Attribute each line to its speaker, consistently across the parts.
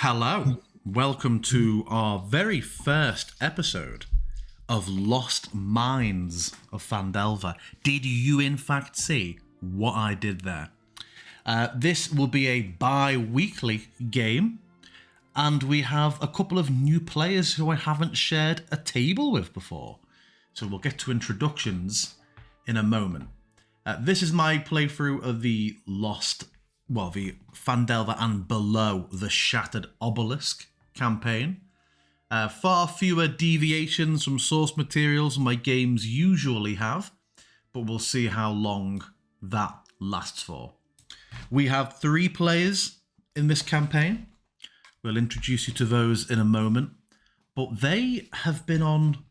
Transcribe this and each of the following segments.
Speaker 1: Hello, welcome to our very first episode of Lost Minds of Phandelver. Did you in fact see what I did there? This will be a bi-weekly game, and we have a couple of new players who I haven't shared a table with before. So we'll get to introductions in a moment. This is my playthrough of the Phandelver and Below, the Shattered Obelisk campaign. Far fewer deviations from source materials my games usually have, but we'll see how long that lasts for. We have 3 players in this campaign. We'll introduce you to those in a moment, but they have been on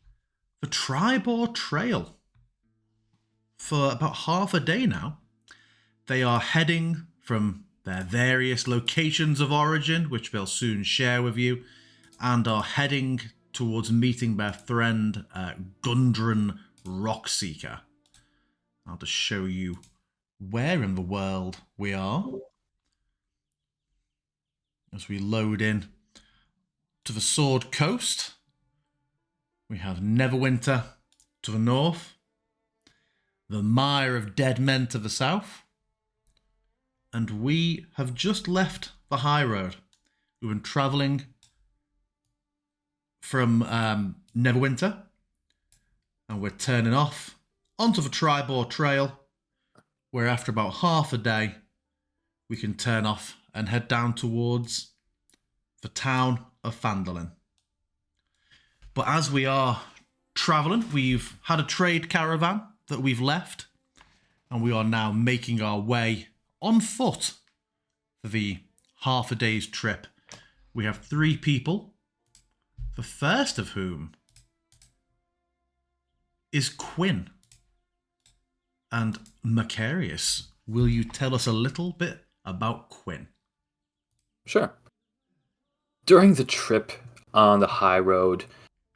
Speaker 1: the Tribor Trail for about half a day now. They are heading from their various locations of origin, which they'll soon share with you, and are heading towards meeting their friend Gundren Rockseeker. I'll just show you where in the world we are as we load in to the Sword Coast. We have Neverwinter to the north, the Mire of Dead Men to the south, and we have just left the high road. We've been travelling from Neverwinter, and we're turning off onto the Tribor Trail, where after about half a day, we can turn off and head down towards the town of Phandalin. But as we are travelling, we've had a trade caravan that we've left, and we are now making our way on foot for the half a day's trip. We have 3 people, the first of whom is Quinn. And Macarius, will you tell us a little bit about Quinn?
Speaker 2: Sure. During the trip on the high road,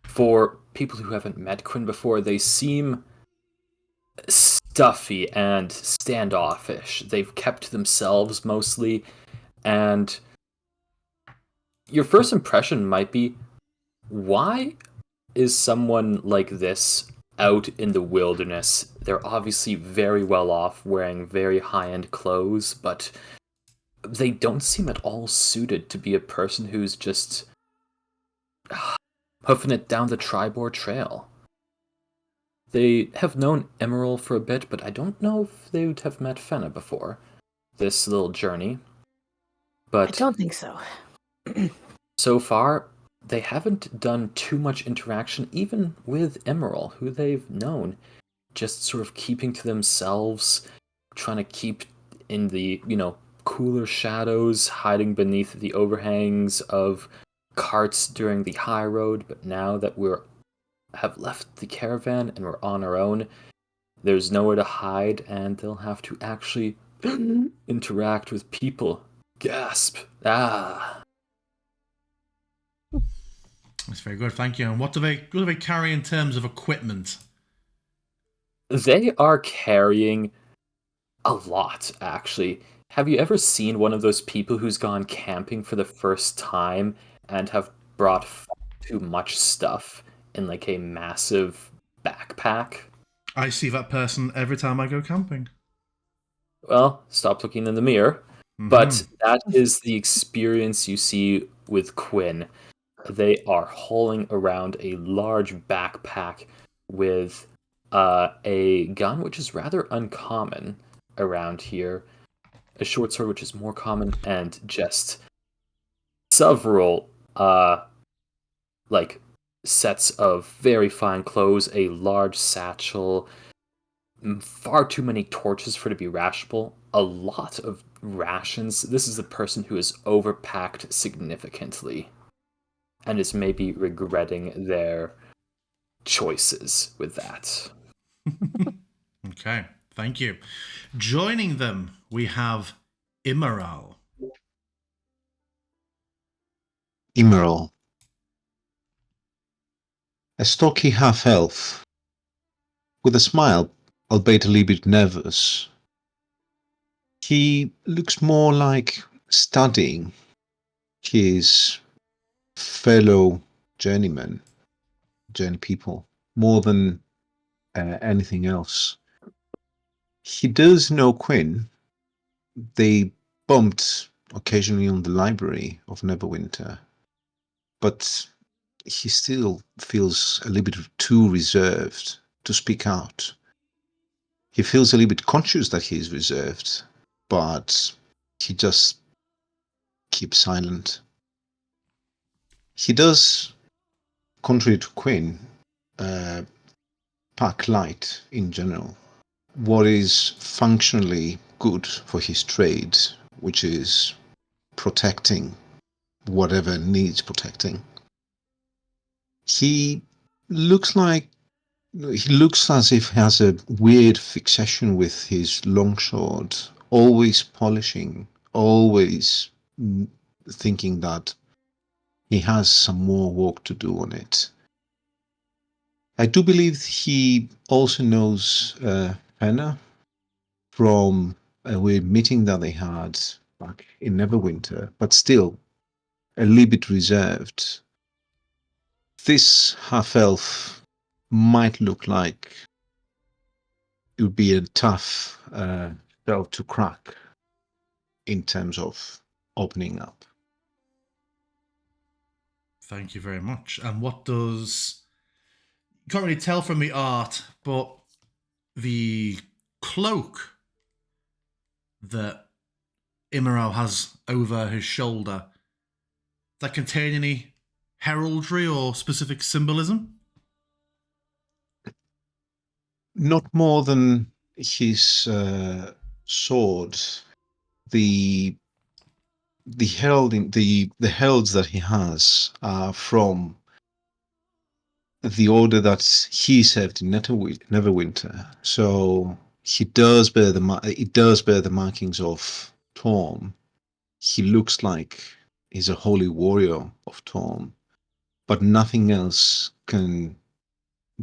Speaker 2: for people who haven't met Quinn before, they seem stuffy and standoffish. They've kept to themselves mostly, and your first impression might be, why is someone like this out in the wilderness? They're obviously very well off, wearing very high-end clothes, but they don't seem at all suited to be a person who's just hoofing it down the Tribor Trail. They have known Emerald for a bit, but I don't know if they would have met Fenna before this little journey. But
Speaker 3: I don't think so.
Speaker 2: So far, they haven't done too much interaction, even with Emerald, who they've known, just sort of keeping to themselves, trying to keep in the, cooler shadows, hiding beneath the overhangs of carts during the high road. But now that have left the caravan and we're on our own, there's nowhere to hide, and they'll have to actually interact with people. Gasp. Ah.
Speaker 1: That's very good, thank you. And what do they carry in terms of equipment?
Speaker 2: They are carrying a lot, actually. Have you ever seen one of those people who's gone camping for the first time and have brought too much stuff in like a massive backpack?
Speaker 1: I see that person every time I go camping.
Speaker 2: Well, stop looking in the mirror. Mm-hmm. But that is the experience you see with Quinn. They are hauling around a large backpack with a gun, which is rather uncommon around here, a short sword, which is more common, and just several sets of very fine clothes, a large satchel, far too many torches for it to be rationable, a lot of rations. This is a person who is overpacked significantly and is maybe regretting their choices with that.
Speaker 1: Okay, thank you. Joining them, we have Immoral.
Speaker 4: Immoral. A stocky half-elf, with a smile, albeit a little bit nervous. He looks more like studying his fellow journey people, more than anything else. He does know Quinn. They bumped occasionally on the library of Neverwinter, but he still feels a little bit too reserved to speak out. He feels a little bit conscious that he is reserved, but he just keeps silent. He does, contrary to Quinn, pack light in general. What is functionally good for his trade, which is protecting whatever needs protecting. He looks as if he has a weird fixation with his longsword, always polishing, always thinking that he has some more work to do on it. I do believe he also knows Fenna from a weird meeting that they had back in Neverwinter, but still a little bit reserved. This half-elf might look like it would be a tough shell to crack in terms of opening up.
Speaker 1: Thank you very much. And what does... You can't really tell from the art, but the cloak that Imaro has over his shoulder, does that contain any heraldry or specific symbolism?
Speaker 4: Not more than his sword. The heralds that he has are from the order that he served in Neverwinter. So it does bear the markings of Torm. He looks like he's a holy warrior of Torm, but nothing else can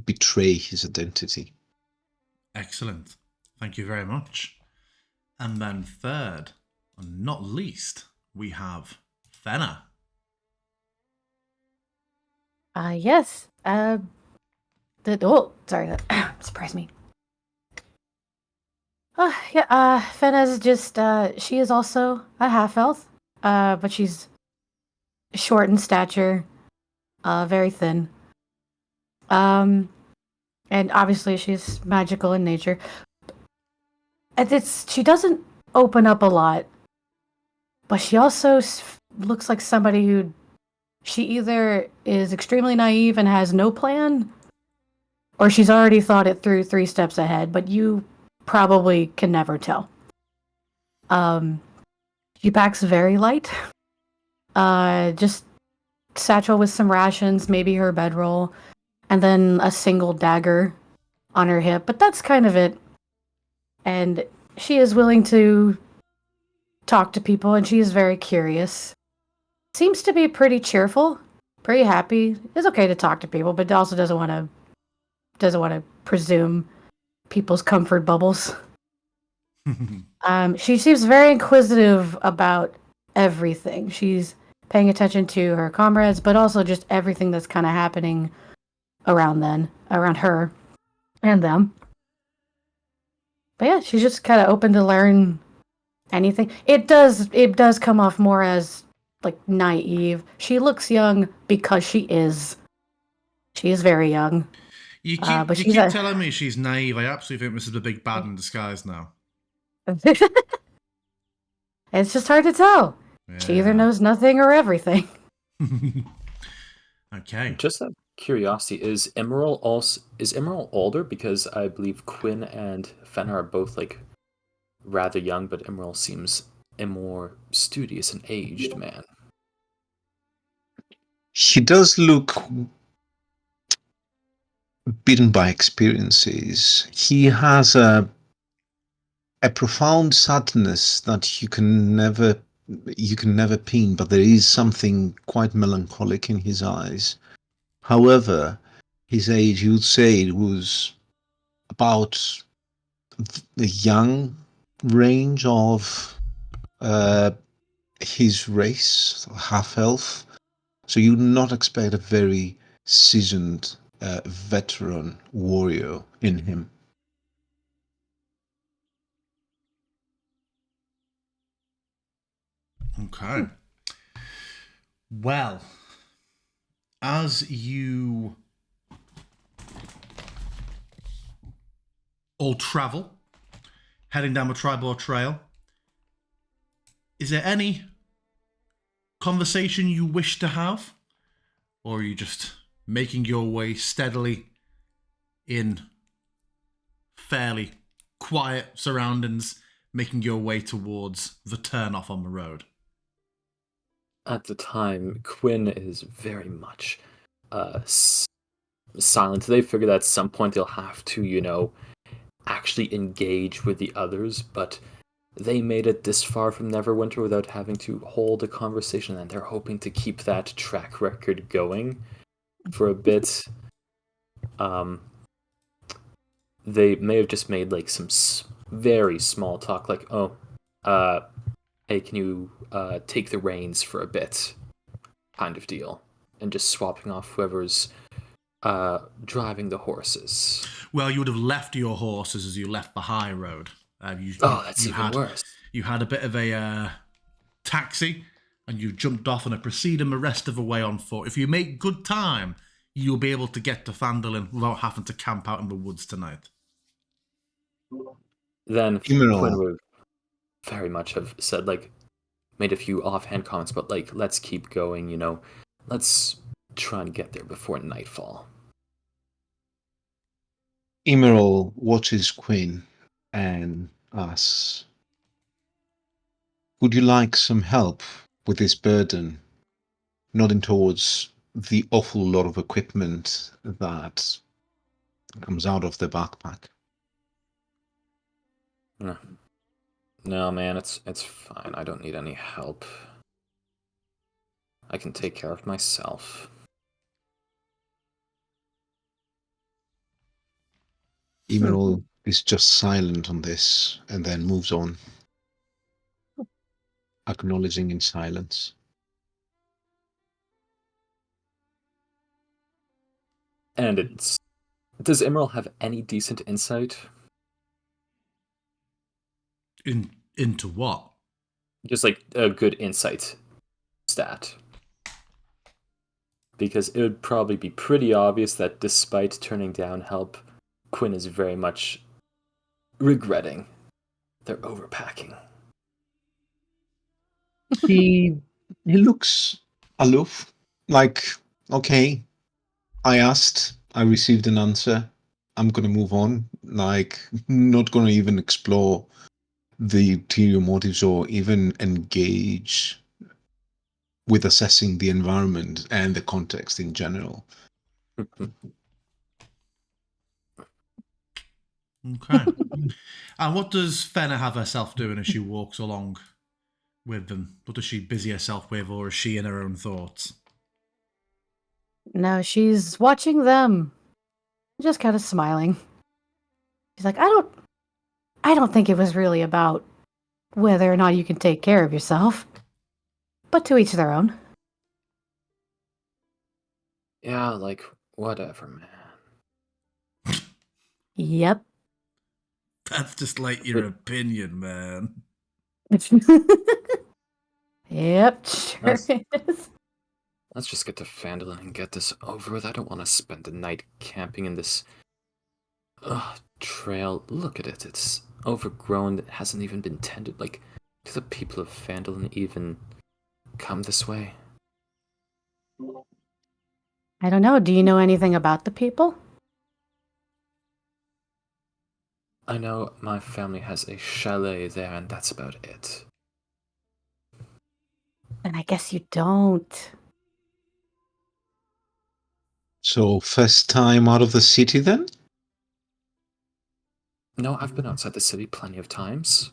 Speaker 4: betray his identity.
Speaker 1: Excellent. Thank you very much. And then third, and not least, we have Fenna.
Speaker 3: Yes. Sorry, that surprised me. Fenna's just, she is also a half-elf, but she's short in stature, very thin. And obviously she's magical in nature. She doesn't open up a lot, but she also looks like somebody who, she either is extremely naive and has no plan, or she's already thought it through 3 steps ahead, but you probably can never tell. She packs very light. Just satchel with some rations, maybe her bedroll, and then a single dagger on her hip, but that's kind of it. And she is willing to talk to people, and she is very curious. Seems to be pretty cheerful, pretty happy. It's okay to talk to people, but also doesn't want to presume people's comfort bubbles. She seems very inquisitive about everything. She's paying attention to her comrades, but also just everything that's kind of happening around her and them. But yeah, she's just kind of open to learn anything. It does come off more as like naive. She looks young because she is. She is very young.
Speaker 1: You keep telling me she's naive. I absolutely think this is the big bad in disguise now.
Speaker 3: It's just hard to tell. Yeah. She either knows nothing or everything.
Speaker 1: Okay.
Speaker 2: Just out of curiosity, is Emerald older? Because I believe Quinn and Fenna are both like rather young, but Emerald seems a more studious and aged man.
Speaker 4: He does look beaten by experiences. He has a profound sadness that you can never pin, but there is something quite melancholic in his eyes. However, his age, you would say it was about the young range of his race, half elf. So you not expect a very seasoned veteran warrior in him.
Speaker 1: Okay. Well, as you all travel, heading down the Tribord Trail, is there any conversation you wish to have? Or are you just making your way steadily in fairly quiet surroundings, making your way towards the turnoff on the road?
Speaker 2: At the time, Quinn is very much silent. They figure that at some point they'll have to, actually engage with the others, but they made it this far from Neverwinter without having to hold a conversation, and they're hoping to keep that track record going for a bit. They may have just made like some very small talk, like, "Oh, hey, can you take the reins for a bit?" kind of deal, and just swapping off whoever's driving the horses.
Speaker 1: Well, you would have left your horses as you left the high road.
Speaker 2: That's even worse.
Speaker 1: You had a bit of a taxi, and you jumped off and are proceeding the rest of the way on foot. If you make good time, you'll be able to get to Phandelver without having to camp out in the woods tonight.
Speaker 2: Then
Speaker 4: Criminal.
Speaker 2: Quinn would very much have said, like, made a few offhand comments, but like, let's keep going, let's try and get there before nightfall.
Speaker 4: Emerald watches Quinn and asks, would you like some help with this burden? Nodding towards the awful lot of equipment that comes out of the backpack.
Speaker 2: No, man, it's fine. I don't need any help. I can take care of myself.
Speaker 4: Emerald is just silent on this and then moves on, acknowledging in silence.
Speaker 2: And does Emerald have any decent insight?
Speaker 1: Into what?
Speaker 2: Just like a good insight stat. Because it would probably be pretty obvious that despite turning down help, Quinn is very much regretting their overpacking.
Speaker 4: He looks aloof, like, okay, I asked, I received an answer, I'm gonna move on, like, not gonna even explore the ulterior motives or even engage with assessing the environment and the context in general.
Speaker 1: Okay. And what does Fenna have herself doing as she walks along with them? What does she busy herself with, or is she in her own thoughts?
Speaker 3: No, she's watching them, just kind of smiling. She's like, I don't think it was really about whether or not you can take care of yourself, but to each their own.
Speaker 2: Yeah, like, whatever, man.
Speaker 3: Yep.
Speaker 1: That's just like your opinion, man.
Speaker 3: Yep, sure is.
Speaker 2: Let's just get to Phandelver and get this over with. I don't want to spend the night camping in this trail. Look at it. It's overgrown. It hasn't even been tended. Like, do the people of Phandelver even come this way?
Speaker 3: I don't know. Do you know anything about the people?
Speaker 2: I know my family has a chalet there, and that's about it.
Speaker 3: Then I guess you don't.
Speaker 4: So, first time out of the city then?
Speaker 2: No, I've been outside the city plenty of times.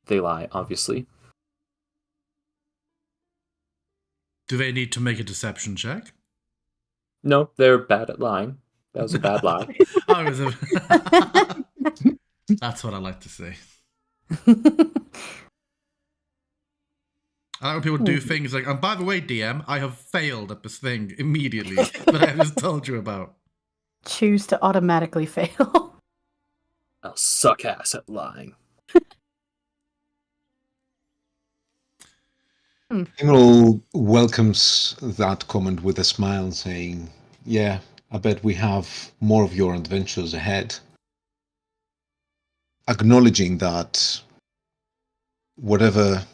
Speaker 2: They lie, obviously.
Speaker 1: Do they need to make a deception check?
Speaker 2: No, they're bad at lying. That was a bad lie.
Speaker 1: That's what I like to see. I like when people do things like, and by the way, DM, I have failed at this thing immediately that I just told you about.
Speaker 3: Choose to automatically fail.
Speaker 2: I'll suck ass at lying.
Speaker 4: Emerald welcomes that comment with a smile, saying, "Yeah, I bet we have more of your adventures ahead." Acknowledging that whatever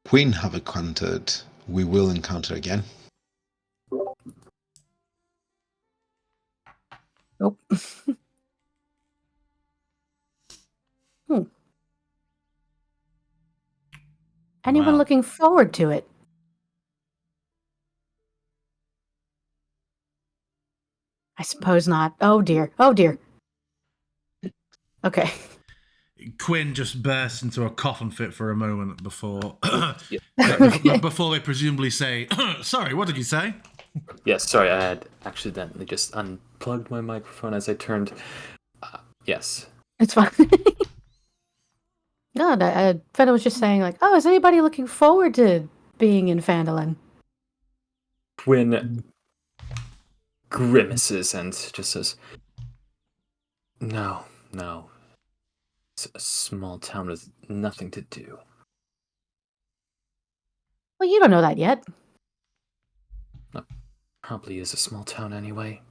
Speaker 4: Queen have encountered, we will encounter again.
Speaker 3: Nope. Anyone
Speaker 1: Wow.
Speaker 3: looking forward to it? I suppose not. Oh dear. Oh dear. Okay.
Speaker 1: Quinn just bursts into a coughing fit for a moment before
Speaker 2: Yeah.
Speaker 1: before they presumably say, "Sorry, what did you say?"
Speaker 2: Yes, sorry, I had accidentally just unplugged my microphone as I turned. Yes.
Speaker 3: It's fine. No, Fenna was just saying, like, oh, is anybody looking forward to being in Phandalin?
Speaker 2: Quinn grimaces and just says, No. It's a small town with nothing to do.
Speaker 3: Well, you don't know that yet.
Speaker 2: Probably is a small town anyway.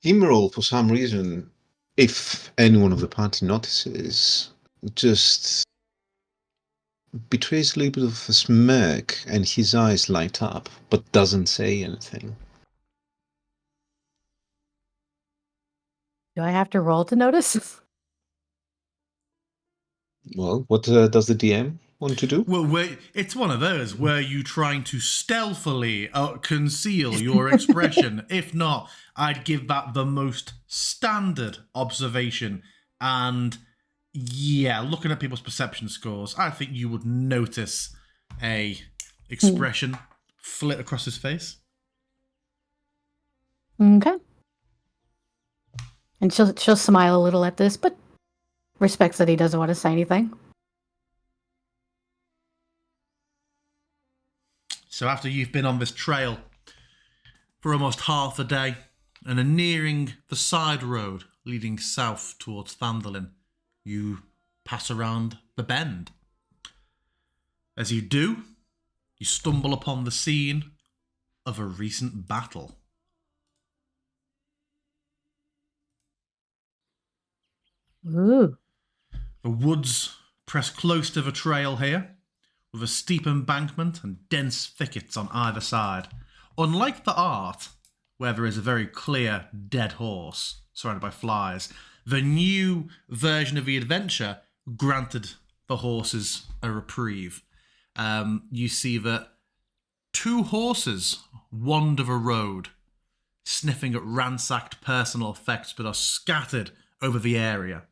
Speaker 4: Emerald, for some reason, if anyone of the party notices, just betrays a little bit of a smirk and his eyes light up, but doesn't say anything.
Speaker 3: Do I have to roll to notice?
Speaker 4: Well, what does the DM want to do?
Speaker 1: Well, it's one of those where you trying to stealthily conceal your expression. If not, I'd give that the most standard observation. And yeah, looking at people's perception scores, I think you would notice a expression flit across his face.
Speaker 3: Okay. And she'll smile a little at this, but respects that he doesn't want to say anything.
Speaker 1: So after you've been on this trail for almost half a day and are nearing the side road leading south towards Phandalin, you pass around the bend. As you do, you stumble upon the scene of a recent battle.
Speaker 3: Ooh.
Speaker 1: The woods press close to the trail here, with a steep embankment and dense thickets on either side. Unlike the art, where there is a very clear dead horse surrounded by flies, the new version of the adventure granted the horses a reprieve. You see that two horses wander the road, sniffing at ransacked personal effects that are scattered over the area.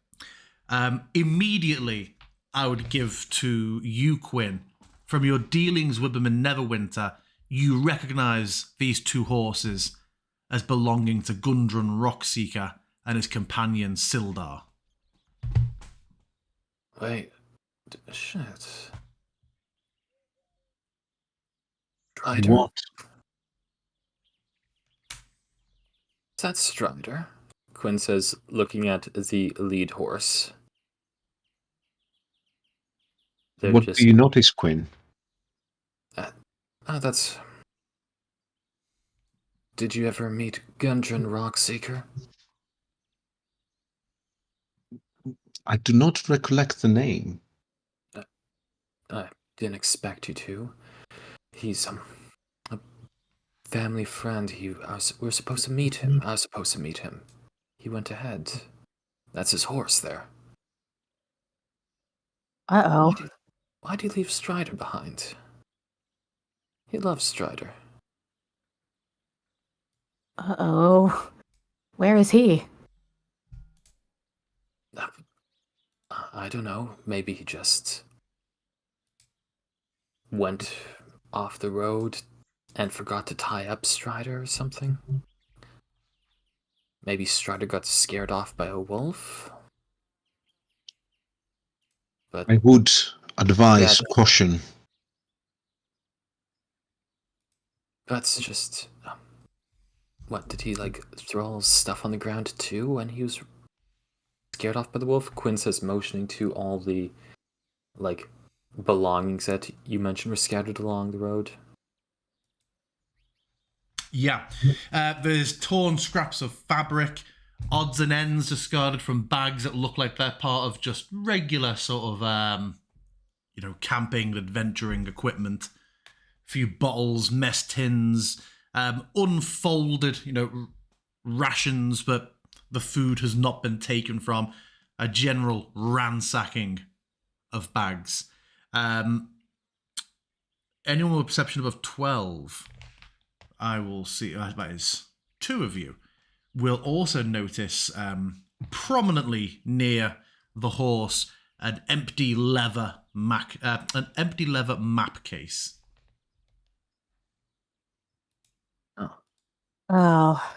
Speaker 1: Immediately, I would give to you, Quinn, from your dealings with them in Neverwinter, you recognise these two horses as belonging to Gundrun Rockseeker and his companion Sildar.
Speaker 2: Wait. Shit. Strider?
Speaker 4: What?
Speaker 2: Is that Strider? Quinn says, looking at the lead horse. They're
Speaker 4: What
Speaker 2: just.
Speaker 4: do you notice, Quinn?
Speaker 2: That's. Did you ever meet Gundrun Rockseeker?
Speaker 4: I do not recollect the name.
Speaker 2: I didn't expect you to. He's a family friend. We're supposed to meet him. I was supposed to meet him. He went ahead. That's his horse there.
Speaker 3: Uh-oh.
Speaker 2: Why'd you leave Strider behind? He loves Strider.
Speaker 3: Uh-oh. Where is he?
Speaker 2: I don't know. Maybe he just went off the road and forgot to tie up Strider or something. Maybe Strider got scared off by a wolf. But
Speaker 4: I would advise
Speaker 2: Yeah,
Speaker 4: caution.
Speaker 2: that's just. What, did he, like, throw all his stuff on the ground too when he was scared off by the wolf? Quinn says, motioning to all the, like, belongings that you mentioned were scattered along the road.
Speaker 1: Yeah. There's torn scraps of fabric, odds and ends discarded from bags that look like they're part of just regular sort of, camping, adventuring equipment. A few bottles, mess tins, unfolded, rations, but the food has not been taken from. A general ransacking of bags. Anyone with perception above 12, I will see, that is 2 of you, will also notice prominently near the horse an empty leather map case.
Speaker 2: Oh.
Speaker 3: Oh,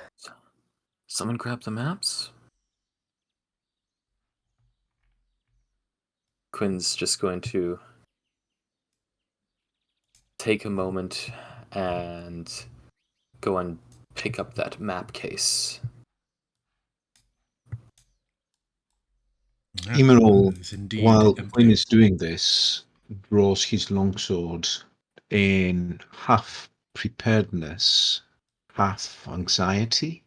Speaker 2: Someone grab the maps? Quinn's just going to take a moment and go and pick up that map case.
Speaker 1: Yeah,
Speaker 4: Emerald,
Speaker 1: it's indeed
Speaker 4: while
Speaker 1: empty.
Speaker 4: Quinn is doing this, draws his longsword in half preparedness, half anxiety.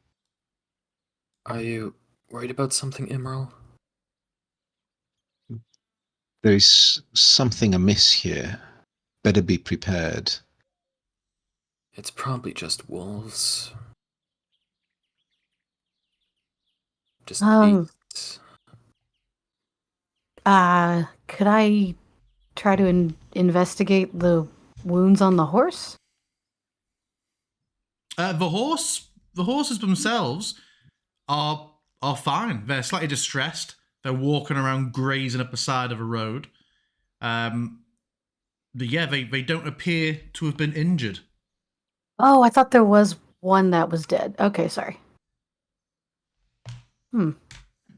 Speaker 2: Are you worried about something, Emerald?
Speaker 4: There is something amiss here. Better be prepared.
Speaker 2: It's probably just wolves. Just
Speaker 3: Um,
Speaker 2: beasts.
Speaker 3: could I try to investigate the wounds on the horse?
Speaker 1: The horses themselves are fine. They're slightly distressed. They're walking around grazing up the side of a road. But yeah, they don't appear to have been injured.
Speaker 3: Oh, I thought there was one that was dead. Okay, sorry.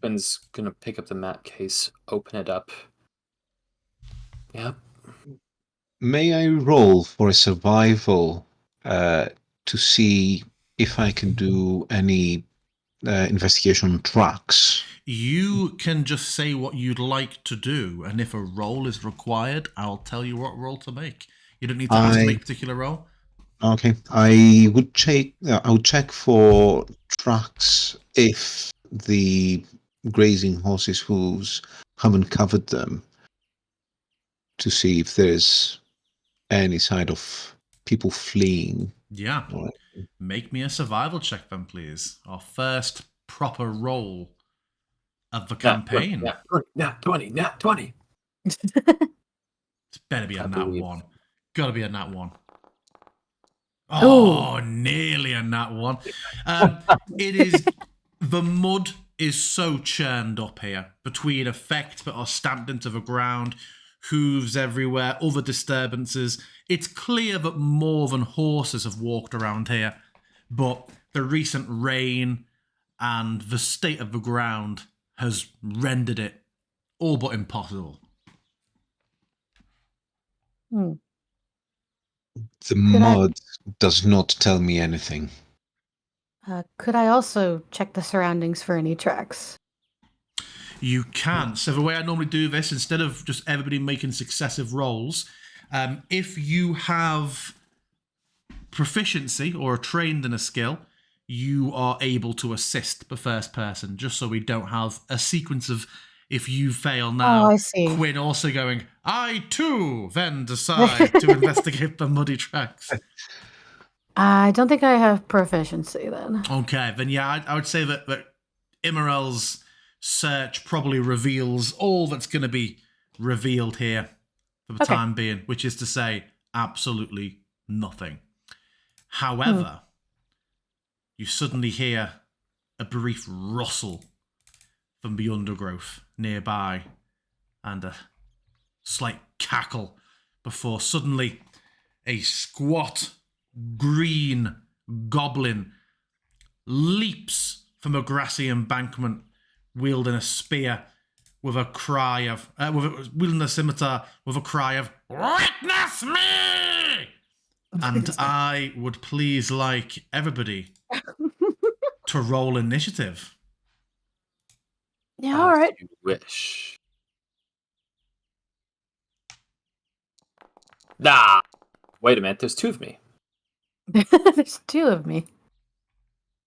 Speaker 2: Quinn's gonna pick up the map case, open it up. Yep.
Speaker 4: May I roll for a survival to see if I can do any investigation on tracks?
Speaker 1: You can just say what you'd like to do, and if a roll is required, I'll tell you what roll to make. You don't need to ask to make a particular roll.
Speaker 4: Okay, I would check. I would check for tracks if the grazing horses' hooves haven't covered them, to see if there's any sign of people fleeing.
Speaker 1: Yeah.
Speaker 4: Right.
Speaker 1: Make me a survival check then, please. Our first proper roll of the campaign.
Speaker 2: Nat 20.
Speaker 1: It's better be a
Speaker 2: I
Speaker 1: nat
Speaker 2: believe.
Speaker 1: 1. Gotta be a nat 1.
Speaker 3: Ooh.
Speaker 1: Oh, nearly a nat 1. It is... The mud is so churned up here between effects that are stamped into the ground, hooves everywhere, other disturbances. It's clear that more than horses have walked around here, but the recent rain and the state of the ground has rendered it all but impossible.
Speaker 3: Hmm.
Speaker 4: The mud does not tell me anything.
Speaker 3: Could I also check the surroundings for any tracks?
Speaker 1: You can. So the way I normally do this, instead of just everybody making successive rolls, if you have proficiency or are trained in a skill, you are able to assist the first person, just so we don't have a sequence of, if you fail now,
Speaker 3: I see.
Speaker 1: Quinn also going, I too then decide to investigate the muddy tracks.
Speaker 3: I don't think I have proficiency then.
Speaker 1: Okay, then yeah, I would say that Immorel's search probably reveals all that's going to be revealed here for the time being, which is to say, absolutely nothing. However, you suddenly hear a brief rustle from the undergrowth nearby and a slight cackle before suddenly a squat green goblin leaps from a grassy embankment wielding a spear with a cry of wielding the scimitar with a cry of "Witness me!" And I would please like everybody to roll initiative.
Speaker 3: Yeah, all right.
Speaker 2: As you wish. Nah. Wait a minute. There's two of me.
Speaker 3: There's two of me.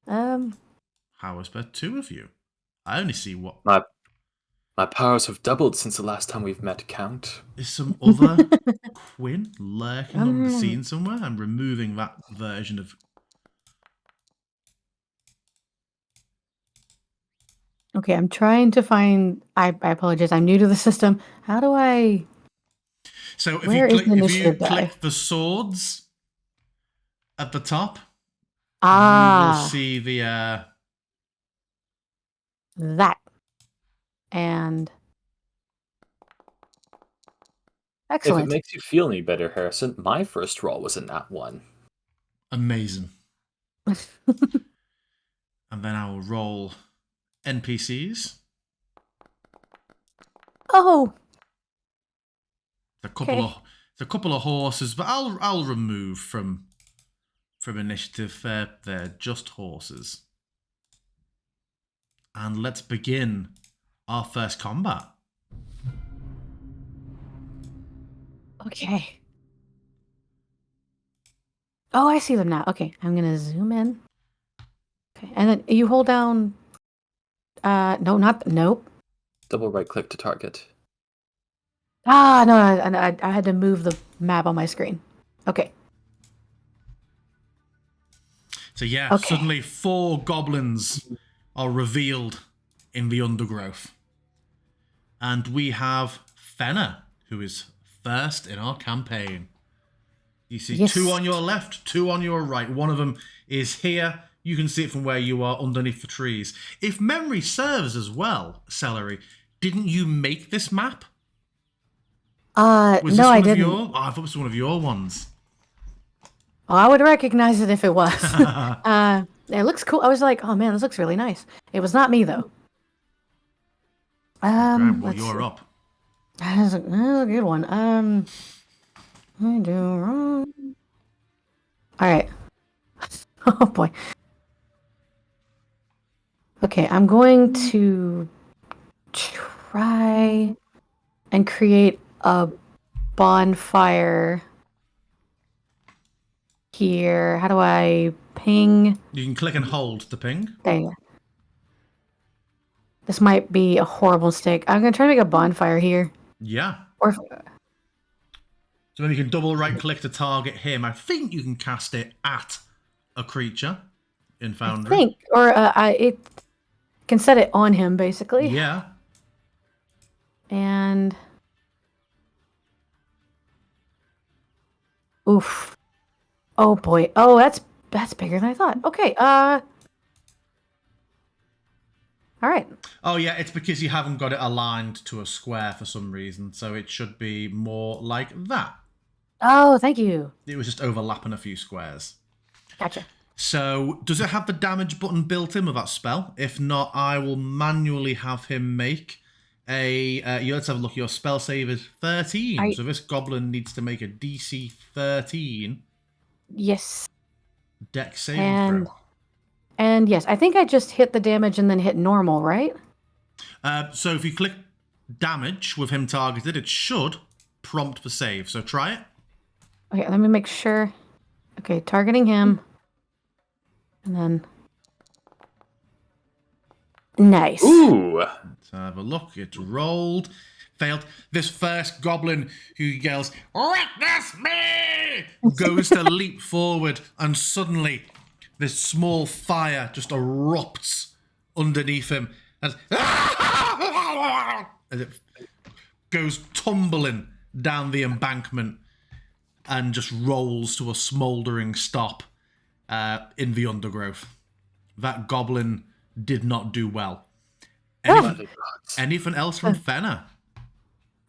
Speaker 1: How is there two of you? I only see what.
Speaker 2: My powers have doubled since the last time we've met, Count.
Speaker 1: Is some other Quinn lurking on the scene somewhere? I'm removing that version of.
Speaker 3: Okay, I'm trying to find. I apologize. I'm new to the system. How do I?
Speaker 1: So if
Speaker 3: Where
Speaker 1: you
Speaker 3: is
Speaker 1: click,
Speaker 3: the
Speaker 1: if you
Speaker 3: initiative die?
Speaker 1: click the swords at the top, you will
Speaker 3: Ah,
Speaker 1: see the.
Speaker 3: that. And
Speaker 2: If it
Speaker 3: excellent.
Speaker 2: makes you feel any better, Harrison, my first roll was in that one.
Speaker 1: Amazing. And then I will roll NPCs.
Speaker 3: Oh,
Speaker 1: A couple of horses, but I'll remove from initiative. They're just horses. And let's begin our first combat.
Speaker 3: okay. Oh, I see them now. Okay, I'm gonna zoom in. Okay, and then you hold down. No, nope.
Speaker 2: Double right click to target.
Speaker 3: Ah, no, I had to move the map on my screen. Okay.
Speaker 1: So yeah,
Speaker 3: Okay.
Speaker 1: suddenly 4 goblins are revealed in the undergrowth. And we have Fenna, who is first in our campaign. You see
Speaker 3: Yes.
Speaker 1: 2 on your left, 2 on your right. One of them is here. You can see it from where you are underneath the trees. If memory serves as well, Celery, didn't you make this map? Was this
Speaker 3: No,
Speaker 1: one
Speaker 3: I
Speaker 1: of
Speaker 3: didn't.
Speaker 1: your? Oh, I thought it was one of your ones.
Speaker 3: Oh, I would recognize it if it was. It looks cool. I was like, oh man, this looks really nice. It was not me though.
Speaker 1: Okay, well,
Speaker 3: Let's
Speaker 1: you're
Speaker 3: see.
Speaker 1: up.
Speaker 3: That's a good one. I do wrong. All right. Oh boy. Okay, I'm going to try and create a bonfire here. How do I ping?
Speaker 1: You can click and hold to ping.
Speaker 3: There you go. This might be a horrible mistake. I'm gonna try to make a bonfire here.
Speaker 1: Yeah.
Speaker 3: Or
Speaker 1: So then you can double right click to target him. I think you can cast it at a creature in Foundry.
Speaker 3: I think, or it can set it on him basically.
Speaker 1: Yeah.
Speaker 3: And oof. Oh boy. Oh, that's bigger than I thought. Okay. All right.
Speaker 1: Oh yeah, it's because you haven't got it aligned to a square for some reason, so it should be more like that.
Speaker 3: Oh, thank you.
Speaker 1: It was just overlapping a few squares.
Speaker 3: Gotcha.
Speaker 1: So, does it have the damage button built in with that spell? If not, I will manually have him make a... let's have a look. Your spell save is 13. So this goblin needs to make a DC 13
Speaker 3: Yes.
Speaker 1: dex saving throw.
Speaker 3: And yes, I think I just hit the damage and then hit normal, right?
Speaker 1: So if you click damage with him targeted, it should prompt the save. So try it.
Speaker 3: Okay, let me make sure. Okay, targeting him. And then... Nice.
Speaker 2: Ooh!
Speaker 1: Let's have a look. It's rolled. Failed. This first goblin who yells, "Witness me!" goes to leap forward, and suddenly this small fire just erupts underneath him. And it goes tumbling down the embankment and just rolls to a smouldering stop in the undergrowth. That goblin did not do well. Anything else from Fenna?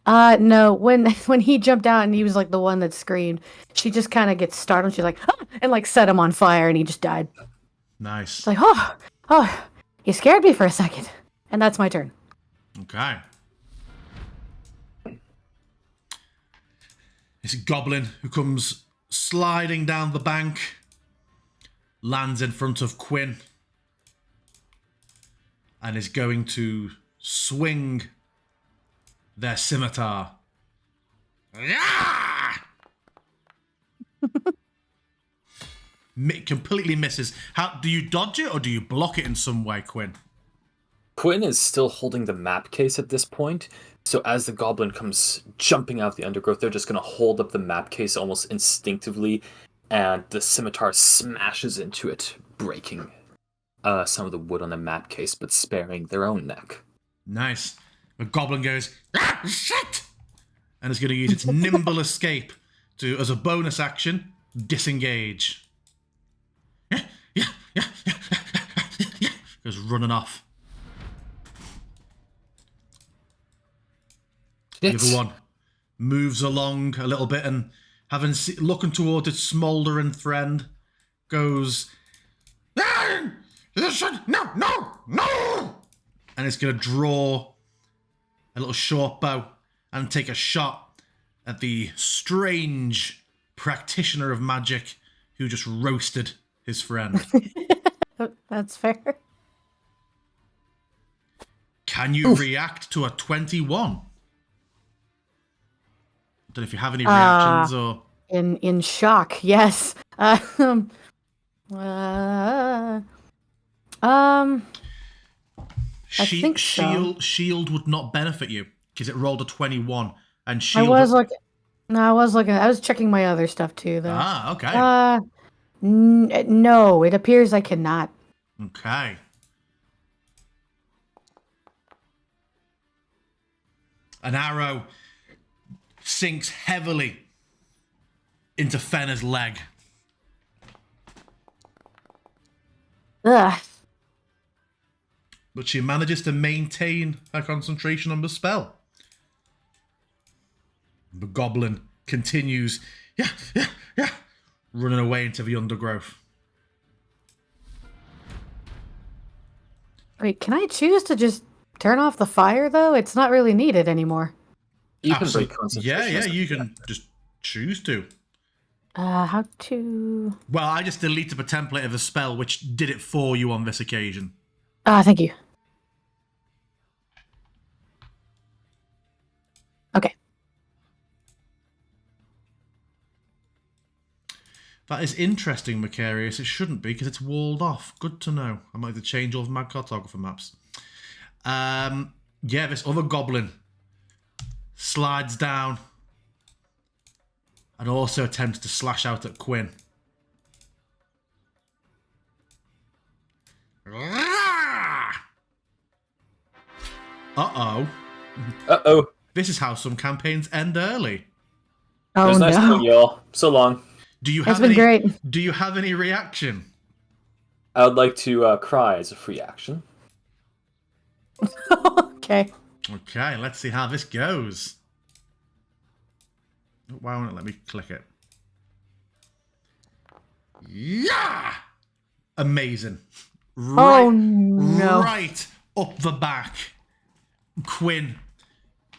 Speaker 3: No. When he jumped out and he was like the one that screamed, she just kind of gets startled. She's like, ah! And like set him on fire, and he just died.
Speaker 1: Nice.
Speaker 3: It's like, oh, you scared me for a second, and that's my turn.
Speaker 1: Okay. This goblin who comes sliding down the bank lands in front of Quinn and is going to swing their scimitar. Completely misses. How do you dodge it or do you block it in some way, Quinn?
Speaker 2: Quinn is still holding the map case at this point, so as the goblin comes jumping out of the undergrowth, they're just going to hold up the map case almost instinctively, and the scimitar smashes into it, breaking some of the wood on the map case, but sparing their own neck.
Speaker 1: Nice. The goblin goes, shit! And is going to use its nimble escape to, as a bonus action, disengage. Goes running off. The other one moves along a little bit and, looking towards its smouldering friend, goes, no! And it's going to draw a little short bow and take a shot at the strange practitioner of magic who just roasted his friend.
Speaker 3: That's fair.
Speaker 1: Can you react to a 21? I don't know if you have any reactions or...
Speaker 3: In shock, yes. I think so.
Speaker 1: Shield would not benefit you because it rolled a 21 and shield...
Speaker 3: I was checking my other stuff too, though.
Speaker 1: Ah, okay.
Speaker 3: No, it appears I cannot.
Speaker 1: Okay. An arrow sinks heavily into Fenna's leg.
Speaker 3: Ugh.
Speaker 1: But she manages to maintain her concentration on the spell. The goblin continues, running away into the undergrowth.
Speaker 3: Wait, can I choose to just turn off the fire, though? It's not really needed anymore.
Speaker 2: You can break concentration.
Speaker 1: Yeah, you can just choose to.
Speaker 3: How to...
Speaker 1: Well, I just deleted the template of the spell, which did it for you on this occasion.
Speaker 3: Thank you. Okay.
Speaker 1: That is interesting, Macarius. It shouldn't be, because it's walled off. Good to know. I might have to change all of my cartographer maps. This other goblin slides down and also attempts to slash out at Quinn. Uh-oh.
Speaker 2: Uh-oh.
Speaker 1: This is how some campaigns end early.
Speaker 3: Oh,
Speaker 2: it was nice
Speaker 3: no.
Speaker 2: knowing y'all. So long.
Speaker 1: Do you
Speaker 3: It's
Speaker 1: have
Speaker 3: been
Speaker 1: any,
Speaker 3: great.
Speaker 1: Do you have any reaction?
Speaker 2: I would like to cry as a free action.
Speaker 3: Okay.
Speaker 1: Okay, let's see how this goes. Why won't it let me click it? Yeah! Amazing.
Speaker 3: Oh, no.
Speaker 1: Right up the back. Quinn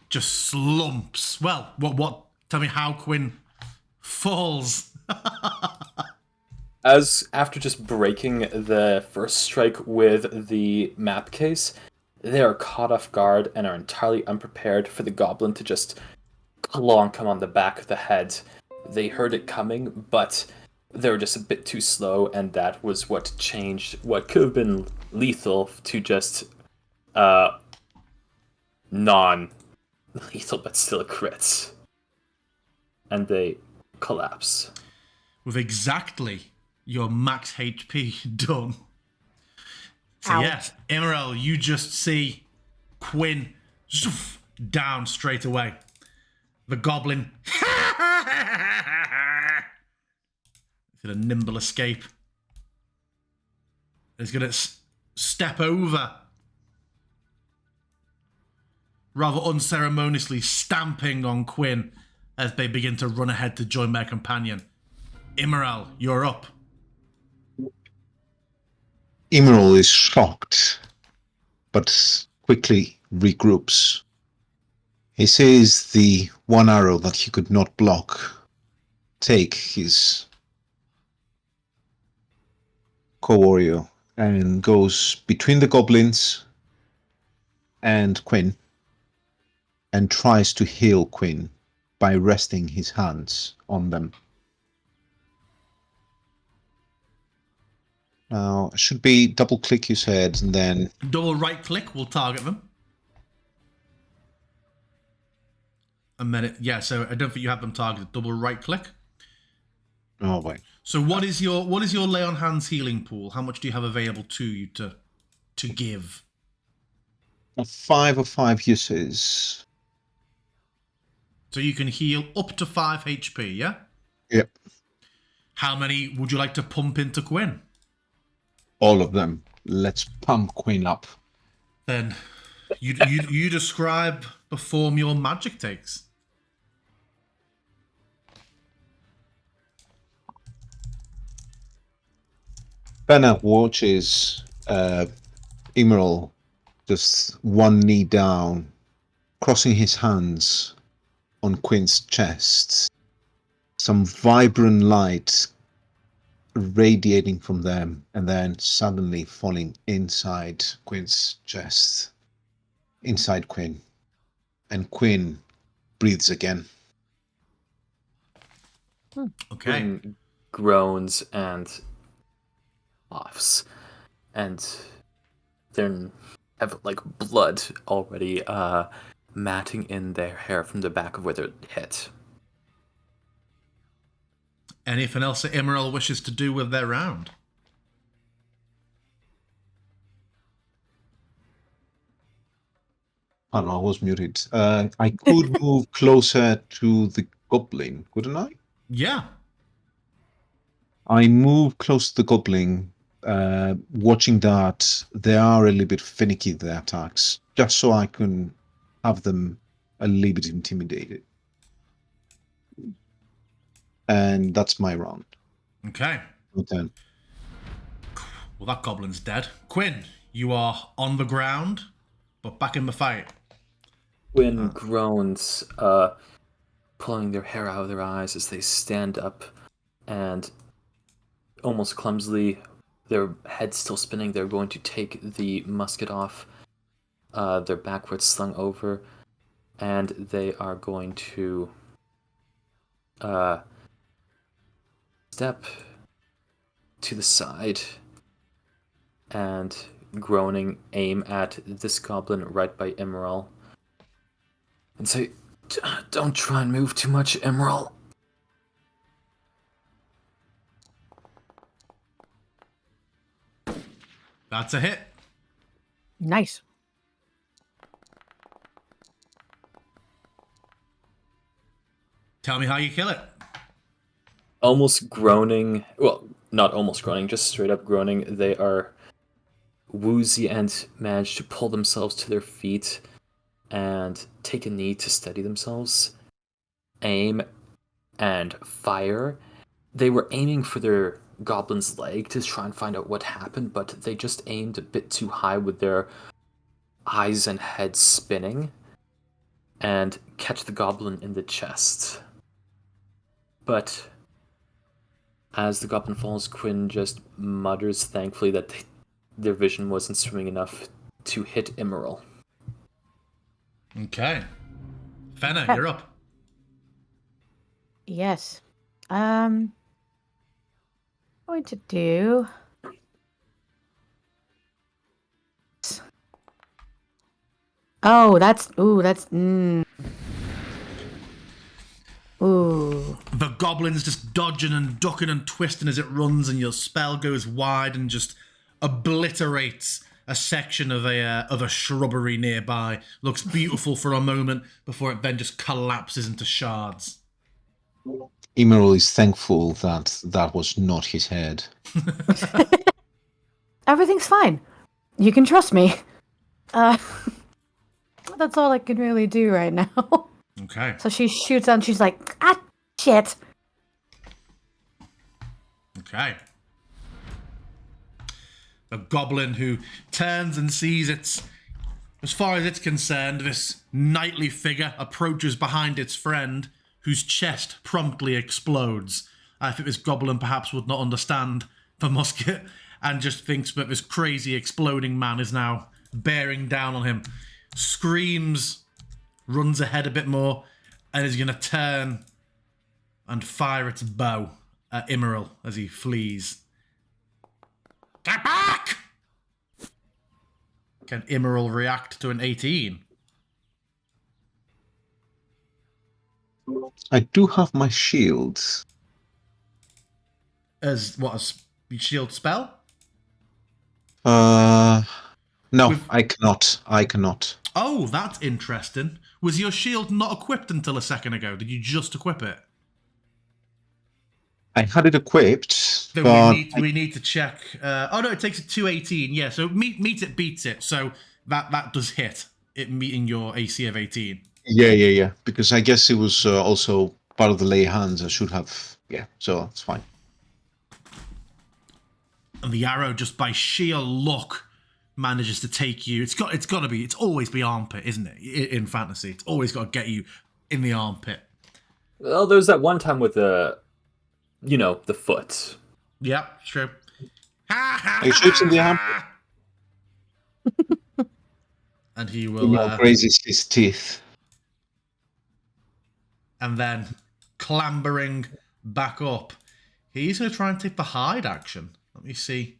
Speaker 1: just slumps. Well, what? Tell me how Quinn falls.
Speaker 2: As after just breaking the first strike with the map case, they are caught off guard and are entirely unprepared for the goblin to just come on the back of the head. They heard it coming, but they were just a bit too slow, and that was what changed what could have been lethal to just non-lethal, but still a crit. And they collapse.
Speaker 1: With exactly your max HP done. So
Speaker 3: Ouch.
Speaker 1: yeah, Emerald, you just see Quinn down straight away. The goblin did a nimble escape. He's going to step over, rather unceremoniously stamping on Quinn as they begin to run ahead to join their companion. Immoral, you're up.
Speaker 4: Emerald is shocked, but quickly regroups. He sees the one arrow that he could not block take his co-warrior and goes between the goblins and Quinn and tries to heal Quinn by resting his hands on them. Now, it should be double click, you said, and then...
Speaker 1: Double right click will target them. And then yeah, so I don't think you have them targeted. Double right click.
Speaker 4: Oh, wait.
Speaker 1: So what is your lay on hands healing pool? How much do you have available to you to give?
Speaker 4: 5 of 5 uses.
Speaker 1: So you can heal up to 5 HP, yeah?
Speaker 4: Yep.
Speaker 1: How many would you like to pump into Quinn?
Speaker 4: All of them. Let's pump Quinn up.
Speaker 1: Then you describe, perform your magic takes.
Speaker 4: Bernard watches Emerald just one knee down, crossing his hands on Quinn's chest. Some vibrant light radiating from them and then suddenly falling inside Quinn's chest. Inside Quinn. And Quinn breathes again.
Speaker 1: Okay.
Speaker 2: Quinn groans and laughs, and then have like blood already matting in their hair from the back of where they're hit.
Speaker 1: Anything else that Emerald wishes to do with their round?
Speaker 4: Oh no, I was muted. I could move closer to the goblin, couldn't I?
Speaker 1: Yeah.
Speaker 4: I move close to the goblin, watching that they are a little bit finicky, their attacks, just so I can have them a little bit intimidated. And that's my round.
Speaker 1: Okay.
Speaker 4: Okay.
Speaker 1: Well, that goblin's dead. Quinn, you are on the ground, but back in the fight.
Speaker 2: Quinn groans, pulling their hair out of their eyes as they stand up, and almost clumsily, their heads still spinning, they're going to take the musket off. They're backwards slung over, and they are going to step to the side and, groaning, aim at this goblin right by Emerald and say, "Don't try and move too much, Emerald."
Speaker 1: That's a hit.
Speaker 3: Nice.
Speaker 1: Tell me how you kill it.
Speaker 2: Almost groaning, well, not almost groaning, just straight up groaning, they are woozy and manage to pull themselves to their feet and take a knee to steady themselves, aim, and fire. They were aiming for their goblin's leg to try and find out what happened, but they just aimed a bit too high with their eyes and head spinning and catch the goblin in the chest. But as the goblin falls, Quinn just mutters thankfully that their vision wasn't swimming enough to hit Emerald.
Speaker 1: Okay. Fenna,
Speaker 3: Okay.
Speaker 1: you're up.
Speaker 3: Yes. Going to do. Oh, that's. Ooh, that's. Ooh.
Speaker 1: The goblin's just dodging and ducking and twisting as it runs, and your spell goes wide and just obliterates a section of a shrubbery nearby. Looks beautiful for a moment before it then just collapses into shards.
Speaker 4: Emerald is thankful that that was not his head.
Speaker 3: Everything's fine. You can trust me. That's all I can really do right now.
Speaker 1: Okay.
Speaker 3: So she shoots out and she's like, ah, shit.
Speaker 1: Okay. The goblin who turns and sees its As far as it's concerned, this knightly figure approaches behind its friend, whose chest promptly explodes. I think this goblin perhaps would not understand the musket and just thinks that this crazy exploding man is now bearing down on him. Screams, runs ahead a bit more, and is going to turn and fire its bow at Immeral as he flees. Get back! Can Immeral react to an 18?
Speaker 4: I do have my shields.
Speaker 1: As what, a shield spell?
Speaker 4: No,
Speaker 1: With-
Speaker 4: I cannot. I cannot.
Speaker 1: Oh, that's interesting. Was your shield not equipped until a second ago? Did you just equip it?
Speaker 4: I had it equipped,
Speaker 1: Then
Speaker 4: but
Speaker 1: we need to check. Oh no, it takes a 218. Yeah, so meet it beats it. So that does hit it, meeting your AC of 18.
Speaker 4: yeah. Because I guess it was also part of the lay hands. I should have. Yeah, so it's fine.
Speaker 1: And the arrow, just by sheer luck, manages to take you. It's always be armpit, isn't it? In fantasy, it's always got to get you in the armpit.
Speaker 2: Well, there's that one time with the foot.
Speaker 1: Yeah, true.
Speaker 4: He shoots in the arm.
Speaker 1: And he
Speaker 4: He
Speaker 1: will.
Speaker 4: now grazes his teeth.
Speaker 1: And then clambering back up, he's going to try and take the hide action. Let me see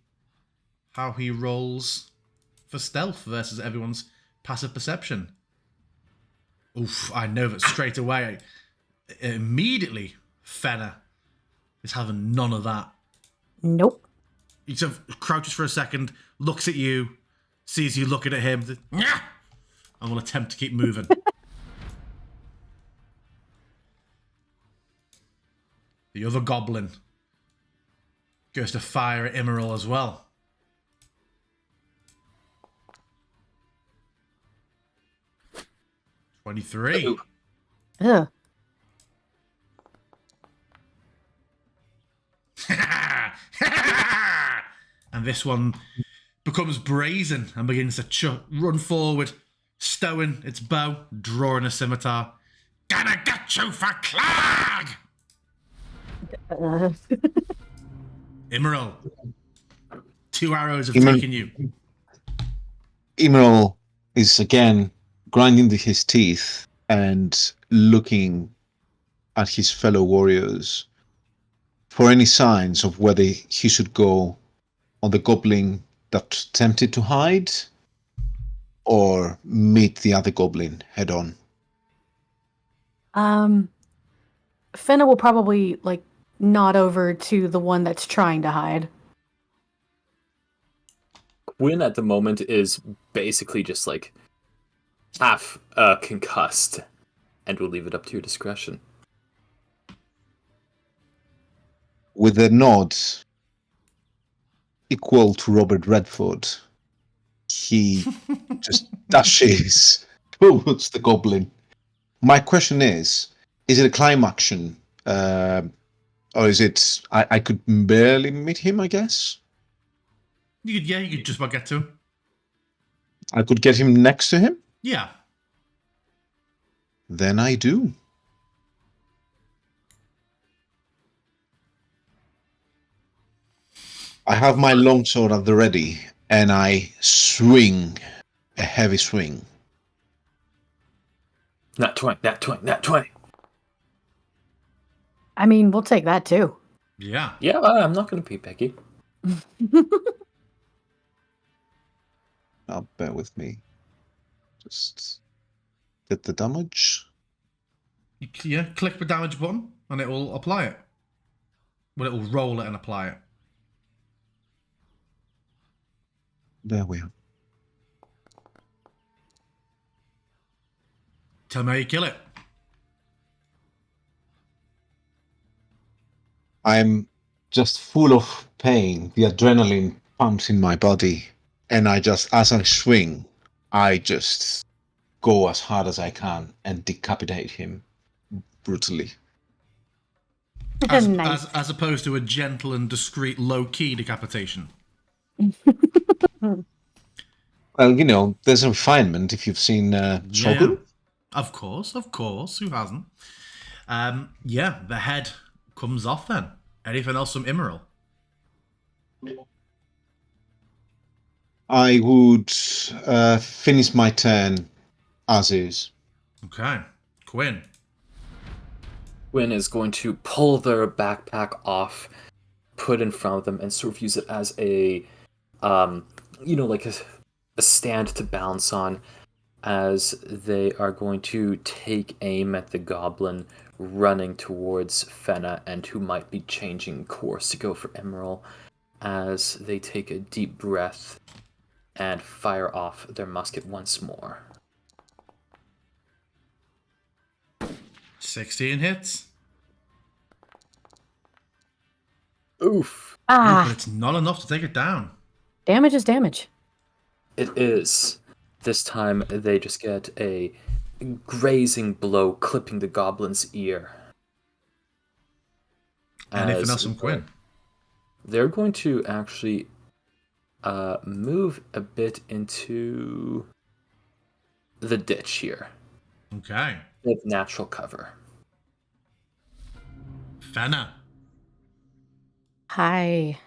Speaker 1: how he rolls for stealth versus everyone's passive perception. Oof, I know that straight away. Immediately, Fenner is having none of that.
Speaker 3: Nope.
Speaker 1: He sort of crouches for a second, looks at you, sees you looking at him, and will attempt to keep moving. The other goblin goes to fire at Immeral as well. $23.
Speaker 3: Ugh.
Speaker 1: And this one becomes brazen and begins to run forward, stowing its bow, drawing a scimitar. Gonna get you for Clag! Immeral. 2 arrows have taken you.
Speaker 4: Immeral is again grinding his teeth and looking at his fellow warriors for any signs of whether he should go on the goblin that attempted to hide or meet the other goblin head on.
Speaker 3: Fenna will probably nod over to the one that's trying to hide.
Speaker 2: Quinn at the moment is basically just half concussed, and we'll leave it up to your discretion.
Speaker 4: With a nod equal to Robert Redford, he just dashes towards the goblin. My question is it a climb action? Or is it... I could barely meet him, I guess?
Speaker 1: You could just about get to him.
Speaker 4: I could get him next to him?
Speaker 1: Yeah.
Speaker 4: Then I do. I have my longsword at the ready, and I swing a heavy swing.
Speaker 2: Nat 20.
Speaker 3: I mean, we'll take that too.
Speaker 1: Yeah.
Speaker 2: Yeah, I'm not going to be picky.
Speaker 4: Now, bear with me. Just get the damage.
Speaker 1: Yeah, click the damage button and it will apply it. Well, it will roll it and apply it.
Speaker 4: There we are.
Speaker 1: Tell me how you kill it.
Speaker 4: I'm just full of pain. The adrenaline pumps in my body. And as I swing, I just go as hard as I can and decapitate him brutally.
Speaker 3: Nice.
Speaker 1: As opposed to a gentle and discreet low-key decapitation.
Speaker 4: Well, there's a refinement if you've seen Shogun.
Speaker 1: Of course. Who hasn't? Yeah, the head comes off then. Anything else from Immoral?
Speaker 4: I would finish my turn as is.
Speaker 1: Okay. Quinn.
Speaker 2: Quinn is going to pull their backpack off, put in front of them, and sort of use it as a, like a stand to bounce on, as they are going to take aim at the goblin running towards Fenna and who might be changing course to go for Emerald, as they take a deep breath and fire off their musket once more.
Speaker 1: 16 hits.
Speaker 2: Oof.
Speaker 1: But it's not enough to take it down.
Speaker 3: Damage is damage.
Speaker 2: It is. This time they just get a grazing blow, clipping the goblin's ear.
Speaker 1: Anything else from Quinn?
Speaker 2: They're going to actually move a bit into the ditch here.
Speaker 1: Okay.
Speaker 2: With natural cover.
Speaker 1: Fenna.
Speaker 3: Hi.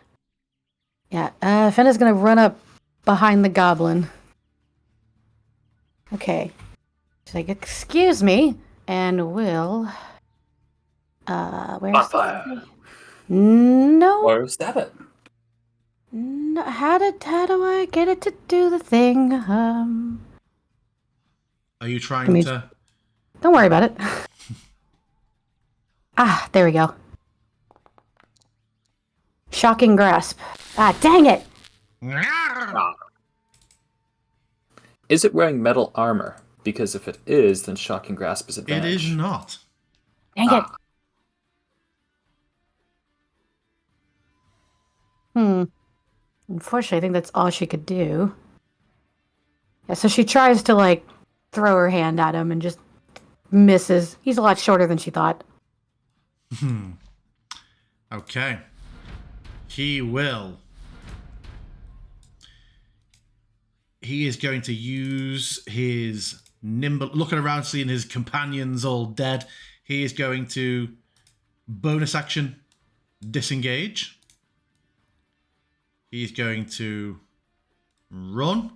Speaker 3: Yeah, Fenna's gonna run up behind the goblin. Okay. She's like, excuse me, and will... where's
Speaker 2: Fire.
Speaker 3: No.
Speaker 2: Or stab it.
Speaker 3: No, how do I get it to do the thing?
Speaker 1: Are you trying to...
Speaker 3: Don't worry about it. There we go. Shocking grasp. Dang it!
Speaker 2: Is it wearing metal armor? Because if it is, then shocking grasp is
Speaker 1: It
Speaker 2: advantage.
Speaker 1: is not.
Speaker 3: Dang it. Unfortunately, I think that's all she could do. Yeah, so she tries to, throw her hand at him and just misses. He's a lot shorter than she thought.
Speaker 1: Okay. He is going to use his nimble... Looking around, seeing his companions all dead. He is going to bonus action disengage. He's going to run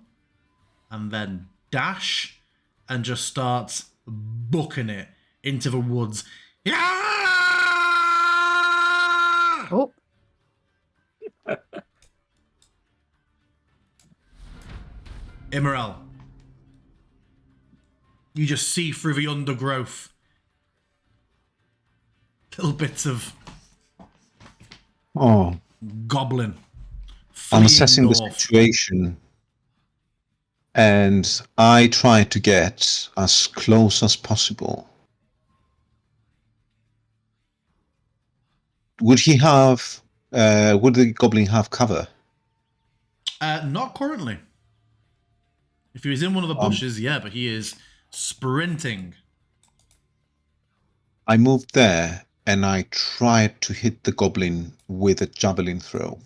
Speaker 1: and then dash and just starts booking it into the woods. Yeah!
Speaker 3: Oh.
Speaker 1: Immoral. You just see through the undergrowth little bits of goblin.
Speaker 4: I'm assessing
Speaker 1: north.
Speaker 4: the situation, and I try to get as close as possible. Would he have? Would the goblin have cover?
Speaker 1: Not currently. If he was in one of the bushes, yeah, but he is sprinting.
Speaker 4: I moved there, and I tried to hit the goblin with a javelin throw.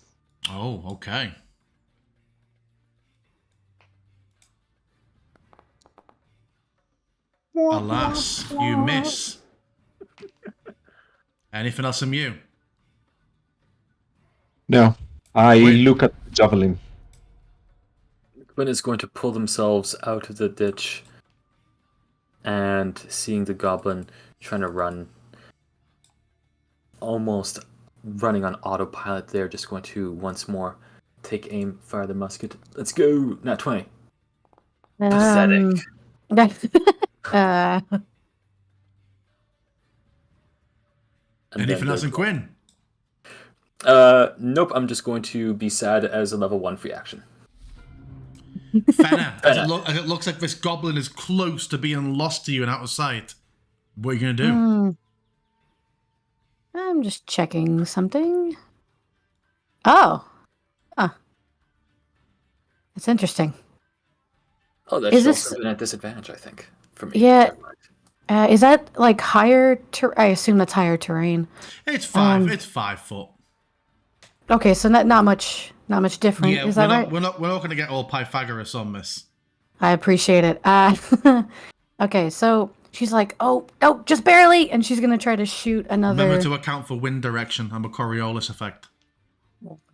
Speaker 1: Oh, okay. Alas, you miss. Anything else from you?
Speaker 4: No, I
Speaker 1: Wait.
Speaker 4: look at the javelin.
Speaker 2: Quinn is going to pull themselves out of the ditch and seeing the goblin trying to run, almost running on autopilot, they're just going to once more take aim, fire the musket. Let's go! Not 20. Pathetic.
Speaker 1: Anything else in Quinn?
Speaker 2: Nope, I'm just going to be sad as a level 1 free action.
Speaker 1: Fenna, as it looks like this goblin is close to being lost to you and out of sight. What are you going to do?
Speaker 3: I'm just checking something. Oh. That's interesting.
Speaker 2: Oh, that should also have been at disadvantage, I think, for me.
Speaker 3: Yeah. Is that higher? I assume that's higher terrain.
Speaker 1: It's 5. It's 5 foot.
Speaker 3: Okay, so not much different.
Speaker 1: Yeah,
Speaker 3: Is that right?
Speaker 1: we're not going to get all Pythagoras on this.
Speaker 3: I appreciate it. Okay, so she's like, "Oh, no, just barely," and she's gonna try to shoot another.
Speaker 1: Remember to account for wind direction and the Coriolis effect.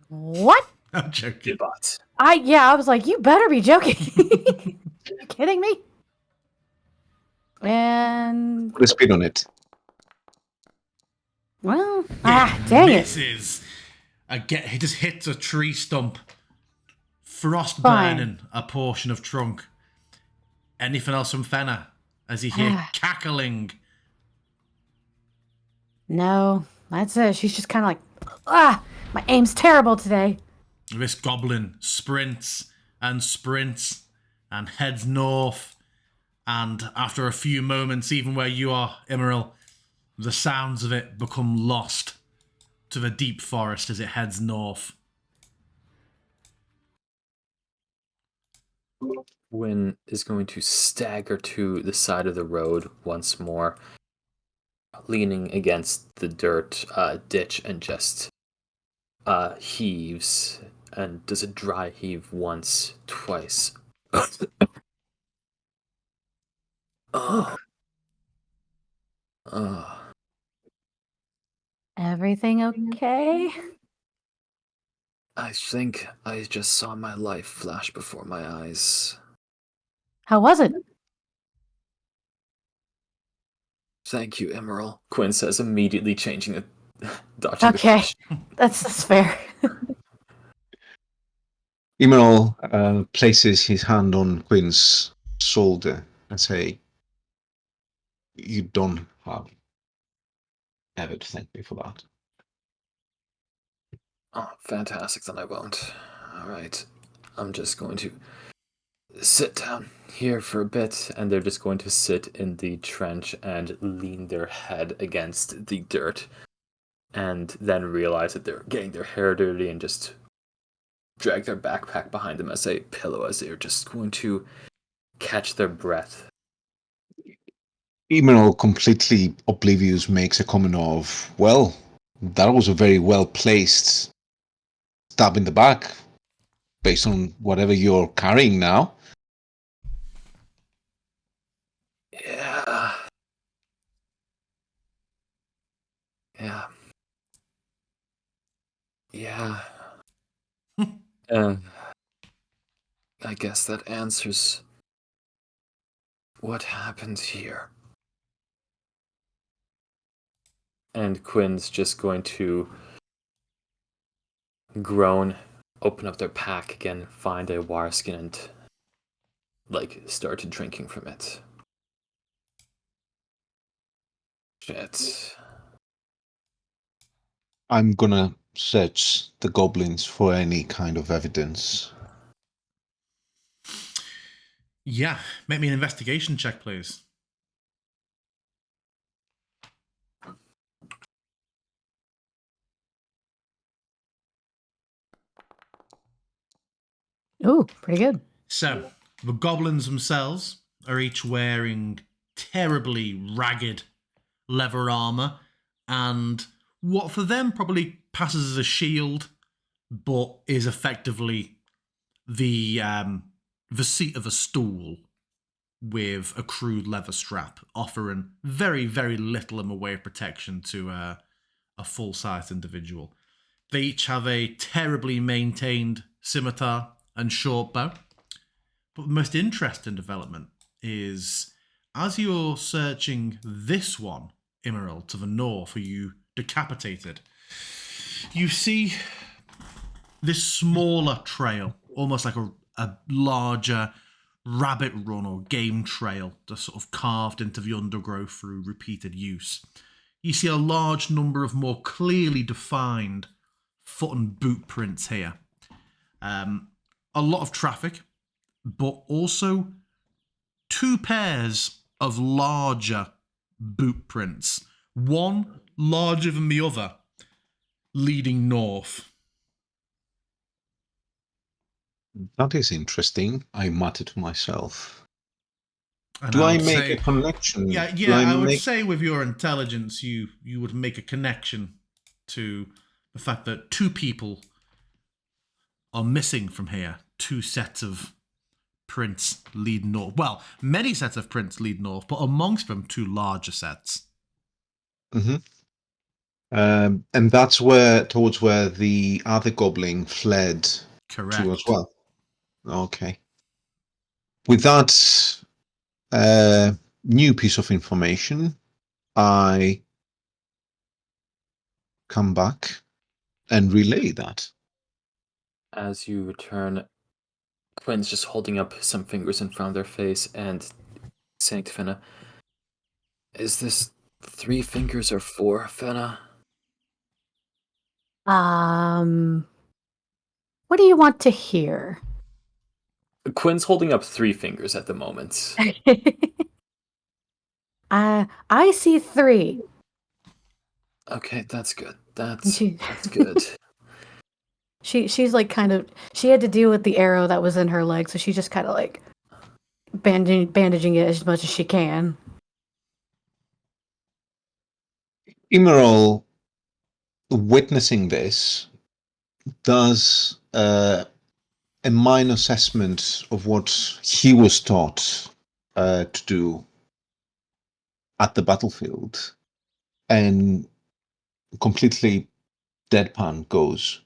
Speaker 3: What?
Speaker 1: I'm joking.
Speaker 2: But
Speaker 3: I was like, "You better be joking." Are you kidding me? And
Speaker 4: Put a spin on it.
Speaker 3: well, dang it.
Speaker 1: Misses. He just hits a tree stump, frost
Speaker 3: Fine.
Speaker 1: burning a portion of trunk. Anything else from Fenner as he hear cackling?
Speaker 3: No, that's it. She's just kind of like, my aim's terrible today.
Speaker 1: This goblin sprints and heads north. And after a few moments, even where you are, Immeril, the sounds of it become lost to the deep forest as it heads north.
Speaker 2: Gwyn is going to stagger to the side of the road once more, leaning against the dirt ditch, and just heaves, and does a dry heave once, twice. Oh. Oh.
Speaker 3: Everything okay?
Speaker 2: I think I just saw my life flash before my eyes.
Speaker 3: How was it?
Speaker 2: Thank you, Emerald, Quinn says, immediately changing the dodging the
Speaker 3: Okay,
Speaker 2: question.
Speaker 3: that's fair.
Speaker 4: Imanol places his hand on Quinn's shoulder and say, "You don't have ever to thank me for that."
Speaker 2: Oh, fantastic, then I won't. Alright. I'm just going to sit down here for a bit, and they're just going to sit in the trench and lean their head against the dirt, and then realize that they're getting their hair dirty and just drag their backpack behind them as a pillow, as they're just going to catch their breath.
Speaker 4: Imanol, completely oblivious, makes a comment of, "Well, that was a very well placed stab in the back, based on whatever you're carrying now."
Speaker 2: Yeah. Yeah. Yeah. I guess that answers what happened here. And Quinn's just going to groan, open up their pack again, find a wireskin, and start drinking from it. Shit.
Speaker 4: I'm gonna search the goblins for any kind of evidence.
Speaker 1: Yeah, make me an investigation check, please.
Speaker 3: Ooh, pretty good.
Speaker 1: So, the goblins themselves are each wearing terribly ragged leather armor and what for them probably passes as a shield, but is effectively the seat of a stool with a crude leather strap, offering very, very little in the way of protection to a full-sized individual. They each have a terribly maintained scimitar and short bow. But the most interesting development is, as you're searching this one, Immeril, to the north, who you decapitated, you see this smaller trail, almost like a larger rabbit run or game trail, just sort of carved into the undergrowth through repeated use. You see a large number of more clearly defined foot and boot prints here. A lot of traffic, but also two pairs of larger boot prints, one larger than the other, leading north.
Speaker 4: That is interesting, I mutter to myself.
Speaker 1: And
Speaker 4: Do I
Speaker 1: would
Speaker 4: make
Speaker 1: say,
Speaker 4: a connection?
Speaker 1: Yeah,
Speaker 4: Do
Speaker 1: I would say with your intelligence, you would make a connection to the fact that 2 people are missing from here. 2 sets of prints lead north. Well, many sets of prints lead north, but amongst them, 2 larger sets.
Speaker 4: Mm-hmm. And that's towards where the other goblin fled
Speaker 1: Correct.
Speaker 4: to as well. Okay. With that new piece of information, I come back and relay that.
Speaker 2: As you return, Quinn's just holding up some fingers in front of their face and saying to Finna, "Is this 3 fingers or 4, Finna?"
Speaker 3: What do you want to hear?
Speaker 2: Quinn's holding up 3 fingers at the moment.
Speaker 3: I see 3.
Speaker 2: Okay, that's good.
Speaker 3: She-
Speaker 2: That's good.
Speaker 3: She's like kind of, she had to deal with the arrow that was in her leg, so she's just kind of like bandaging it as much as she can.
Speaker 4: Emerald, witnessing this, does a minor assessment of what he was taught to do at the battlefield, and completely deadpan goes,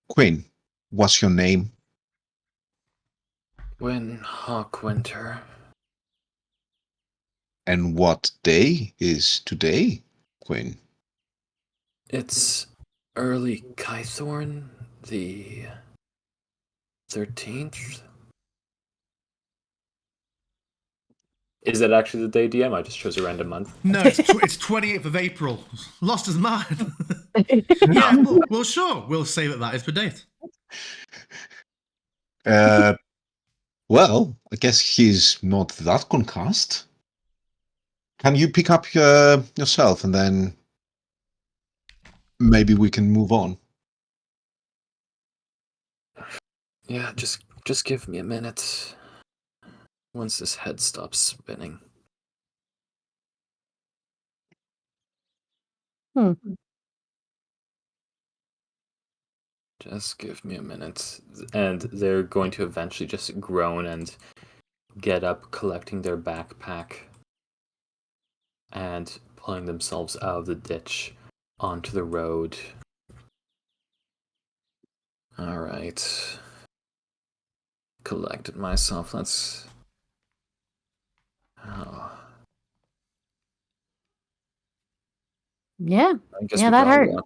Speaker 4: "Quinn, what's your name?
Speaker 2: Quinn Hawkwinter.
Speaker 4: And what day is today, Quinn?"
Speaker 2: It's early Kythorn, the 13th. Is that actually the day, DM? I just chose a random month.
Speaker 1: No, it's 28th of April. Lost his mind. Yeah, well, sure. We'll say that is the date.
Speaker 4: Well, I guess he's not that concussed. Can you pick up yourself and then maybe we can move on?
Speaker 2: Yeah, just give me a minute. Once this head stops spinning. Just give me a minute. And they're going to eventually just groan and get up, collecting their backpack and pulling themselves out of the ditch onto the road. Alright. Collected myself. Let's... Oh.
Speaker 3: Yeah.
Speaker 2: I guess
Speaker 3: Yeah,
Speaker 2: we
Speaker 3: that
Speaker 2: gotta
Speaker 3: hurt.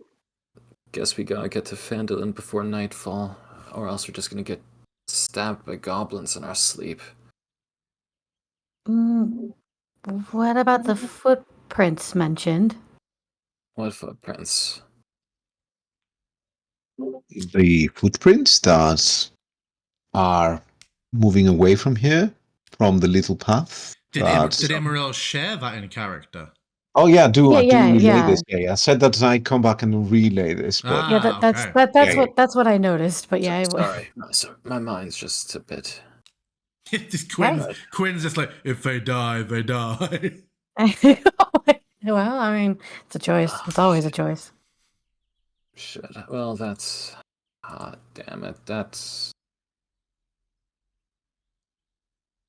Speaker 2: Guess we gotta get to Phandelver before nightfall, or else we're just gonna get stabbed by goblins in our sleep.
Speaker 3: What about the footprints mentioned?
Speaker 2: What footprints?
Speaker 4: The footprints that are moving away from here, from the little path.
Speaker 1: Did Emerald share that in character?
Speaker 4: Oh yeah, I do relay
Speaker 3: Yeah.
Speaker 4: this. Yeah, I said that I come back and relay this, but
Speaker 3: Yeah, that's what I noticed. But yeah,
Speaker 2: Sorry, my mind's just a bit.
Speaker 1: Just Quinn's just like, if they die, they die.
Speaker 3: Well, I mean, it's a choice. It's always a choice.
Speaker 2: Shit. Well, that's. Ah, damn it. That's.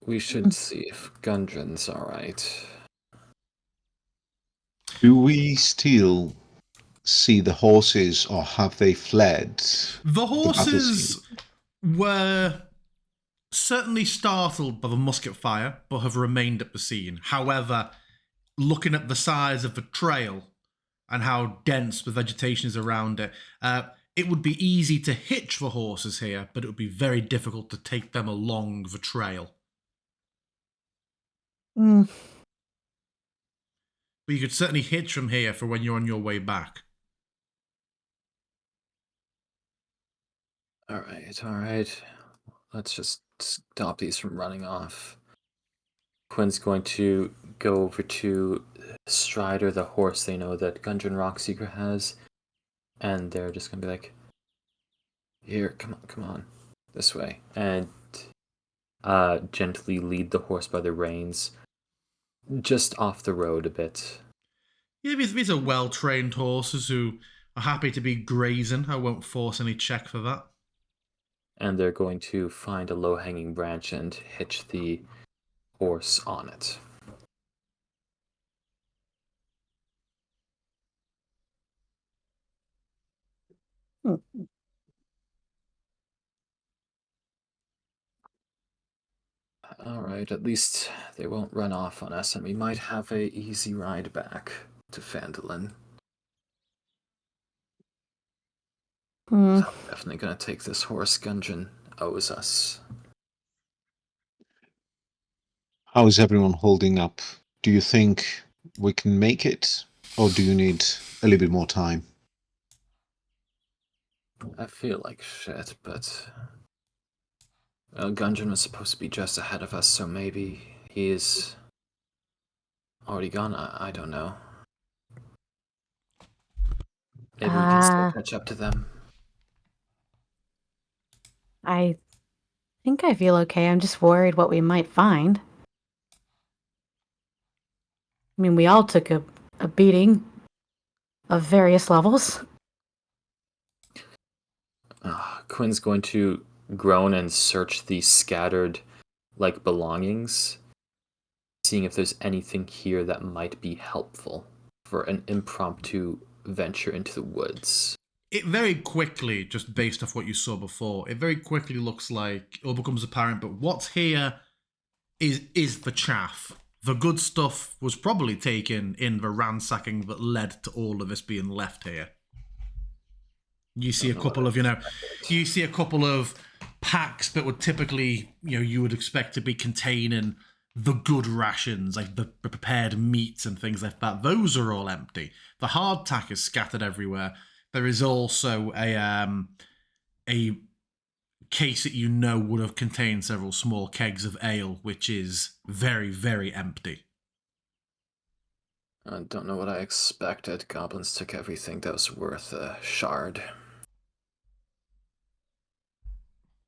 Speaker 2: We should see if Gundren's alright.
Speaker 4: do we still see the horses, or have they fled?
Speaker 1: The horses were certainly startled by the musket fire, but have remained at the scene. However, looking at the size of the trail and how dense the vegetation is around it, it would be easy to hitch the horses here, but it would be very difficult to take them along the trail. But you could certainly hitch them here for when you're on your way back.
Speaker 2: Alright. Let's just stop these from running off. Quinn's going to go over to Strider, the horse they know that Gundren Rockseeker has, and they're just gonna be like, "Here, come on, this way," and gently lead the horse by the reins, just off the road a bit.
Speaker 1: Yeah, these are well-trained horses who are happy to be grazing. I won't force any check for that.
Speaker 2: And they're going to find a low-hanging branch and hitch the horse on it. Alright, at least they won't run off on us, and we might have a easy ride back to Phandalin.
Speaker 3: Hmm.
Speaker 2: So I'm definitely gonna take this horse. Gungeon owes us.
Speaker 4: How is everyone holding up? Do you think we can make it, or do you need a little bit more time?
Speaker 2: I feel like shit, but Gungeon was supposed to be just ahead of us, so maybe he's already gone. I don't know. Maybe we can still catch up to them.
Speaker 3: I think I feel okay. I'm just worried what we might find. I mean, we all took a beating of various levels.
Speaker 2: Quinn's going to groan and search the scattered, belongings, seeing if there's anything here that might be helpful for an impromptu venture into the woods.
Speaker 1: It very quickly, just based off what you saw before, it very quickly looks like it all becomes apparent. But what's here is the chaff. The good stuff was probably taken in the ransacking that led to all of this being left here. You see a couple of, you see a couple of packs that would typically, you would expect to be containing the good rations, like the prepared meats and things like that. Those are all empty. The hardtack is scattered everywhere. There is also a case that would have contained several small kegs of ale, which is very, very empty.
Speaker 2: I don't know what I expected. Goblins took everything that was worth a shard.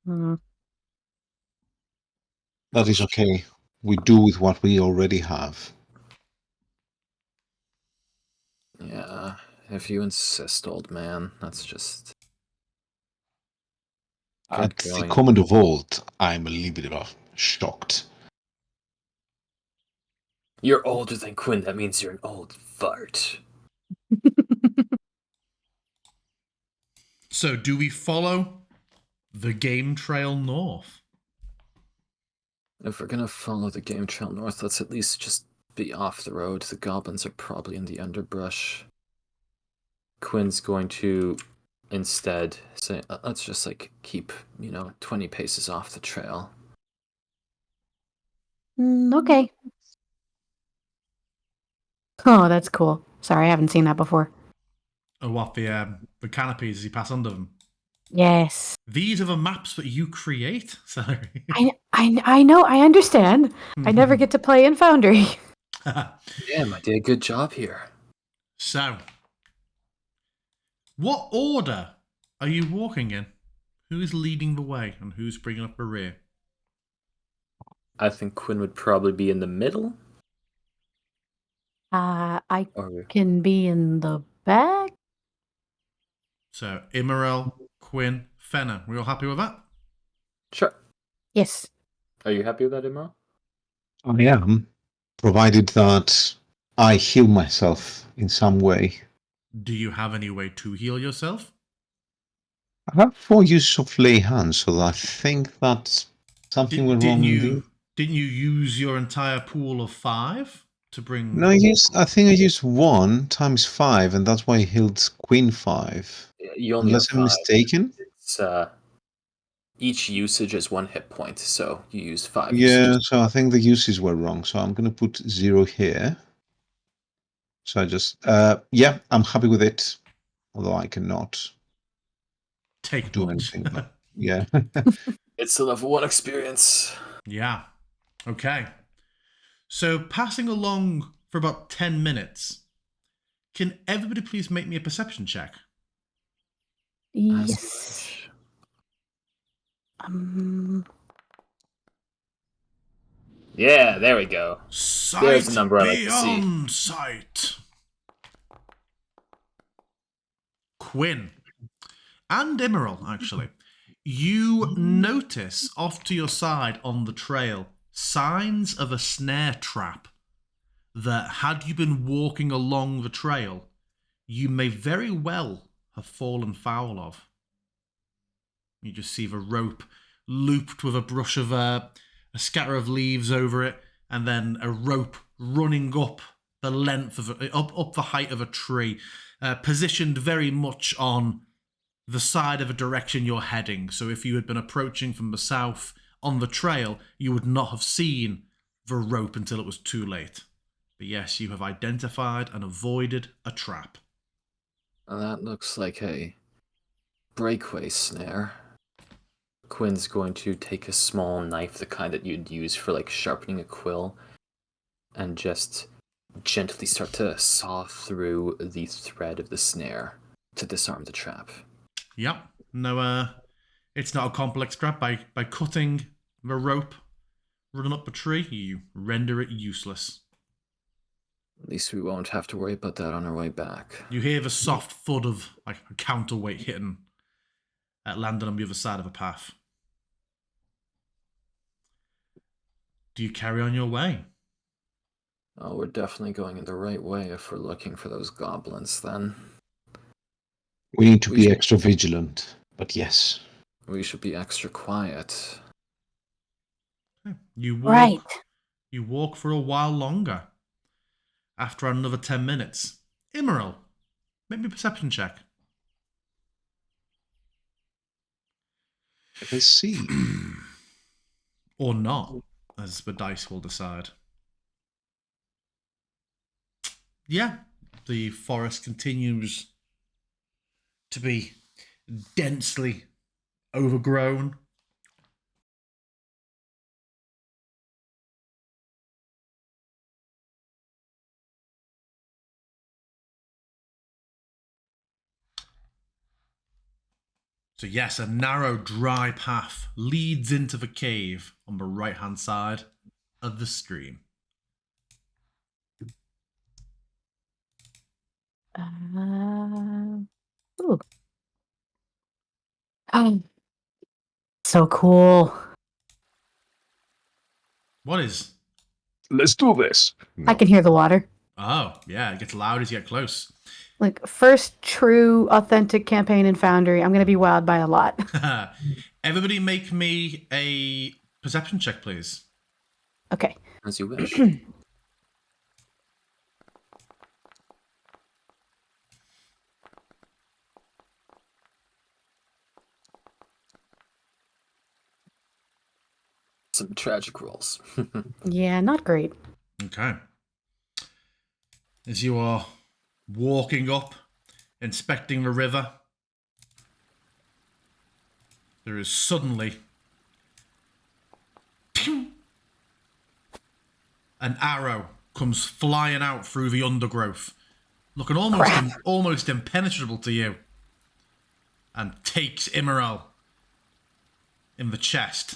Speaker 3: Hmm.
Speaker 4: That is okay. We do with what we already have.
Speaker 2: Yeah, if you insist, old man. That's just...
Speaker 4: At
Speaker 2: Good
Speaker 4: the
Speaker 2: going.
Speaker 4: comment of old, I'm a little bit shocked.
Speaker 2: You're older than Quinn, that means you're an old fart.
Speaker 1: So, do we follow the game trail north?
Speaker 2: If we're gonna follow the game trail north, let's at least just be off the road. The goblins are probably in the underbrush. Quinn's going to instead say, let's just keep, 20 paces off the trail.
Speaker 3: Okay. Oh, that's cool. Sorry, I haven't seen that before.
Speaker 1: Oh, what, the canopies as you pass under them?
Speaker 3: Yes.
Speaker 1: These are the maps that you create? Sorry.
Speaker 3: I know, I understand. I never get to play in Foundry.
Speaker 2: Damn, I did a good job here.
Speaker 1: So, what order are you walking in? Who is leading the way and who's bringing up the rear?
Speaker 2: I think Quinn would probably be in the middle.
Speaker 3: I
Speaker 2: Or...
Speaker 3: can be in the back.
Speaker 1: So, Immerel, Quinn, Fenna. We all happy with that?
Speaker 2: Sure.
Speaker 3: Yes.
Speaker 2: Are you happy with that, Imra?
Speaker 4: I am, provided that I heal myself in some way.
Speaker 1: Do you have any way to heal yourself?
Speaker 4: I have 4 use of lay hands, so I think that something went wrong in the...
Speaker 1: Didn't you use your entire pool of 5 to bring...
Speaker 4: No, I think I used 1 times 5, and that's why I healed Queen 5.
Speaker 2: You only
Speaker 4: Unless
Speaker 2: have
Speaker 4: I'm
Speaker 2: 5.
Speaker 4: mistaken?
Speaker 2: It's, each usage is 1 hit point, so you use 5
Speaker 4: Yeah,
Speaker 2: usages.
Speaker 4: so I think the uses were wrong, so I'm going to put 0 here. So I just... yeah, I'm happy with it, although I cannot
Speaker 1: Take
Speaker 4: do
Speaker 1: much.
Speaker 4: anything. Yeah.
Speaker 2: It's a level 1 experience.
Speaker 1: Yeah. Okay. So, passing along for about 10 minutes, can everybody please make me a perception check?
Speaker 3: Yes.
Speaker 2: Yeah, there we go.
Speaker 1: Sight
Speaker 2: There's a number I like to see.
Speaker 1: beyond sight. Quinn and Immeral, actually. You notice off to your side on the trail signs of a snare trap that, had you been walking along the trail, you may very well have fallen foul of. You just see the rope looped with a brush of a scatter of leaves over it, and then a rope running up the length of up the height of a tree, positioned very much on the side of a direction you're heading. So if you had been approaching from the south on the trail, you would not have seen the rope until it was too late. But yes, you have identified and avoided a trap.
Speaker 2: And that looks like a breakaway snare. Quinn's going to take a small knife, the kind that you'd use for like sharpening a quill, and just gently start to saw through the thread of the snare to disarm the trap.
Speaker 1: Yep. No, it's not a complex trap. By cutting the rope running up a tree, you render it useless.
Speaker 2: At least we won't have to worry about that on our way back.
Speaker 1: You hear the soft thud of like a counterweight hitting, landing on the other side of a path. Do you carry on your way?
Speaker 2: Oh, we're definitely going in the right way if we're looking for those goblins, then.
Speaker 4: We need to be extra vigilant, but yes.
Speaker 2: We should be extra quiet.
Speaker 1: You walk.
Speaker 3: Right.
Speaker 1: You walk for a while longer. After another 10 minutes, Immeral, make me a perception check.
Speaker 4: Let's see.
Speaker 1: Or not, as the dice will decide. Yeah, the forest continues to be densely overgrown. So yes, a narrow, dry path leads into the cave on the right-hand side of the stream.
Speaker 3: Ooh. Oh, so cool.
Speaker 1: What is?
Speaker 4: Let's do this.
Speaker 3: I can hear the water.
Speaker 1: Oh, yeah, it gets loud as you get close.
Speaker 3: Like, first true, authentic campaign in Foundry. I'm going to be wowed by a lot.
Speaker 1: Everybody make me a perception check, please.
Speaker 3: Okay.
Speaker 2: As you wish. Some tragic rolls.
Speaker 3: Yeah, not great.
Speaker 1: Okay. As you are walking up, inspecting the river, there is suddenly an arrow comes flying out through the undergrowth, looking almost impenetrable to you, and takes Immeral in the chest.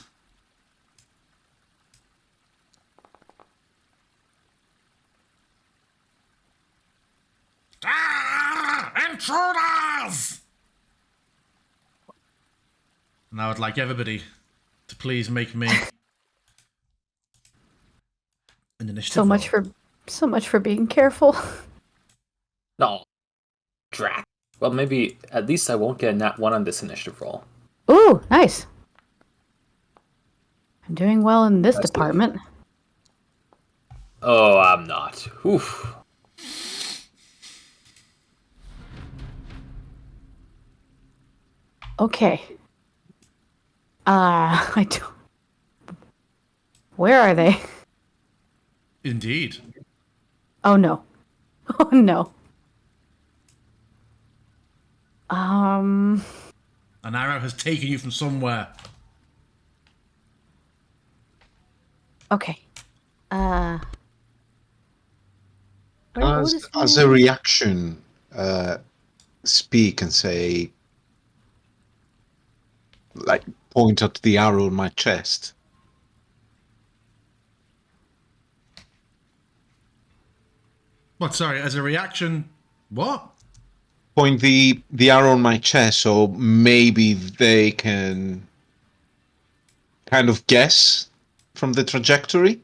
Speaker 1: Intruders! And I would like everybody to please make me an initiative
Speaker 3: So much for being careful.
Speaker 2: No. Drat. Well, maybe at least I won't get a nat 1 on this initiative roll.
Speaker 3: Ooh, nice. I'm doing well in this department.
Speaker 2: Oh, I'm not. Oof.
Speaker 3: Okay. I don't... Where are they?
Speaker 1: Indeed.
Speaker 3: Oh, no. Oh, no.
Speaker 1: An arrow has taken you from somewhere.
Speaker 3: Okay.
Speaker 4: As a reaction, speak and say, like, point at the arrow in my chest.
Speaker 1: What, sorry, as a reaction, what?
Speaker 4: point the arrow on my chest, so maybe they can kind of guess from the trajectory.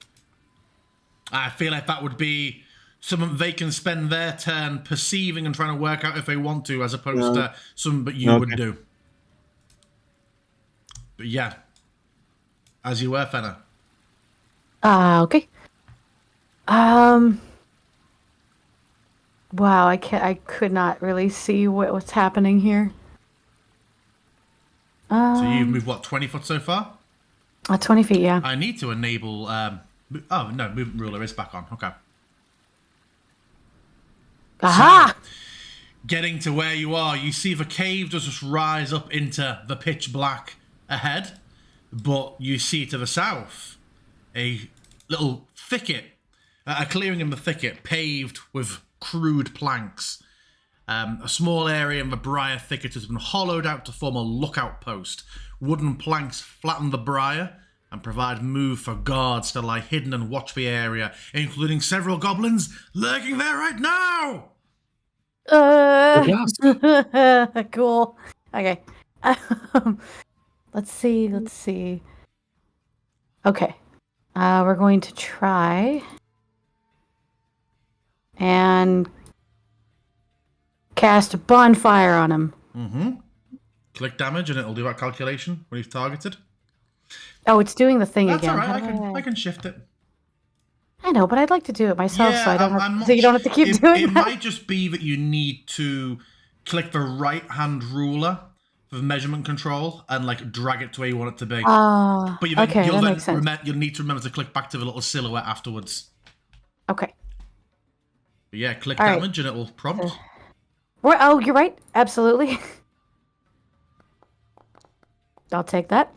Speaker 1: I feel like that would be something they can spend their turn perceiving and trying to work out if they want to, as opposed to something that you would do. But yeah, as you were, Fenna.
Speaker 3: Okay. Wow, I could not really see what's happening here.
Speaker 1: So you've moved, what, 20 foot so far?
Speaker 3: 20 feet, yeah.
Speaker 1: I need to enable... oh, no, movement ruler is back on. Okay.
Speaker 3: Aha!
Speaker 1: So, getting to where you are, you see the cave does just rise up into the pitch black ahead, but you see to the south a little thicket, a clearing in the thicket paved with crude planks. A small area in the briar thicket has been hollowed out to form a lookout post. Wooden planks flatten the briar and provide move for guards to lie hidden and watch the area, including several goblins lurking there right now!
Speaker 3: Cool. Okay. Let's see. Okay. We're going to try and cast a bonfire on him.
Speaker 1: Mm-hmm. Click damage and it'll do that calculation when you've targeted.
Speaker 3: Oh, it's doing the thing
Speaker 1: That's
Speaker 3: again.
Speaker 1: alright, I can shift it.
Speaker 3: I know, but I'd like to do it myself,
Speaker 1: Yeah,
Speaker 3: so I don't
Speaker 1: I'm not
Speaker 3: so you don't have to keep doing
Speaker 1: it. It
Speaker 3: that.
Speaker 1: might just be that you need to click the right-hand ruler for the measurement control and like drag it to where you want it to be. But
Speaker 3: okay, that makes sense.
Speaker 1: You'll need to remember to click back to the little silhouette afterwards.
Speaker 3: Okay.
Speaker 1: But yeah, click
Speaker 3: All right.
Speaker 1: damage and it'll prompt.
Speaker 3: Oh, you're right. Absolutely. I'll take that.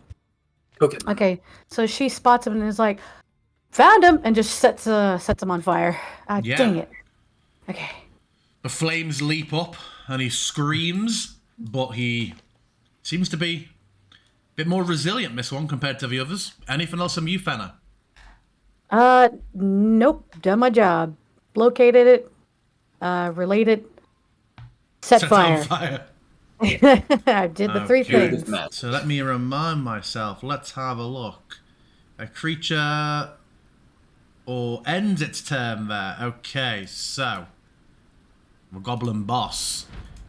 Speaker 2: Okay.
Speaker 3: Okay, so she spots him and is like, "Found him!" and just sets him on fire.
Speaker 1: Yeah.
Speaker 3: Dang it. Okay.
Speaker 1: The flames leap up and he screams, but he seems to be a bit more resilient, this one, compared to the others. Anything else from you, Fenna?
Speaker 3: Nope. Done my job. Located it. Relayed it. Set
Speaker 1: Set
Speaker 3: fire.
Speaker 1: on fire.
Speaker 3: I did the three
Speaker 1: Okay.
Speaker 3: things.
Speaker 1: So let me remind myself. Let's have a look. A creature or ends its turn there. Okay, so the goblin boss.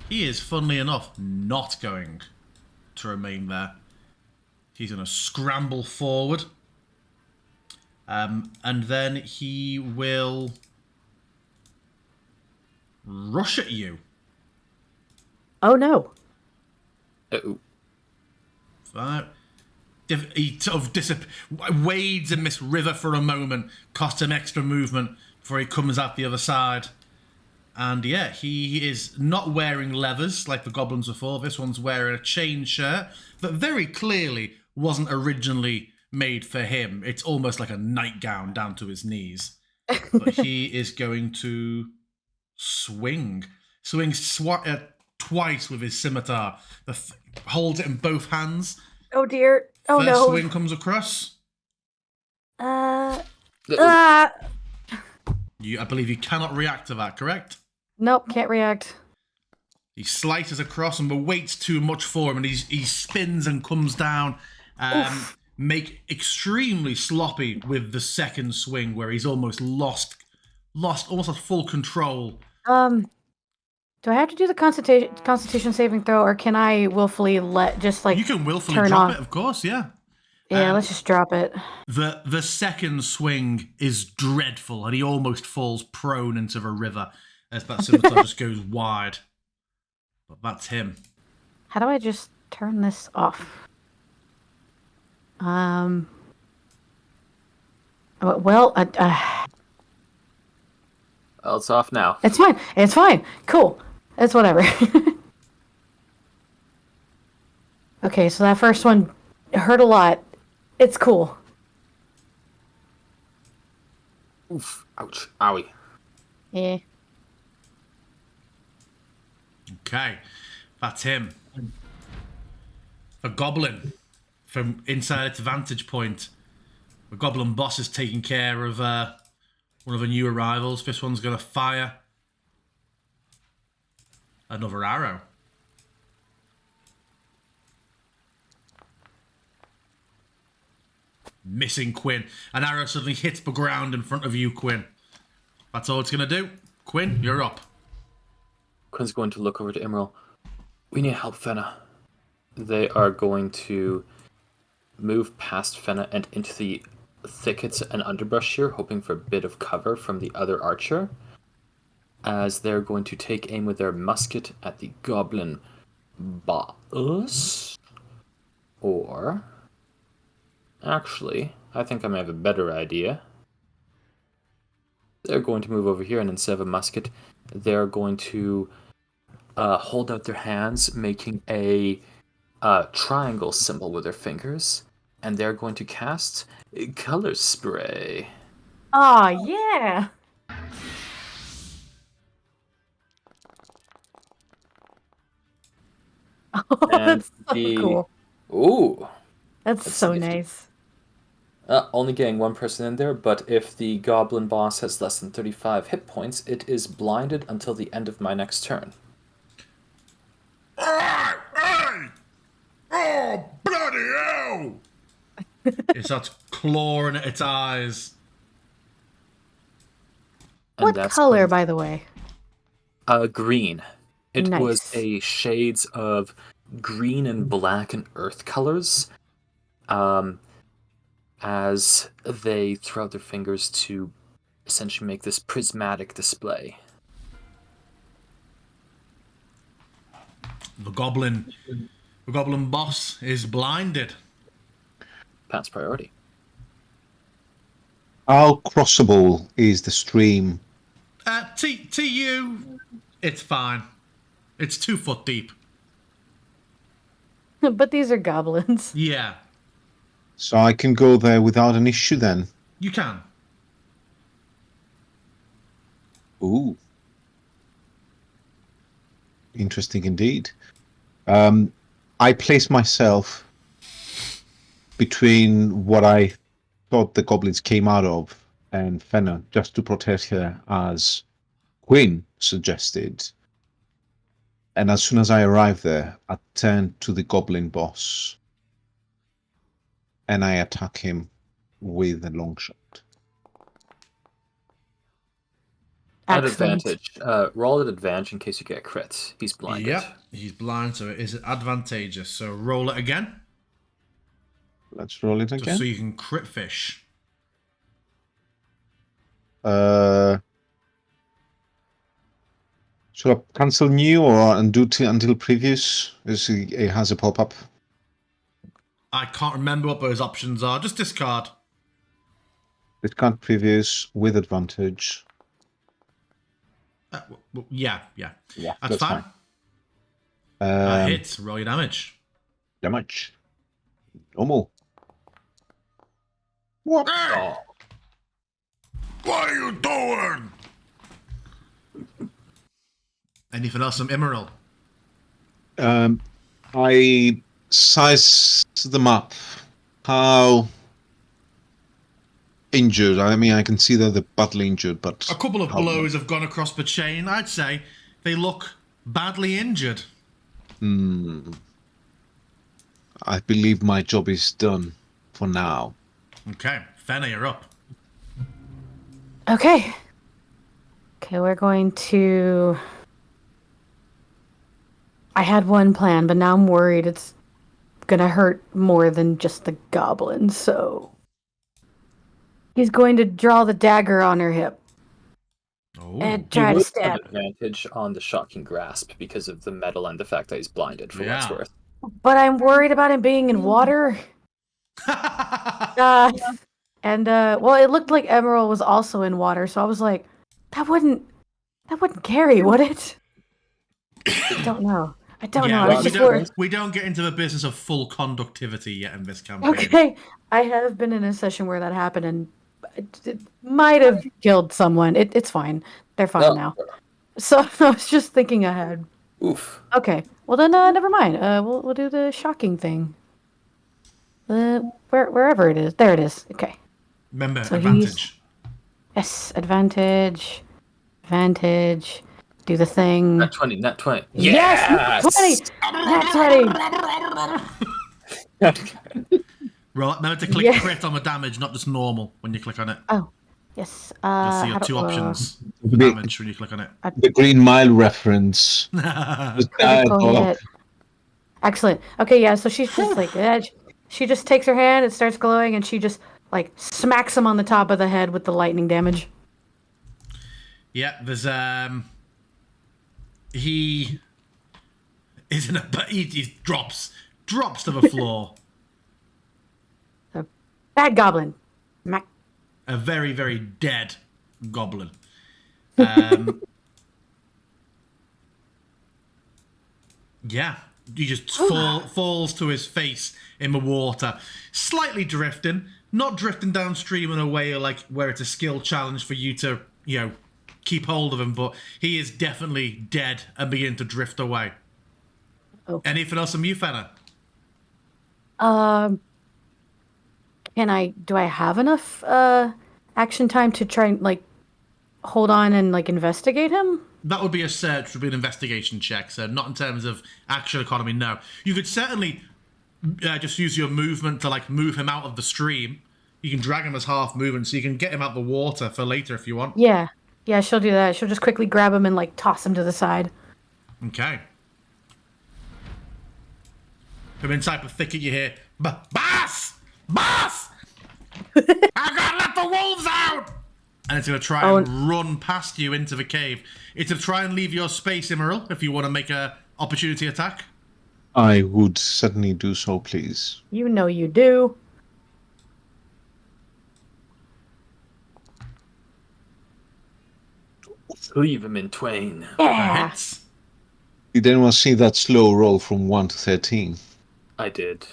Speaker 1: He is, funnily enough, not going to remain there. He's going to scramble forward. And then he will rush at you.
Speaker 3: Oh no.
Speaker 2: Uh-oh.
Speaker 1: He sort of wades in this river for a moment, costs him extra movement before he comes out the other side. And yeah, he is not wearing leathers like the goblins before. This one's wearing a chain shirt that very clearly wasn't originally made for him. It's almost like a nightgown down to his knees. But he is going to swing. Twice with his scimitar. Holds it in both hands.
Speaker 3: Oh dear. Oh
Speaker 1: First
Speaker 3: no.
Speaker 1: swing comes across.
Speaker 3: Uh.
Speaker 1: I believe you cannot react to that, correct?
Speaker 3: Nope, can't react.
Speaker 1: He slices across and the weight's too much for him and he spins and comes down. Make extremely sloppy with the second swing where he's almost lost almost full control.
Speaker 3: Do I have to do the Constitution saving throw, or can I willfully
Speaker 1: You can willfully
Speaker 3: turn
Speaker 1: drop
Speaker 3: off?
Speaker 1: it, of course, yeah.
Speaker 3: Yeah, let's just drop it.
Speaker 1: The second swing is dreadful, and he almost falls prone into the river as that scimitar just goes wide. But that's him.
Speaker 3: How do I just turn this off? Well,
Speaker 2: Well, it's off now.
Speaker 3: it's fine. It's fine. Cool. It's whatever. Okay, so that first one hurt a lot. It's cool.
Speaker 2: Oof. Ouch. Owie.
Speaker 3: Yeah.
Speaker 1: Okay, that's him. A goblin from inside its vantage point. The goblin boss is taking care of one of the new arrivals. This one's going to fire. Another arrow. Missing Quinn. An arrow suddenly hits the ground in front of you, Quinn. That's all it's going to do. Quinn, you're up.
Speaker 2: Quinn's going to look over to Emerald. We need help, Fenna. They are going to move past Fenna and into the thickets and underbrush here, hoping for a bit of cover from the other archer, as they're going to take aim with their musket at the goblin boss. Or, actually, I think I may have a better idea. They're going to move over here, and instead of a musket, they're going to hold out their hands, making a triangle symbol with their fingers, and they're going to cast color spray.
Speaker 3: Oh, yeah. Oh,
Speaker 2: And
Speaker 3: that's so cool.
Speaker 2: Ooh.
Speaker 3: That's so
Speaker 2: nifty.
Speaker 3: nice.
Speaker 2: Only getting one person in there, but if the goblin boss has less than 35 hit points, it is blinded until the end of my next turn.
Speaker 1: Hey! Oh, bloody hell! It starts clawing at its eyes.
Speaker 2: And
Speaker 3: What
Speaker 2: that's
Speaker 3: color,
Speaker 2: going-
Speaker 3: by the way?
Speaker 2: Green. It
Speaker 3: Nice.
Speaker 2: was a shades of green and black and earth colors. As they throw out their fingers to essentially make this prismatic display.
Speaker 1: The goblin boss is blinded.
Speaker 2: Pat's priority.
Speaker 4: How crossable is the stream?
Speaker 1: To you, it's fine. It's 2 foot deep.
Speaker 3: But these are goblins.
Speaker 1: Yeah,
Speaker 4: So I can go there without an issue then?
Speaker 1: you can.
Speaker 4: Ooh. Interesting indeed. I place myself between what I thought the goblins came out of and Fenna, just to protect her, as Quinn suggested. And as soon as I arrive there, I turn to the goblin boss and I attack him with a long shot.
Speaker 2: At
Speaker 3: Excellent.
Speaker 2: advantage. Roll at advantage in case you get a crit. He's blinded.
Speaker 1: Yep, he's blind, so it is advantageous. So roll it again,
Speaker 4: Let's roll it
Speaker 1: just
Speaker 4: again.
Speaker 1: so you can crit fish.
Speaker 4: Should I cancel new or undo until previous? It has a pop-up.
Speaker 1: I can't remember what those options are. Just discard.
Speaker 4: Discount previous with advantage.
Speaker 1: Yeah.
Speaker 4: Yeah,
Speaker 1: That's fine. Hit. Roll your damage.
Speaker 4: Damage. Normal. What?
Speaker 1: Hey! What are you doing? Anything else from Emerald?
Speaker 4: I size them up. How injured? I mean, I can see that they're badly injured, but
Speaker 1: A couple of
Speaker 4: how-
Speaker 1: blows have gone across the chain. I'd say they look badly injured.
Speaker 4: I believe my job is done for now.
Speaker 1: Okay, Fenna, you're up.
Speaker 3: Okay. Okay, we're going to... I had one plan, but now I'm worried it's gonna hurt more than just the goblin, so... He's going to draw the dagger on her hip
Speaker 1: Oh,
Speaker 3: and try to
Speaker 2: would
Speaker 3: stab.
Speaker 2: have advantage on the shocking grasp because of the metal and the fact that he's blinded, for what it's
Speaker 1: Yeah.
Speaker 2: worth.
Speaker 3: But I'm worried about him being in water. Well, it looked like Emerald was also in water, so I was like, that wouldn't carry, would it? I don't know. I don't know. I was just worried.
Speaker 1: we don't get into the business of full conductivity yet in this campaign.
Speaker 3: Okay, I have been in a session where that happened, and it might have killed someone. It's fine. They're fine
Speaker 2: Oh.
Speaker 3: now. So I was just thinking ahead.
Speaker 2: Oof.
Speaker 3: Okay, well then, never mind. We'll do the shocking thing. Wherever it is, there it is. Okay.
Speaker 1: Remember,
Speaker 3: So
Speaker 1: advantage.
Speaker 3: Yes, advantage. do the thing.
Speaker 2: Nat 20, nat 20.
Speaker 3: Yes, nat 20! Nat 20!
Speaker 1: Roll. Remember to click
Speaker 3: Yeah.
Speaker 1: crit on the damage, not just normal when you click on it.
Speaker 3: Oh, yes.
Speaker 1: You'll see
Speaker 3: how
Speaker 1: your
Speaker 3: do-
Speaker 1: two options
Speaker 4: The,
Speaker 1: damage when you click on it.
Speaker 4: the Green Mile reference.
Speaker 3: Critical hit. Excellent. Okay, yeah, so she's just like, she just takes her hand, it starts glowing, and she just, like, smacks him on the top of the head with the lightning damage.
Speaker 1: Yeah, there's he is in a he drops to the floor.
Speaker 3: A bad goblin. Smack.
Speaker 1: A very, very dead goblin. Yeah, he just falls to his face in the water, slightly drifting, not drifting downstream in a way like where it's a skill challenge for you to, keep hold of him, but he is definitely dead and beginning to drift away.
Speaker 3: Okay.
Speaker 1: Anything else from you, Fenna?
Speaker 3: Do I have enough action time to try and, like, hold on and, like, investigate him?
Speaker 1: That would be a search, would be an investigation check, so not in terms of action economy, no. You could certainly just use your movement to, like, move him out of the stream. You can drag him as half movement, so you can get him out the water for later if you want.
Speaker 3: Yeah. Yeah, she'll do that. She'll just quickly grab him and, like, toss him to the side.
Speaker 1: Okay. From inside the thicket you hear, Boss! Boss! I gotta let the wolves out! And it's going to try and run past you into the cave. It's to try and leave your space, Immeril, if you want to make a opportunity attack.
Speaker 4: I would certainly do so, please.
Speaker 3: You know you do.
Speaker 2: Leave him in twain.
Speaker 3: Yeah.
Speaker 1: Hits.
Speaker 4: Did anyone see that slow roll from 1 to 13?
Speaker 2: I did.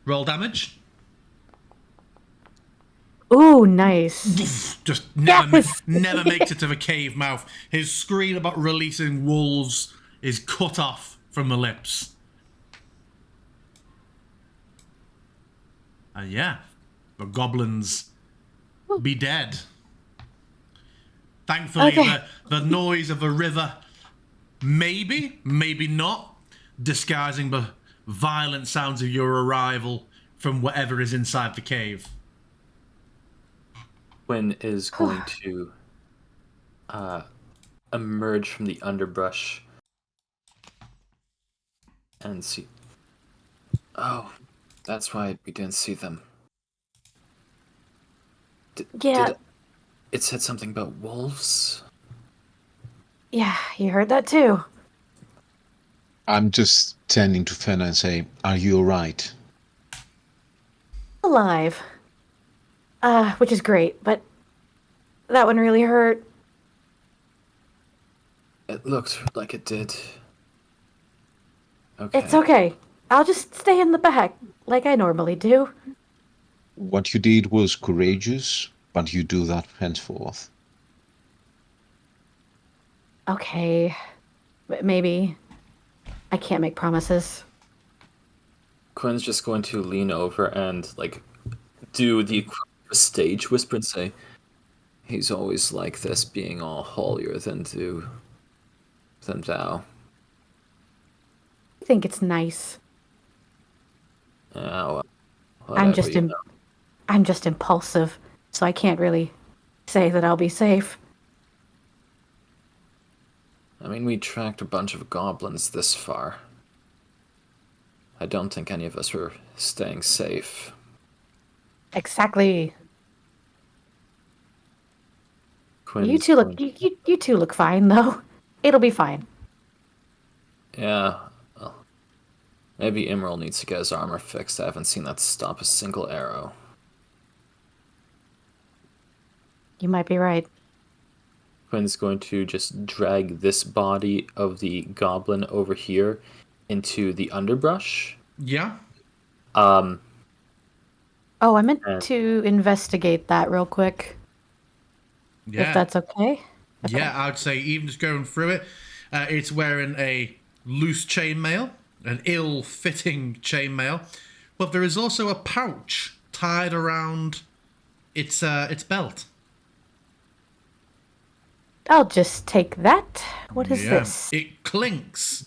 Speaker 1: Roll damage.
Speaker 3: Ooh, nice.
Speaker 1: Just never,
Speaker 3: Yes!
Speaker 1: never makes it to the cave mouth. His scream about releasing wolves is cut off from the lips. And yeah, the goblins be dead. Thankfully,
Speaker 3: Okay.
Speaker 1: the noise of the river, maybe not, disguising the violent sounds of your arrival from whatever is inside the cave.
Speaker 2: Quinn is going to emerge from the underbrush and see. Oh, that's why we didn't see them.
Speaker 3: Yeah.
Speaker 2: It said something about wolves.
Speaker 3: Yeah, you heard that too.
Speaker 4: I'm just turning to Fenna and say, are you alright?
Speaker 3: Alive. Which is great, but that one really hurt.
Speaker 2: It looked like it did. Okay.
Speaker 3: It's okay. I'll just stay in the back, like I normally do.
Speaker 4: What you did was courageous, but you do that henceforth.
Speaker 3: Okay. Maybe. I can't make promises.
Speaker 2: Quinn's just going to lean over and, like, do the stage whisper and say, he's always like this, being all holier than thou.
Speaker 3: I think it's nice.
Speaker 2: Well,
Speaker 3: I'm
Speaker 2: whatever,
Speaker 3: just
Speaker 2: you know.
Speaker 3: I'm just impulsive, so I can't really say that I'll be safe.
Speaker 2: I mean, we tracked a bunch of goblins this far. I don't think any of us were staying safe.
Speaker 3: Exactly.
Speaker 2: Quinn's
Speaker 3: You two look
Speaker 2: going-
Speaker 3: you two look fine though. It'll be fine.
Speaker 2: Yeah. Well, maybe Imral needs to get his armor fixed. I haven't seen that stop a single arrow.
Speaker 3: You might be right.
Speaker 2: Quinn's going to just drag this body of the goblin over here into the underbrush.
Speaker 1: Yeah?
Speaker 3: Oh, I meant
Speaker 2: And-
Speaker 3: to investigate that real quick.
Speaker 1: Yeah.
Speaker 3: If that's okay.
Speaker 1: Yeah, I'd say even just going through it, it's wearing a loose chainmail, an ill-fitting chainmail, but there is also a pouch tied around its belt.
Speaker 3: I'll just take that. What is this?
Speaker 1: It clinks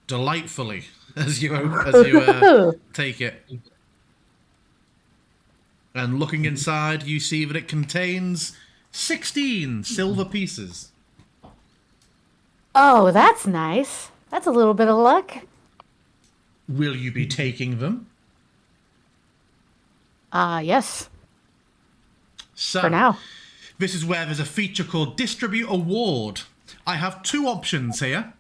Speaker 1: delightfully as you take it. And looking inside, you see that it contains 16 silver pieces.
Speaker 3: Oh, that's nice. That's a little bit of luck.
Speaker 1: Will you be taking them?
Speaker 3: Yes.
Speaker 1: So,
Speaker 3: For now.
Speaker 1: this is where there's a feature called Distribute Award. I have two options here.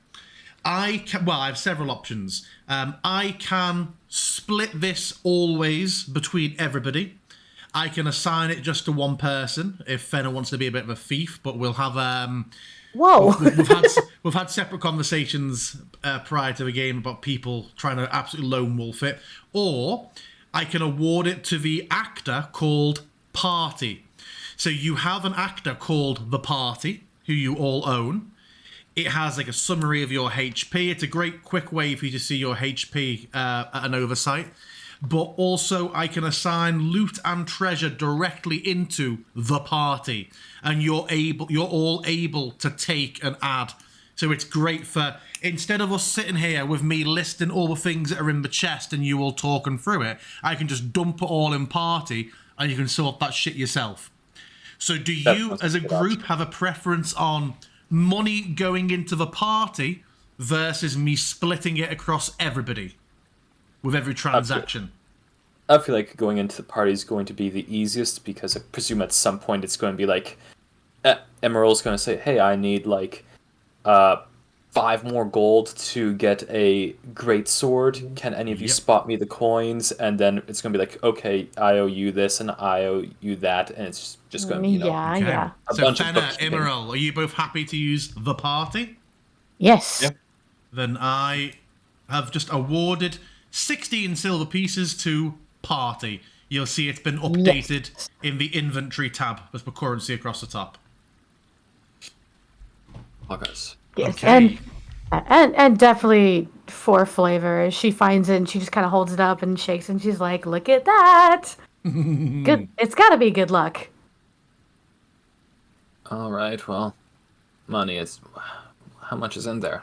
Speaker 1: I have several options. I can split this always between everybody. I can assign it just to one person if Fenna wants to be a bit of a thief, but we'll have
Speaker 3: Whoa.
Speaker 1: we've had separate conversations prior to the game about people trying to absolutely lone wolf it. Or I can award it to the actor called Party. So you have an actor called The Party, who you all own. It has like a summary of your HP. It's a great quick way for you to see your HP at an oversight. But also I can assign loot and treasure directly into The Party. And you're all able to take and add. So it's great for, instead of us sitting here with me listing all the things that are in the chest and you all talking through it, I can just dump it all in Party and you can sort that shit yourself. So do you, as a group, have a preference on money going into the party versus me splitting it across everybody with every transaction?
Speaker 2: I feel like going into the party is going to be the easiest because I presume at some point it's going to be like, Emerald's going to say, hey, I need like 5 more gold to get a great sword. Can any of you spot me the coins? And then it's going to be like, okay, I owe you this and I owe you that. And it's just going to be,
Speaker 3: Yeah.
Speaker 2: a
Speaker 1: So
Speaker 2: bunch
Speaker 1: Fenna,
Speaker 2: of
Speaker 1: Emerald, are you both happy to use the party?
Speaker 3: Yes.
Speaker 2: Yep.
Speaker 1: Then I have just awarded 16 silver pieces to party. You'll see it's been updated in the inventory tab with the currency across the top.
Speaker 2: Okay.
Speaker 3: Yes.
Speaker 1: Okay.
Speaker 3: And definitely for flavor. She finds it and she just kind of holds it up and shakes and she's like, look at that. Good. It's got to be good luck.
Speaker 2: All right, well, money is... How much is in there?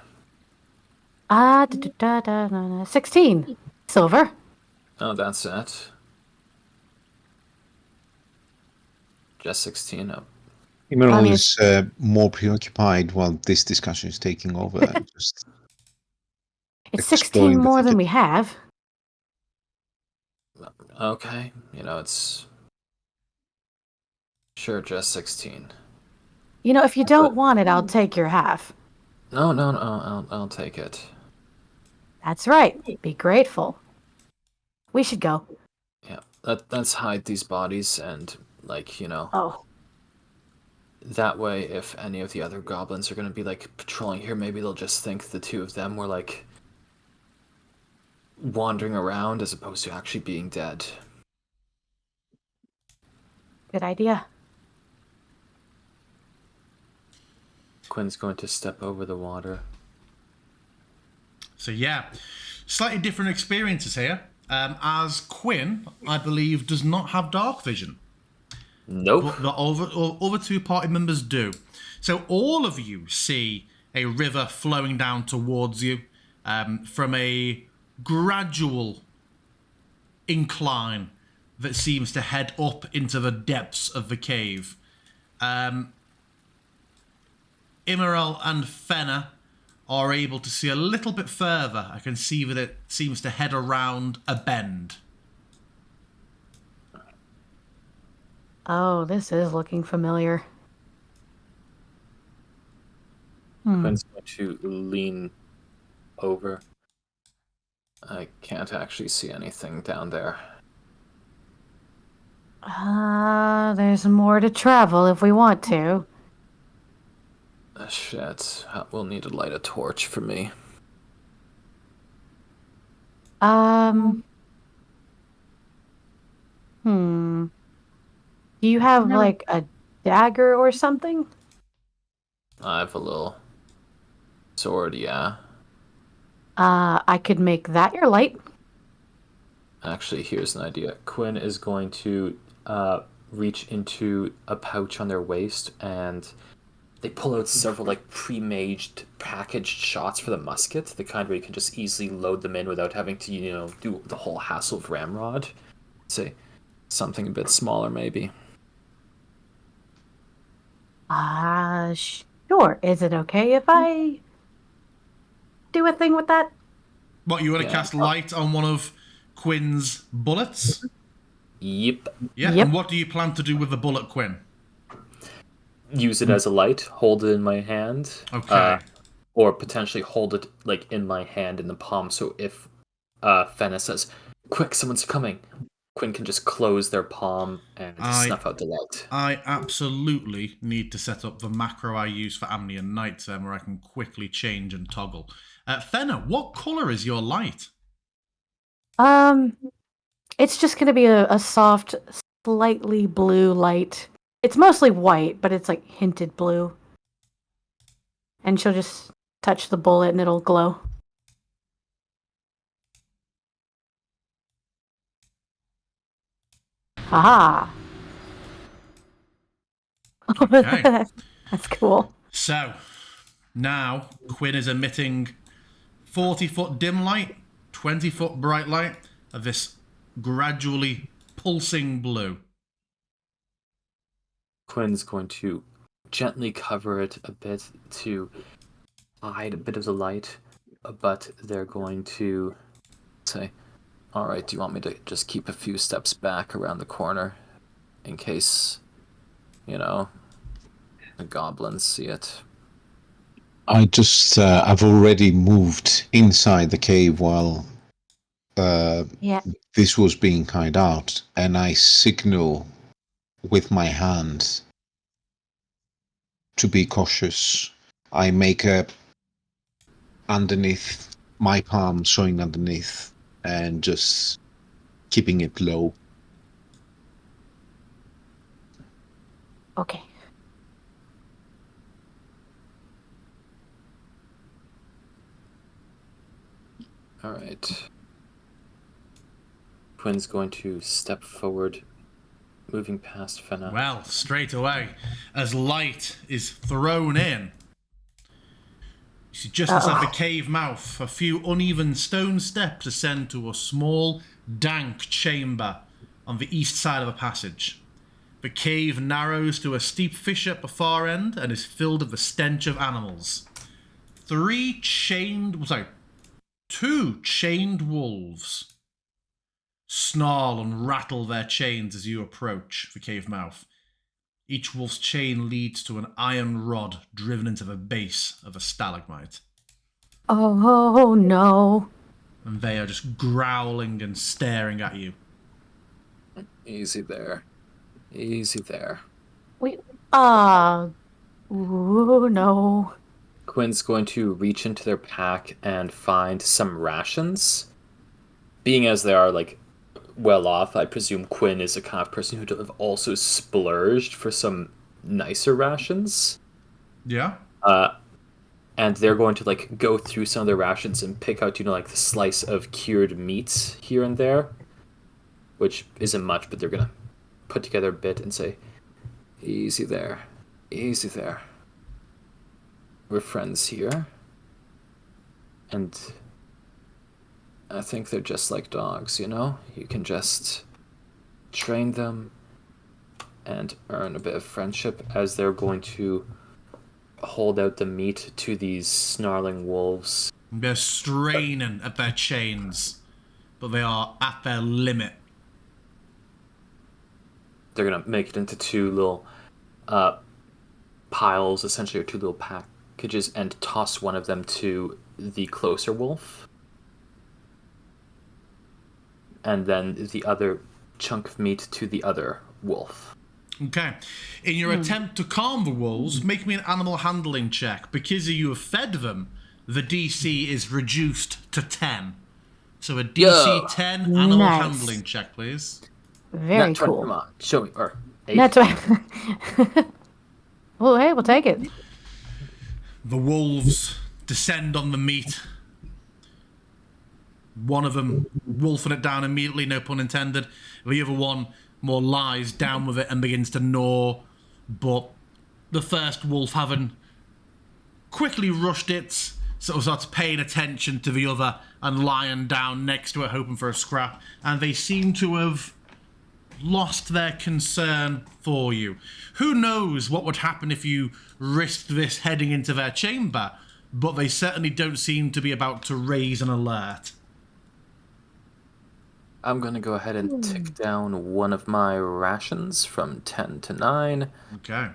Speaker 3: 16 silver.
Speaker 2: Oh, that's it. Just 16. Oh.
Speaker 4: Emerald is more preoccupied while this discussion is taking over. Just
Speaker 3: It's
Speaker 4: exploring
Speaker 3: 16
Speaker 4: the
Speaker 3: more than
Speaker 4: thicket.
Speaker 3: we have.
Speaker 2: Okay, it's... Sure, just 16.
Speaker 3: If you don't want it, I'll take your half.
Speaker 2: No, I'll take it.
Speaker 3: That's right. Be grateful. We should go.
Speaker 2: Yeah, let's hide these bodies and,
Speaker 3: Oh.
Speaker 2: that way if any of the other goblins are going to be, patrolling here, maybe they'll just think the two of them were, wandering around as opposed to actually being dead.
Speaker 3: Good idea.
Speaker 2: Quinn's going to step over the water.
Speaker 1: So yeah, slightly different experiences here. As Quinn, I believe, does not have dark vision.
Speaker 2: Nope.
Speaker 1: But the other two party members do. So all of you see a river flowing down towards you from a gradual incline that seems to head up into the depths of the cave. Immoral and Fenna are able to see a little bit further. I can see that it seems to head around a bend.
Speaker 3: Oh, this is looking familiar.
Speaker 2: Quinn's going to lean over. I can't actually see anything down there.
Speaker 3: There's more to travel if we want to.
Speaker 2: Shit. We'll need to light a torch for me.
Speaker 3: Do you have, a dagger or something?
Speaker 2: I have a little sword, yeah.
Speaker 3: I could make that your light.
Speaker 2: Actually, here's an idea. Quinn is going to reach into a pouch on their waist and they pull out several like pre-made packaged shots for the musket, the kind where you can just easily load them in without having to, do the whole hassle of ramrod. Say something a bit smaller, maybe.
Speaker 3: Sure. Is it okay if I do a thing with that?
Speaker 1: What, you want to
Speaker 2: Yeah.
Speaker 1: cast light on one of Quinn's bullets?
Speaker 2: Yep.
Speaker 1: Yeah,
Speaker 3: Yep.
Speaker 1: and what do you plan to do with the bullet, Quinn?
Speaker 2: Use it as a light, hold it in my hand.
Speaker 1: Okay.
Speaker 2: Or potentially hold it like in my hand in the palm, so if Fenna says, "Quick, someone's coming," Quinn can just close their palm and snuff out the light.
Speaker 1: I absolutely need to set up the macro I use for Amnian Night, where I can quickly change and toggle. Fenna, what colour is your light?
Speaker 3: It's just gonna be a soft, slightly blue light. It's mostly white, but it's like hinted blue. And she'll just touch the bullet and it'll glow. Aha!
Speaker 1: Okay.
Speaker 3: That's cool.
Speaker 1: So, now Quinn is emitting 40-foot dim light, 20-foot bright light of this gradually pulsing blue.
Speaker 2: Quinn's going to gently cover it a bit to hide a bit of the light, but they're going to say, "Alright, do you want me to just keep a few steps back around the corner in case, the goblins see it?"
Speaker 4: I've already moved inside the cave while
Speaker 3: Yeah.
Speaker 4: this was being carried out, and I signal with my hand to be cautious. I make a underneath my palm, showing underneath, and just keeping it low.
Speaker 3: Okay.
Speaker 2: Alright. Quinn's going to step forward, moving past Fenna.
Speaker 1: Well, straight away, as light is thrown in, you see just inside the cave mouth, a few uneven stone steps ascend to a small, dank chamber on the east side of a passage. The cave narrows to a steep fissure at the far end and is filled with the stench of animals. Two chained wolves snarl and rattle their chains as you approach the cave mouth. Each wolf's chain leads to an iron rod driven into the base of a stalagmite.
Speaker 3: Oh no.
Speaker 1: And they are just growling and staring at you.
Speaker 2: Easy there. Easy there.
Speaker 3: Wait. Ooh, no.
Speaker 2: Quinn's going to reach into their pack and find some rations. Being as they are, well off, I presume Quinn is the kind of person who would have also splurged for some nicer rations.
Speaker 1: Yeah?
Speaker 2: And they're going to, go through some of their rations and pick out, the slice of cured meat here and there. Which isn't much, but they're going to put together a bit and say, "Easy there. Easy there. We're friends here. And I think they're just like dogs, You can just train them and earn a bit of friendship," as they're going to hold out the meat to these snarling wolves.
Speaker 1: They're straining at their chains, but they are at their limit.
Speaker 2: They're going to make it into two little piles, essentially, or two little packages, and toss one of them to the closer wolf. And then the other chunk of meat to the other wolf.
Speaker 1: Okay. In your attempt to calm the wolves, make me an animal handling check. Because you have fed them, the DC is reduced to 10. So a DC 10 animal
Speaker 3: Nice.
Speaker 1: handling check, please.
Speaker 3: Very
Speaker 2: Nat 20,
Speaker 3: cool.
Speaker 2: come on, show me. Or 8.
Speaker 3: That's right. Well, hey, we'll take it.
Speaker 1: The wolves descend on the meat. One of them wolfing it down immediately, no pun intended. The other one more lies down with it and begins to gnaw. But the first wolf having quickly rushed it, sort of starts paying attention to the other and lying down next to it, hoping for a scrap. And they seem to have lost their concern for you. Who knows what would happen if you risked this heading into their chamber, but they certainly don't seem to be about to raise an alert.
Speaker 2: I'm going to go ahead and tick down one of my rations from 10 to 9.
Speaker 1: Okay.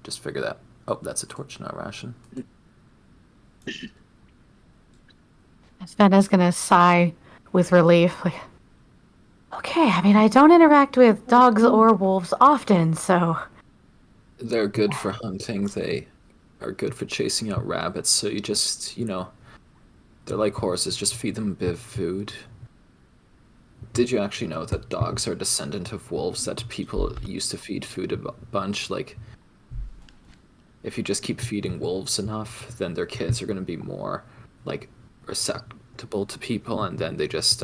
Speaker 2: Just figure that. Oh, that's a torch, not a ration.
Speaker 3: Svenna's gonna sigh with relief. Like, okay, I mean, I don't interact with dogs or wolves often, so...
Speaker 2: They're good for hunting. They are good for chasing out rabbits. So you just, they're like horses. Just feed them a bit of food. Did you actually know that dogs are a descendant of wolves, that people used to feed food a bunch? Like, if you just keep feeding wolves enough, then their kids are going to be more, like, receptible to people, and then they just,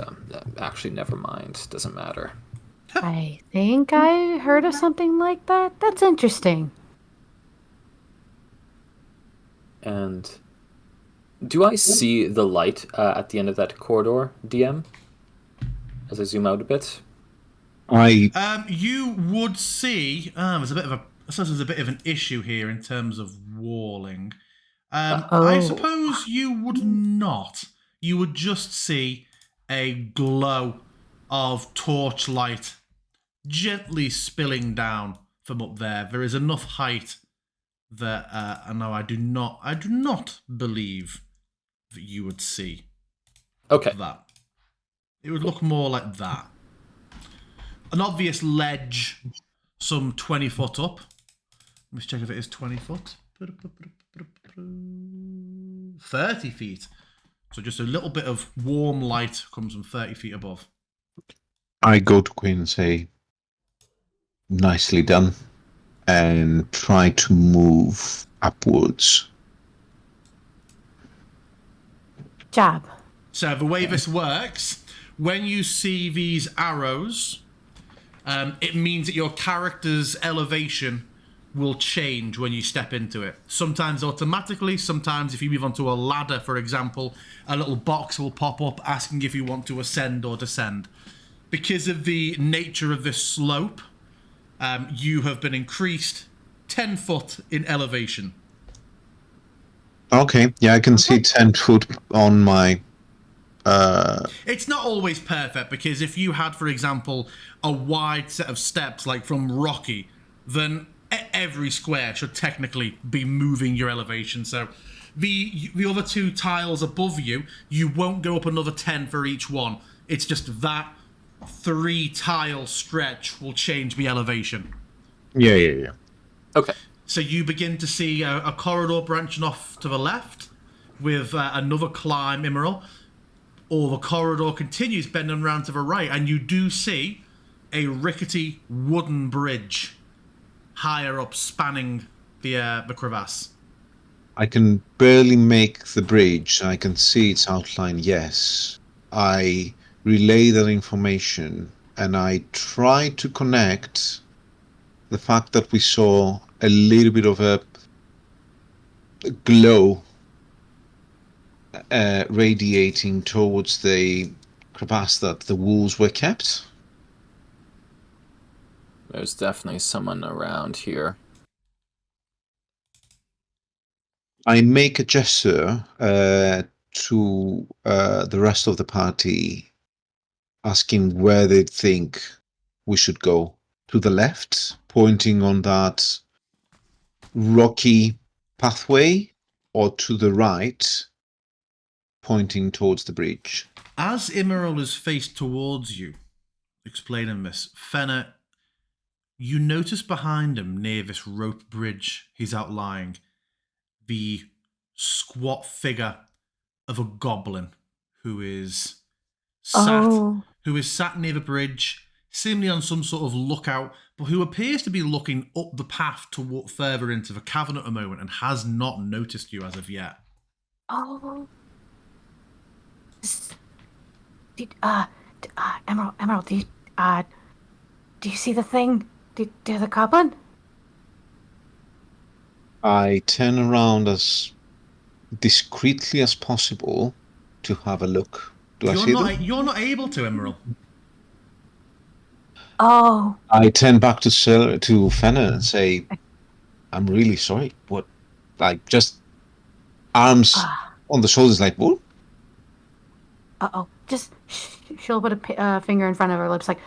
Speaker 2: actually, never mind. Doesn't matter.
Speaker 3: I think I heard of something like that. That's interesting.
Speaker 2: And do I see the light at the end of that corridor, DM? As I zoom out a bit?
Speaker 1: You would see... there's a bit of a... I suppose there's a bit of an issue here in terms of walling. I suppose you would not. You would just see a glow of torchlight gently spilling down from up there. There is enough height that no, I do not believe that you would see that. It would look more like that. An obvious ledge some 20 foot up. Let's check if it is 20 foot. 30 feet. So just a little bit of warm light comes from 30 feet above.
Speaker 4: I go to Quinn and say, nicely done, and try to move upwards.
Speaker 3: Job.
Speaker 1: So the way this works, when you see these arrows, it means that your character's elevation will change when you step into it. Sometimes automatically, sometimes if you move onto a ladder, for example, a little box will pop up asking if you want to ascend or descend. Because of the nature of this slope, you have been increased 10 foot in elevation.
Speaker 4: Okay, yeah, I can see 10 foot on my...
Speaker 1: It's not always perfect, because if you had, for example, a wide set of steps, like from Rocky, then every square should technically be moving your elevation. So the other two tiles above you, you won't go up another 10 for each one. It's just that 3 tile stretch will change the elevation.
Speaker 4: Yeah.
Speaker 2: Okay.
Speaker 1: So you begin to see a corridor branching off to the left with another climb, Emerald. Or the corridor continues bending around to the right, and you do see a rickety wooden bridge higher up, spanning the crevasse.
Speaker 4: I can barely make the bridge. I can see its outline, yes. I relay that information, and I try to connect the fact that we saw a little bit of a glow radiating towards the crevasse that the wolves were kept.
Speaker 2: There's definitely someone around here.
Speaker 4: I make a gesture to the rest of the party, asking where they think we should go. To the left, pointing on that rocky pathway, or to the right, pointing towards the bridge.
Speaker 1: As Immoral is faced towards you, explaining this, Fenner, you notice behind him, near this rope bridge he's outlying, the squat figure of a goblin who is sat near the bridge, seemingly on some sort of lookout, but who appears to be looking up the path to walk further into the cavern at the moment and has not noticed you as of yet.
Speaker 3: Oh. Emerald, do you see the thing? Do the goblin?
Speaker 4: I turn around as discreetly as possible to have a look. Do I see them?
Speaker 1: You're not able to, Emerald.
Speaker 3: Oh,
Speaker 4: I turn back to Fenner and say, "I'm really sorry. What? Like just arms
Speaker 3: uh,
Speaker 4: on the shoulders, like what?"
Speaker 3: uh-oh. Just, she'll put a finger in front of her lips, like,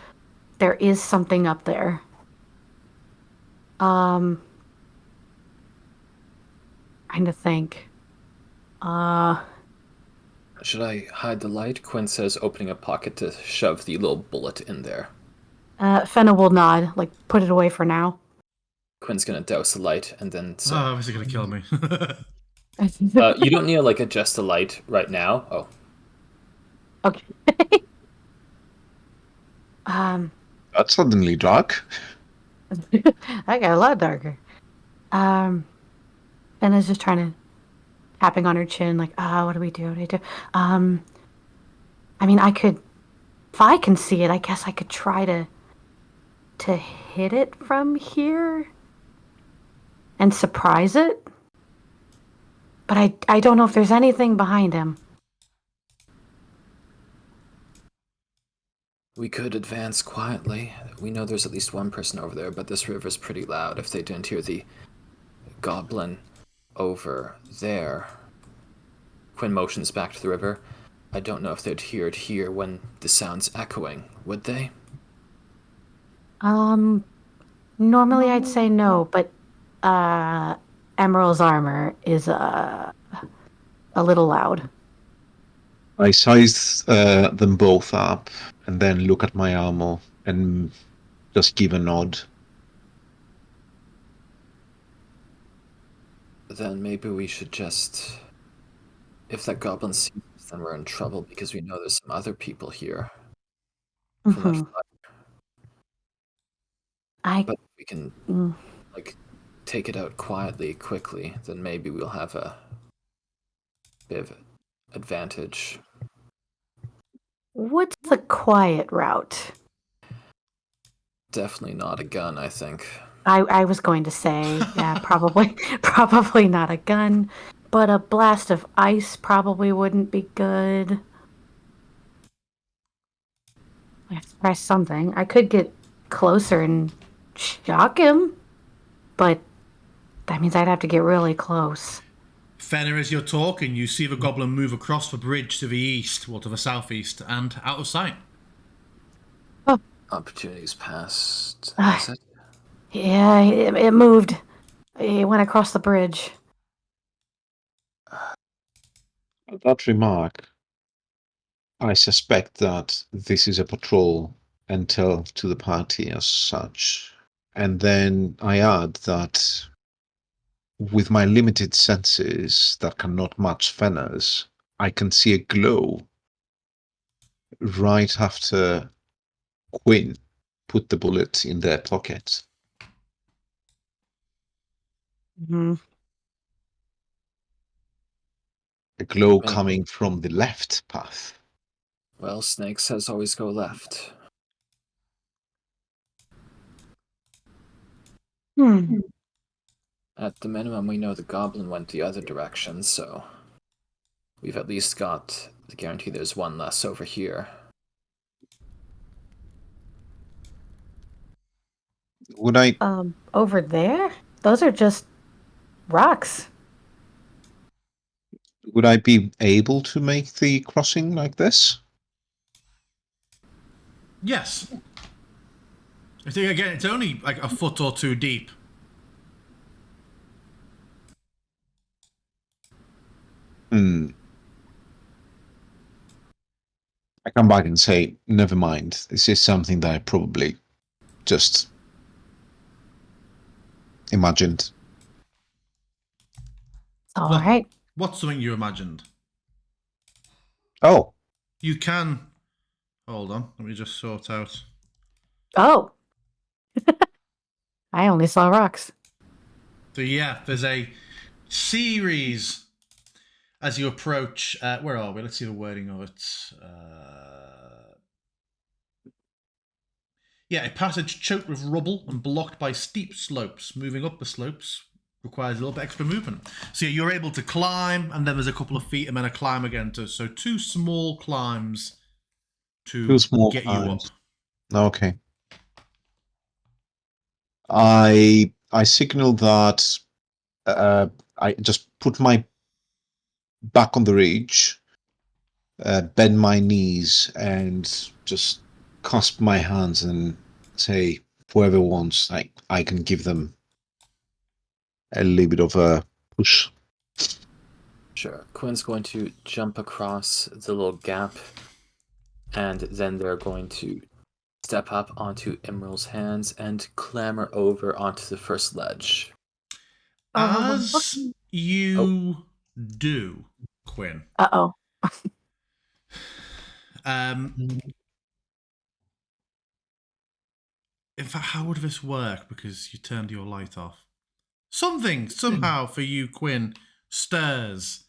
Speaker 3: there is something up there. Trying to think.
Speaker 2: Should I hide the light? Quinn says, opening a pocket to shove the little bullet in there.
Speaker 3: Fenna will nod, like, put it away for now.
Speaker 2: Quinn's gonna douse the light and then say,
Speaker 1: Oh, is he gonna kill me?
Speaker 2: you don't need to, like, adjust the light right now. Oh.
Speaker 3: Okay. um,
Speaker 4: That's suddenly dark.
Speaker 3: I got a lot darker. Fenna's just trying to tapping on her chin, like, what do we do? What do we do? I mean, if I can see it, I guess I could try to hit it from here and surprise it. But I don't know if there's anything behind him.
Speaker 2: We could advance quietly. We know there's at least one person over there, but this river's pretty loud. If they didn't hear the goblin over there. Quinn motions back to the river. I don't know if they'd hear it here when the sound's echoing, would they?
Speaker 3: Normally I'd say no, but Emerald's armor is a little loud.
Speaker 4: I size them both up and then look at my armor and just give a nod.
Speaker 2: Then maybe we should just... If that goblin sees us, then we're in trouble because we know there's some other people here. From that
Speaker 3: Mm-hmm.
Speaker 2: fire. But we can, like, take it out quietly, quickly, then maybe we'll have a bit of advantage.
Speaker 3: What's the quiet route?
Speaker 2: Definitely not a gun, I think.
Speaker 3: I was going to say, yeah, probably not a gun, but a blast of ice probably wouldn't be good. I have to try something. I could get closer and shock him, but that means I'd have to get really close.
Speaker 1: Fenner, as you're talking, you see the goblin move across the bridge to the east, or to the southeast, and out of sight.
Speaker 3: Oh.
Speaker 2: Opportunities passed, has it?
Speaker 3: Yeah, it moved. It went across the bridge.
Speaker 4: That remark, I suspect that this is a patrol and tell to the party as such. And then I add that with my limited senses that cannot match Fenner's, I can see a glow right after Quinn put the bullet in their pocket.
Speaker 3: Mm-hmm.
Speaker 4: A glow coming from the left path.
Speaker 2: Well, Snake says always go left. At the minimum, we know the goblin went the other direction, so we've at least got the guarantee there's one less over here.
Speaker 4: Would I...
Speaker 3: Over there? Those are just rocks.
Speaker 4: Would I be able to make the crossing like this?
Speaker 1: Yes. I think, again, it's only like a foot or two deep.
Speaker 4: I come back and say, never mind. This is something that I probably just imagined.
Speaker 3: All right.
Speaker 1: What's something you imagined?
Speaker 4: Oh.
Speaker 1: You can... Hold on, let me just sort out.
Speaker 3: Oh. I only saw rocks.
Speaker 1: So yeah, there's a series as you approach... where are we? Let's see the wording of it. Yeah, a passage choked with rubble and blocked by steep slopes. Moving up the slopes requires a little bit extra movement. So yeah, you're able to climb, and then there's a couple of feet, and then a climb again. So 2 small climbs to
Speaker 4: 2 small
Speaker 1: get you up.
Speaker 4: climbs. Okay. I signal that I just put my back on the ridge, bend my knees, and just clasp my hands and say, whoever wants, I can give them a little bit of a push.
Speaker 2: Sure. Quinn's going to jump across the little gap, and then they're going to step up onto Emerald's hands and clamber over onto the first ledge.
Speaker 1: As you do, Quinn,
Speaker 3: Uh-oh.
Speaker 1: in fact, how would this work? Because you turned your light off. Something, somehow, for you, Quinn, stirs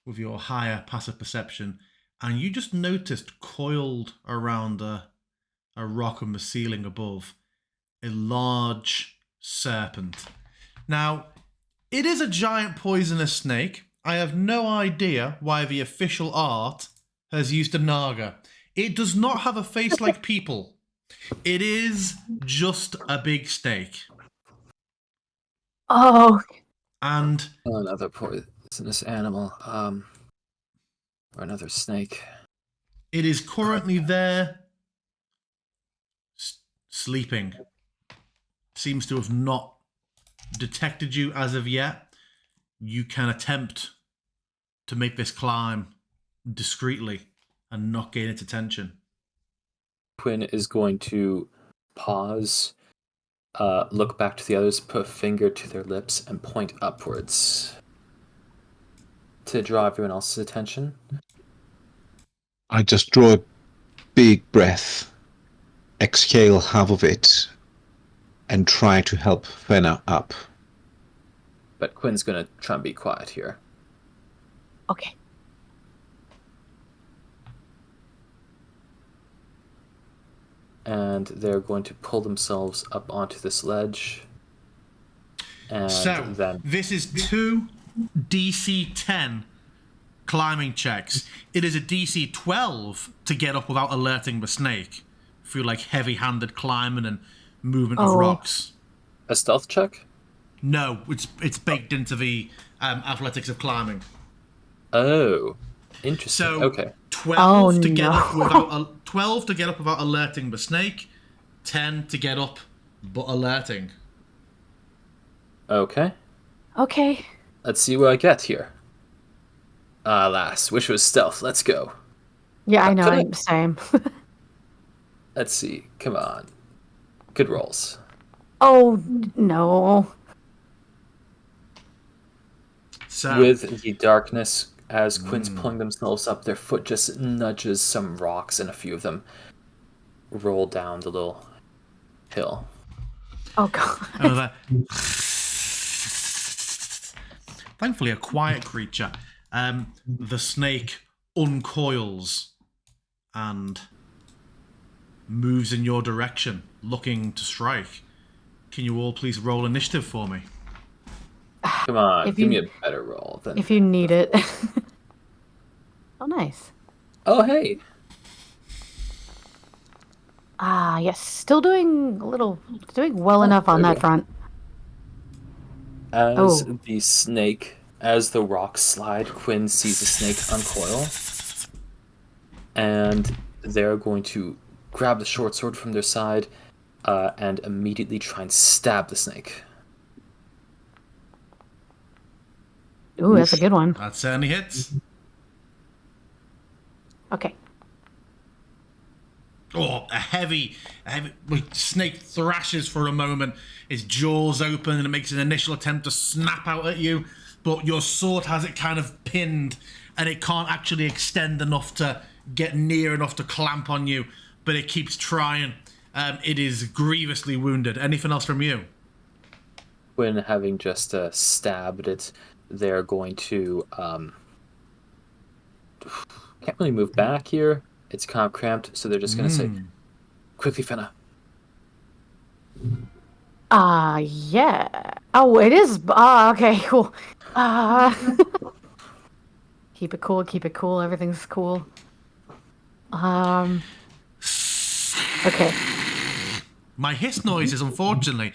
Speaker 1: with your higher passive perception, and you just noticed coiled around a rock on the ceiling above a large serpent. Now, it is a giant poisonous snake. I have no idea why the official art has used a naga. It does not have a face like people. It is just a big snake.
Speaker 3: Oh,
Speaker 1: And
Speaker 2: Another poisonous animal. Or another snake.
Speaker 1: it is currently there, sleeping. Seems to have not detected you as of yet. You can attempt to make this climb discreetly and not gain its attention.
Speaker 2: Quinn is going to pause, look back to the others, put a finger to their lips, and point upwards to draw everyone else's attention.
Speaker 4: I just draw a big breath, exhale half of it, and try to help Fenna up.
Speaker 2: But Quinn's going to try and be quiet here.
Speaker 3: okay.
Speaker 2: And they're going to pull themselves up onto this ledge. And
Speaker 1: So,
Speaker 2: then
Speaker 1: this is 2 DC 10 climbing checks. It is a DC 12 to get up without alerting the snake through like heavy-handed climbing and movement of
Speaker 3: Oh.
Speaker 1: rocks.
Speaker 2: a stealth check?
Speaker 1: No, it's baked into the athletics of climbing.
Speaker 2: Oh, interesting.
Speaker 1: So
Speaker 2: Okay.
Speaker 1: 12 to get
Speaker 3: no.
Speaker 1: up without 12 to get up without alerting the snake, 10 to get up but alerting.
Speaker 2: Okay.
Speaker 3: Okay.
Speaker 2: Let's see what I get here. Alas, wish it was stealth. Let's go.
Speaker 3: Yeah, I know.
Speaker 2: Could I-
Speaker 3: I'm same.
Speaker 2: Let's see. Come on. Good rolls.
Speaker 3: Oh, no.
Speaker 1: So
Speaker 2: With the darkness, as Quinn's pulling themselves up, their foot just nudges some rocks, and a few of them roll down the little hill.
Speaker 3: Oh, God.
Speaker 1: another thankfully a quiet creature. The snake uncoils and moves in your direction, looking to strike. Can you all please roll initiative for me?
Speaker 2: Come on,
Speaker 3: If
Speaker 2: give
Speaker 3: you-
Speaker 2: me a better roll than.
Speaker 3: If you need it. Oh, nice.
Speaker 2: Oh, hey.
Speaker 3: Ah, yes. Still doing well enough on
Speaker 2: there we
Speaker 3: that
Speaker 2: go.
Speaker 3: front.
Speaker 2: As
Speaker 3: Oh.
Speaker 2: the snake, as the rocks slide, Quinn sees the snake uncoil, and they're going to grab the short sword from their side and immediately try and stab the snake.
Speaker 3: Ooh, that's a good one.
Speaker 1: That certainly hits.
Speaker 3: Okay.
Speaker 1: Oh, a heavy like, snake thrashes for a moment. Its jaws open and it makes an initial attempt to snap out at you, but your sword has it kind of pinned and it can't actually extend enough to get near enough to clamp on you, but it keeps trying. It is grievously wounded. Anything else from you?
Speaker 2: Quinn, having just stabbed it, they're going to can't really move back here. It's kind of cramped, so they're just going to say, "Quickly, Fenna."
Speaker 3: Yeah. Oh, it is. Okay, cool. Keep it cool, keep it cool. Everything's cool. Okay.
Speaker 1: My hiss noises, unfortunately,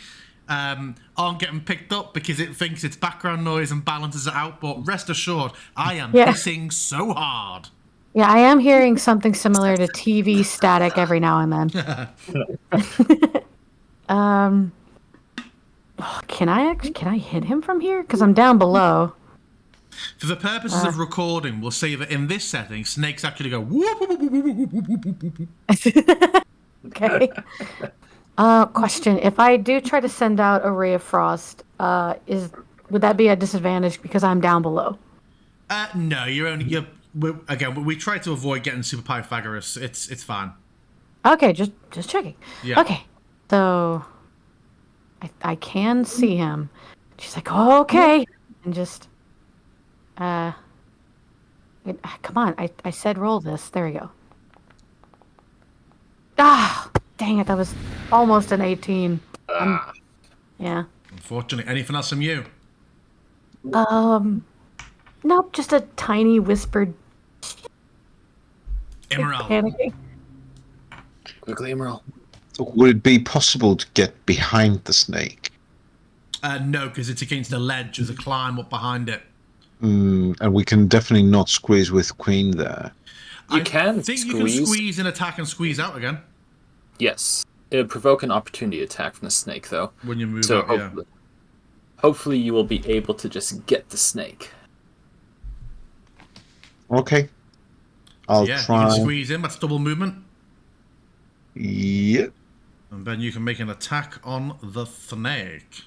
Speaker 1: aren't getting picked up because it thinks it's background noise and balances it out. But rest assured, I am
Speaker 3: Yeah.
Speaker 1: hissing so hard.
Speaker 3: Yeah, I am hearing something similar to TV static every now and then. Can I hit him from here? Because I'm down below.
Speaker 1: For the purposes of recording, we'll say that in this setting, snakes actually go whoop, whoop, whoop, whoop, whoop, whoop, whoop, whoop, whoop.
Speaker 3: Okay. Question: if I do try to send out a ray of frost, would that be a disadvantage because I'm down below?
Speaker 1: No, we try to avoid getting super Pythagoras. It's fine.
Speaker 3: Okay, just checking.
Speaker 1: Yeah.
Speaker 3: Okay, so I can see him. She's like, oh, okay, and just come on. I said roll this. There we go. Ah, dang it! That was almost an 18. Yeah.
Speaker 1: Unfortunately, anything else from you?
Speaker 3: Nope. Just a tiny whispered
Speaker 1: Emerald.
Speaker 3: panicking.
Speaker 2: Quickly, Emerald.
Speaker 4: Would it be possible to get behind the snake?
Speaker 1: No, because it's against the ledge. There's a climb up behind it.
Speaker 4: And we can definitely not squeeze with Queen there.
Speaker 2: You
Speaker 1: I
Speaker 2: can
Speaker 1: think
Speaker 2: squeeze.
Speaker 1: you can squeeze and attack and squeeze out again
Speaker 2: Yes. It would provoke an opportunity attack from the snake, though.
Speaker 1: when you move
Speaker 2: So
Speaker 1: out. Yeah.
Speaker 2: hopefully you will be able to just get the snake.
Speaker 4: Okay. I'll
Speaker 1: Yeah,
Speaker 4: try.
Speaker 1: you can squeeze in. That's double movement.
Speaker 4: Yeah.
Speaker 1: And then you can make an attack on the snake.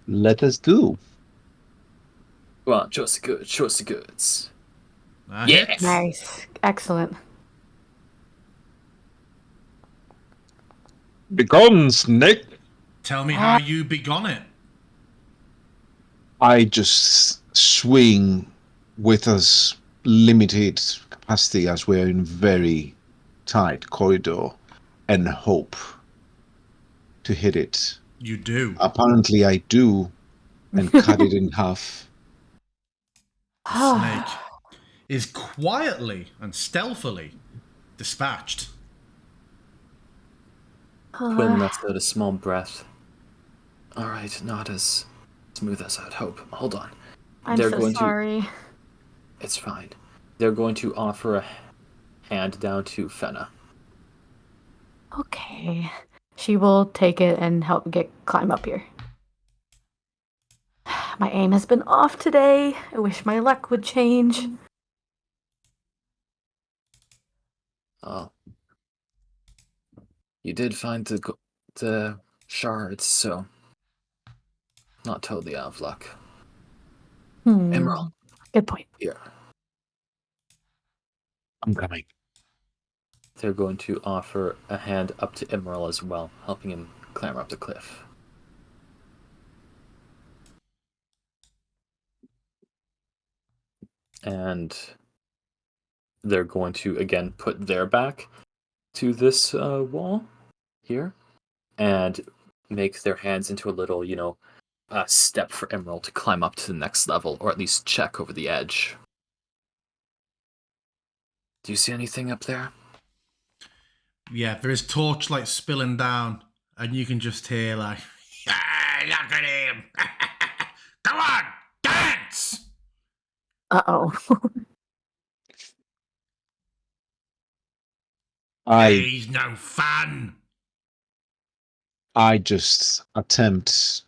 Speaker 4: Let us do.
Speaker 2: Come on, show us the goods. Show us the goods.
Speaker 1: That
Speaker 2: Yeah.
Speaker 1: hits.
Speaker 3: Nice. Excellent.
Speaker 4: Begone, snake!
Speaker 1: Tell me how you begun it.
Speaker 4: I just swing with us limited capacity as we're in very tight corridor and hope to hit it.
Speaker 1: You do.
Speaker 4: Apparently I do, and cut it in half.
Speaker 1: The snake is quietly and stealthily dispatched.
Speaker 2: Quinn lets out a small breath. Alright, not as smooth as I'd hope. Hold on.
Speaker 3: I'm
Speaker 2: They're
Speaker 3: so
Speaker 2: going to-
Speaker 3: sorry.
Speaker 2: It's fine. They're going to offer a hand down to Fenna.
Speaker 3: Okay. She will take it and help climb up here. My aim has been off today. I wish my luck would change.
Speaker 2: Oh. You did find the shards, so not totally out of luck. Emerald,
Speaker 3: Good point.
Speaker 2: here.
Speaker 4: I'm coming.
Speaker 2: They're going to offer a hand up to Emerald as well, helping him clamber up the cliff. And they're going to, again, put their back to this wall here and make their hands into a little, step for Emerald to climb up to the next level, or at least check over the edge. Do you see anything up there?
Speaker 1: Yeah, there is torchlight spilling down, and you can just hear like, "Ah, look at him! Come on, dance!"
Speaker 3: Uh-oh.
Speaker 1: He's no fun.
Speaker 4: I just attempt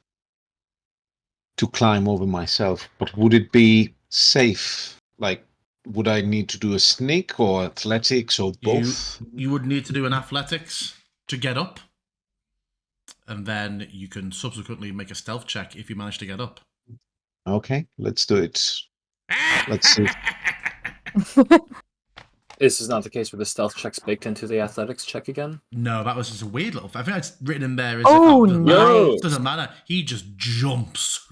Speaker 4: to climb over myself, but would it be safe? Like, would I need to do a sneak or athletics or both?
Speaker 1: You would need to do an athletics to get up, and then you can subsequently make a stealth check if you manage to get up.
Speaker 4: Okay, let's do it. Let's see.
Speaker 2: This is not the case where the stealth check's baked into the athletics check again?
Speaker 1: No, that was just a weird little. I think it's written in there.
Speaker 3: Oh,
Speaker 1: doesn't
Speaker 3: nice.
Speaker 1: matter. Doesn't matter. He just jumps.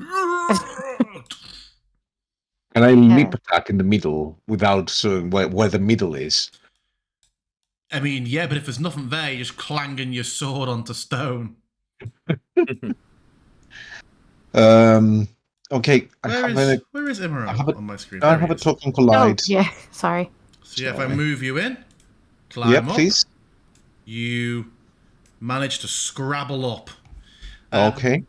Speaker 4: Can I leap attack in the middle without showing where the middle is?
Speaker 1: I mean, yeah, but if there's nothing there, you're just clanging your sword onto stone.
Speaker 4: Okay,
Speaker 1: Where is Immoral on my screen?
Speaker 4: I
Speaker 1: There he
Speaker 4: have a
Speaker 1: is.
Speaker 4: token
Speaker 3: Oh,
Speaker 4: collide.
Speaker 3: yeah. Sorry.
Speaker 1: So yeah, if I
Speaker 4: Sorry.
Speaker 1: move you in,
Speaker 4: Yeah,
Speaker 1: climb up,
Speaker 4: please.
Speaker 1: you manage to scrabble up.
Speaker 4: Okay.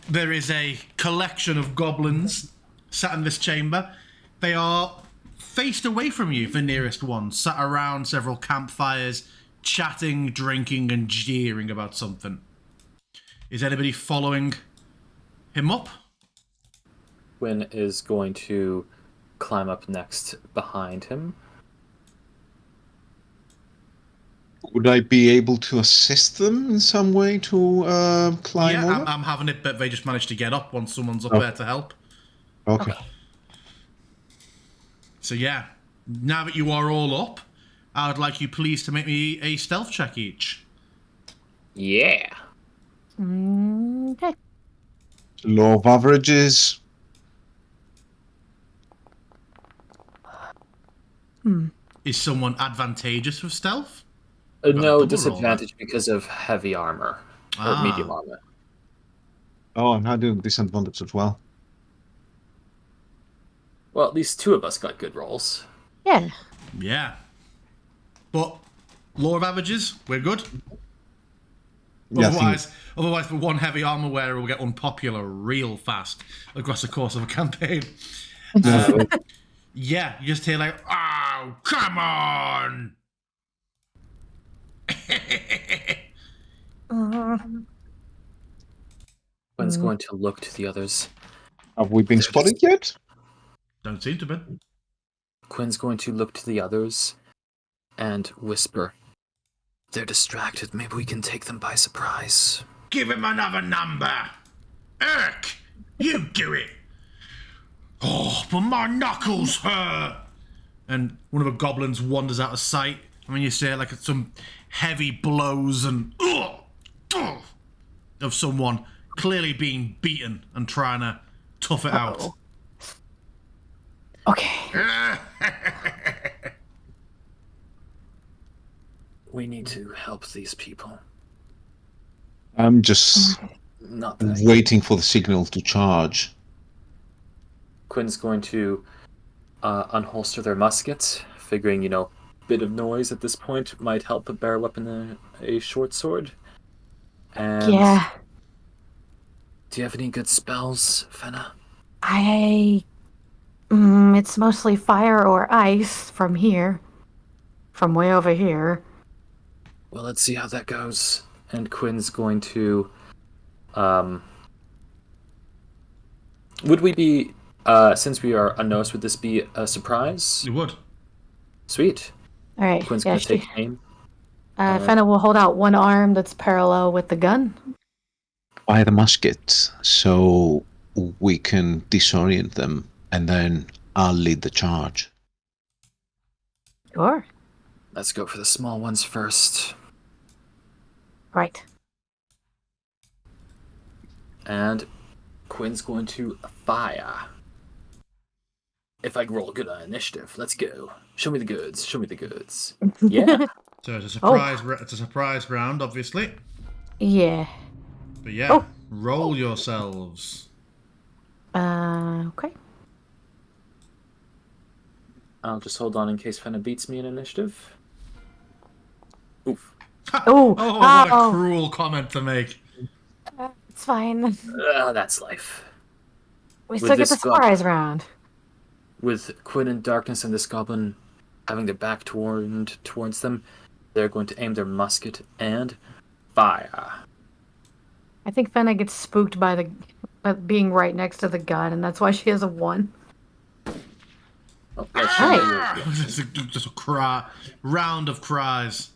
Speaker 1: There is a collection of goblins sat in this chamber. They are faced away from you, the nearest ones, sat around several campfires, chatting, drinking, and jeering about something. Is anybody following him up?
Speaker 2: Quinn is going to climb up next behind him.
Speaker 4: Would I be able to assist them in some way to climb
Speaker 1: Yeah,
Speaker 4: over?
Speaker 1: I'm having it, but they just managed to get up once someone's up
Speaker 4: Oh.
Speaker 1: there to help.
Speaker 4: Okay.
Speaker 1: So yeah, now that you are all up, I would like you please to make me a stealth check each.
Speaker 2: Yeah.
Speaker 3: Okay.
Speaker 4: Law of averages.
Speaker 1: Is someone advantageous with stealth? Got a
Speaker 2: No
Speaker 1: double roll,
Speaker 2: disadvantage because of heavy armor. Or medium armor.
Speaker 4: Oh, I'm having disadvantage as well.
Speaker 2: Well, at least two of us got good rolls.
Speaker 3: Yeah.
Speaker 1: Yeah. But law of averages, we're good.
Speaker 4: Yeah,
Speaker 1: Otherwise, the one heavy armor wearer will get unpopular real fast across the course of a campaign. Yeah, you just hear like, "Oh, come on!"
Speaker 2: Quinn's going to look to the others.
Speaker 4: Have we been spotted yet?
Speaker 1: Don't seem to be.
Speaker 2: Quinn's going to look to the others and whisper, "They're distracted. Maybe we can take them by surprise."
Speaker 1: Give him another number. Irk, you do it. Oh, but my knuckles hurt. And one of the goblins wanders out of sight. I mean, you see like some heavy blows and of someone clearly being beaten and trying to tough it out.
Speaker 3: Okay.
Speaker 2: We need to help these people.
Speaker 4: I'm just
Speaker 2: Not that
Speaker 4: waiting for the signal to charge.
Speaker 2: Quinn's going to unholster their muskets, figuring, bit of noise at this point might help a bear weapon a short sword. And
Speaker 3: Yeah.
Speaker 2: do you have any good spells, Fenna?
Speaker 3: It's mostly fire or ice from here. From way over here.
Speaker 2: Well, let's see how that goes. And Quinn's going to... would we be... since we are unnoticed, would this be a surprise?
Speaker 1: You would.
Speaker 2: Sweet.
Speaker 3: Alright.
Speaker 2: Quinn's
Speaker 3: Yeah,
Speaker 2: going to take aim.
Speaker 3: Fenna will hold out one arm that's parallel with the gun.
Speaker 4: Fire the musket so we can disorient them, and then I'll lead the charge.
Speaker 3: Sure.
Speaker 2: Let's go for the small ones first.
Speaker 3: Right.
Speaker 2: And Quinn's going to fire. If I roll good on initiative, let's go. Show me the goods. Show me the goods. Yeah.
Speaker 1: So it's a surprise. It's a surprise round, obviously.
Speaker 3: Yeah.
Speaker 1: But yeah, roll yourselves.
Speaker 3: Okay.
Speaker 2: I'll just hold on in case Fenna beats me in initiative. Oof.
Speaker 3: Oh,
Speaker 1: What a cruel comment to make.
Speaker 3: It's fine.
Speaker 2: That's life.
Speaker 3: We still get the surprise round.
Speaker 2: With Quinn in darkness and this goblin having their back towards them, they're going to aim their musket and fire.
Speaker 3: I think Fenna gets spooked by being right next to the gun, and that's why she has a 1.
Speaker 2: Oh,
Speaker 3: Right.
Speaker 1: Just a cry. Round of cries.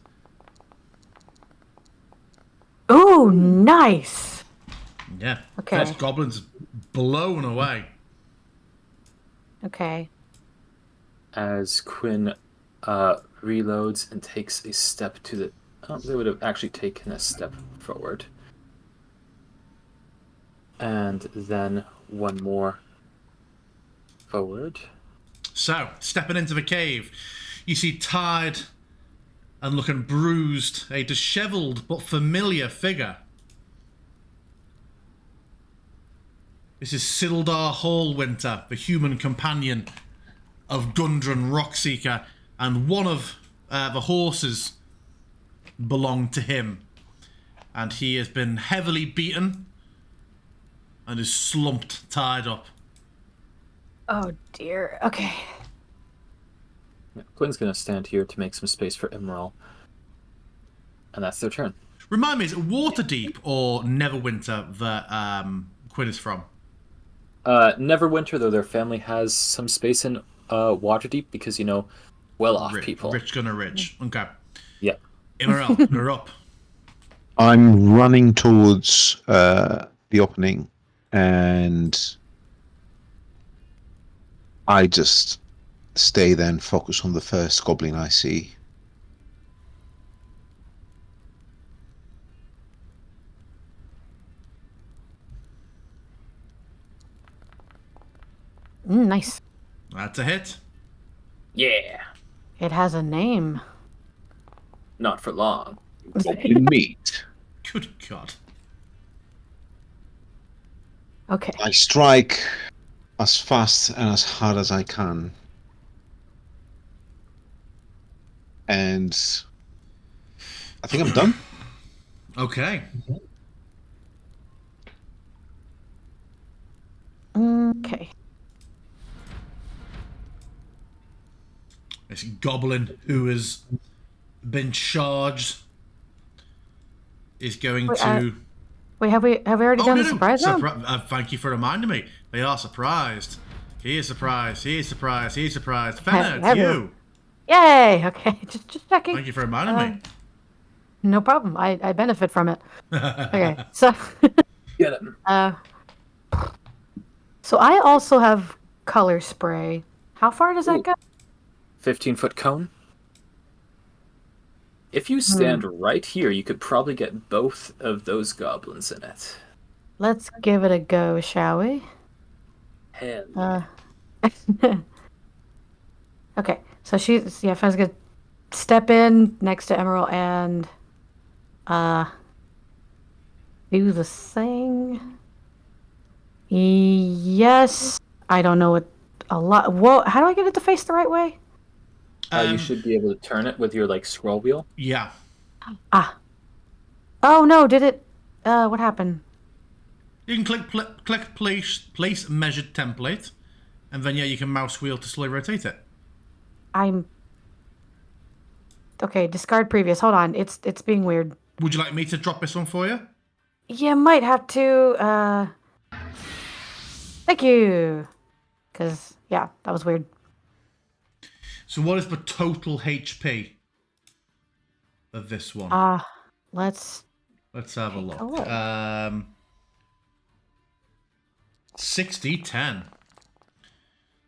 Speaker 3: Ooh, nice.
Speaker 1: Yeah.
Speaker 3: Okay.
Speaker 1: First goblin's blown away.
Speaker 3: Okay.
Speaker 2: As Quinn reloads and takes a step to the... Oh, they would have actually taken a step forward. And then one more forward.
Speaker 1: So, stepping into the cave, you see tired and looking bruised, a dishevelled but familiar figure. This is Sildar Hallwinter, the human companion of Gundren Rockseeker, and one of the horses belonged to him. And he has been heavily beaten and is slumped, tied up.
Speaker 3: Oh dear. Okay.
Speaker 2: Yeah, Quinn's going to stand here to make some space for Emerald. And that's their turn.
Speaker 1: Remind me, is it Waterdeep or Neverwinter that Quinn is from?
Speaker 2: Neverwinter, though their family has some space in Waterdeep because, well-off people.
Speaker 1: Rich gonna rich. Okay.
Speaker 2: Yeah.
Speaker 1: Emerald, you're up.
Speaker 4: I'm running towards the opening, and I just stay there and focus on the first goblin I see.
Speaker 3: Nice.
Speaker 1: That's a hit.
Speaker 2: Yeah.
Speaker 3: It has a name.
Speaker 2: Not for long.
Speaker 4: Goblin meat.
Speaker 1: Good God.
Speaker 3: Okay.
Speaker 4: I strike as fast and as hard as I can. And I think I'm done.
Speaker 1: Okay.
Speaker 3: Okay.
Speaker 1: This goblin who has been charged is going to...
Speaker 3: Wait, have we already done the surprise round?
Speaker 1: Thank you for reminding me. They are surprised. He is surprised. He is surprised. He is surprised. Fenna, it's you.
Speaker 3: Yay! Okay, just checking.
Speaker 1: Thank you for reminding me.
Speaker 3: No problem. I benefit from it. Okay, so
Speaker 2: Get it.
Speaker 3: so I also have color spray. How far does that go?
Speaker 2: 15-foot cone. If you stand right here, you could probably get both of those goblins in it.
Speaker 3: Let's give it a go, shall we?
Speaker 2: Hell.
Speaker 3: Okay, so Fenna's gonna step in next to Emerald and do the thing. Yes, I don't know what a lot. Whoa, how do I get it to face the right way?
Speaker 2: You should be able to turn it with your scroll wheel.
Speaker 1: Yeah.
Speaker 3: Oh no, did it? What happened?
Speaker 1: You can click place measured template, and then you can mouse wheel to slowly rotate it.
Speaker 3: Okay, discard previous. Hold on, it's being weird.
Speaker 1: Would you like me to drop this one for you?
Speaker 3: You might have to. Thank you. Because that was weird.
Speaker 1: So what is the total HP of this one?
Speaker 3: Let's
Speaker 1: have a look. 60-10.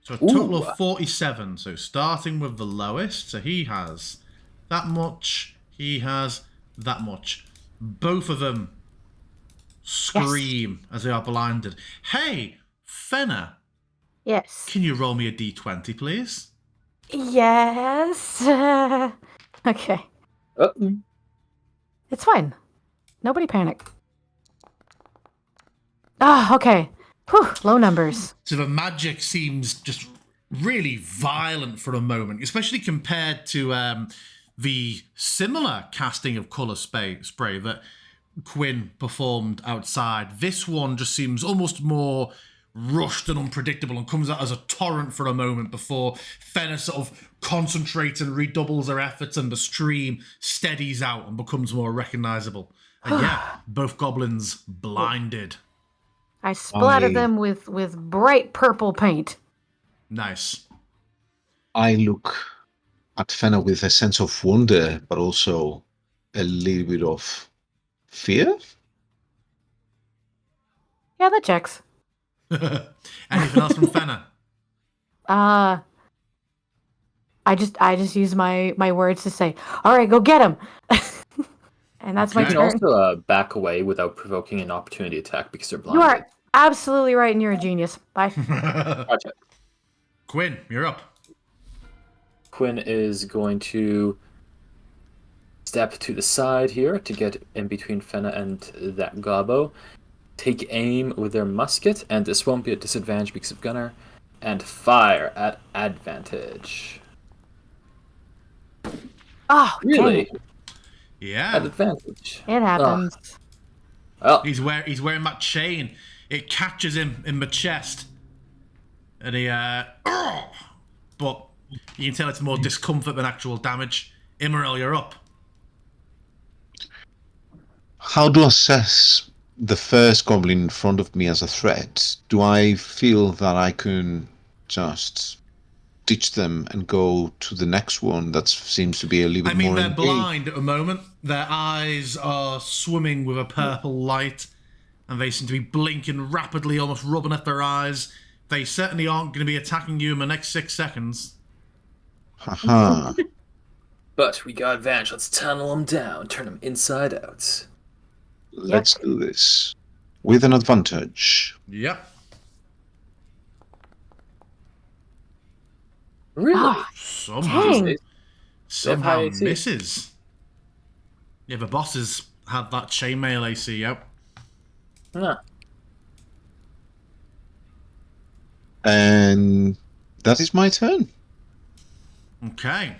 Speaker 1: So a total of 47. So starting with the lowest. So he has that much. He has that much. Both of them scream as they are blinded. Hey, Fenna.
Speaker 3: Yes.
Speaker 1: Can you roll me a d20, please?
Speaker 3: Yes. Okay. It's fine. Nobody panic. Okay. Whew, low numbers.
Speaker 1: So the magic seems just really violent for a moment, especially compared to the similar casting of colour spray that Quinn performed outside. This one just seems almost more rushed and unpredictable and comes out as a torrent for a moment before Fenna sort of concentrates and redoubles her efforts and the stream steadies out and becomes more recognisable. And both goblins blinded.
Speaker 3: I splattered them with bright purple paint.
Speaker 1: Nice.
Speaker 4: I look at Fenna with a sense of wonder, but also a little bit of fear.
Speaker 3: Yeah, that checks.
Speaker 1: Anything else from Fenna?
Speaker 3: I just use my words to say, all right, go get him. And that's my
Speaker 2: You
Speaker 3: turn.
Speaker 2: can also back away without provoking an opportunity attack because they're blinded.
Speaker 3: You are absolutely right, and you're a genius. Bye.
Speaker 2: Gotcha.
Speaker 1: Quinn, you're up.
Speaker 2: Quinn is going to step to the side here to get in between Fenna and that gobbo. take aim with their musket, and this won't be a disadvantage because of Gunner, and fire at advantage.
Speaker 3: Oh,
Speaker 2: Really?
Speaker 3: dang it.
Speaker 2: At
Speaker 1: Yeah.
Speaker 2: advantage.
Speaker 3: It happens.
Speaker 2: Well,
Speaker 1: He's wearing that chain. It catches him in the chest. And he, but you can tell it's more discomfort than actual damage. Immoral, you're up.
Speaker 4: How do I assess the first goblin in front of me as a threat? Do I feel that I can just ditch them and go to the next one that seems to be a little bit
Speaker 1: I mean,
Speaker 4: more
Speaker 1: they're
Speaker 4: engaged?
Speaker 1: blind at the moment. Their eyes are swimming with a purple light, and they seem to be blinking rapidly, almost rubbing at their eyes. They certainly aren't going to be attacking you in the next 6 seconds.
Speaker 4: Haha.
Speaker 2: but we got advantage. Let's tunnel them down, turn them inside out.
Speaker 4: Let's do this. With an advantage.
Speaker 1: Yep.
Speaker 2: Really?
Speaker 3: Ah, dang.
Speaker 1: Somehow
Speaker 2: high AC.
Speaker 1: misses. Yeah, the bosses had that chainmail AC, yep.
Speaker 2: Huh.
Speaker 4: And that is my turn.
Speaker 1: Okay.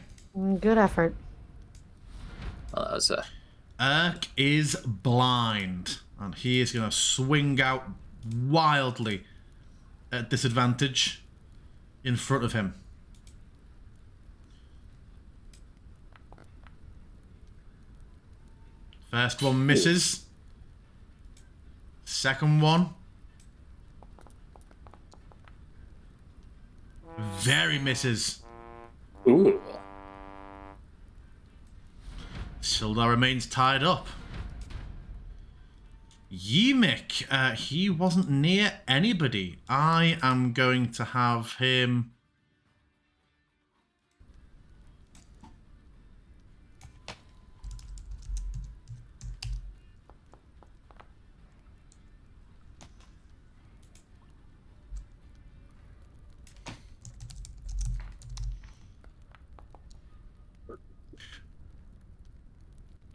Speaker 3: Good effort.
Speaker 2: Well, that was
Speaker 1: Urk is blind, and he is going to swing out wildly at disadvantage in front of him. First one misses. Second one. Very misses.
Speaker 2: Ooh.
Speaker 1: Sildar remains tied up. Yimik, he wasn't near anybody. I am going to have him...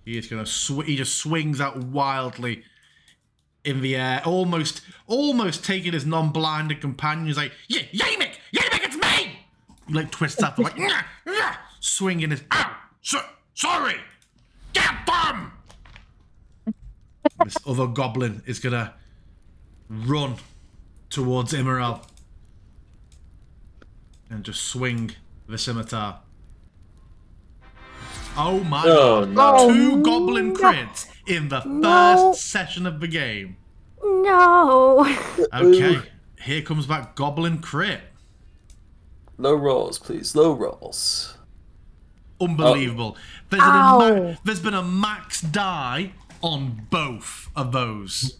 Speaker 1: He is going to he just swings out wildly in the air, almost taking his non-blinded companion. He's like, yeah, Yimik, it's me! He like twists up, like, nah, nah, swinging his, ow, sorry, get them! This other goblin is going to run towards Immoral and just swing the scimitar. Oh my god.
Speaker 2: No.
Speaker 1: Two goblin crits in the first session of the game.
Speaker 3: No.
Speaker 1: Okay, here comes that goblin crit.
Speaker 2: Low rolls, please. Low rolls.
Speaker 1: Unbelievable.
Speaker 3: Ow.
Speaker 1: There's been a max die on both of those.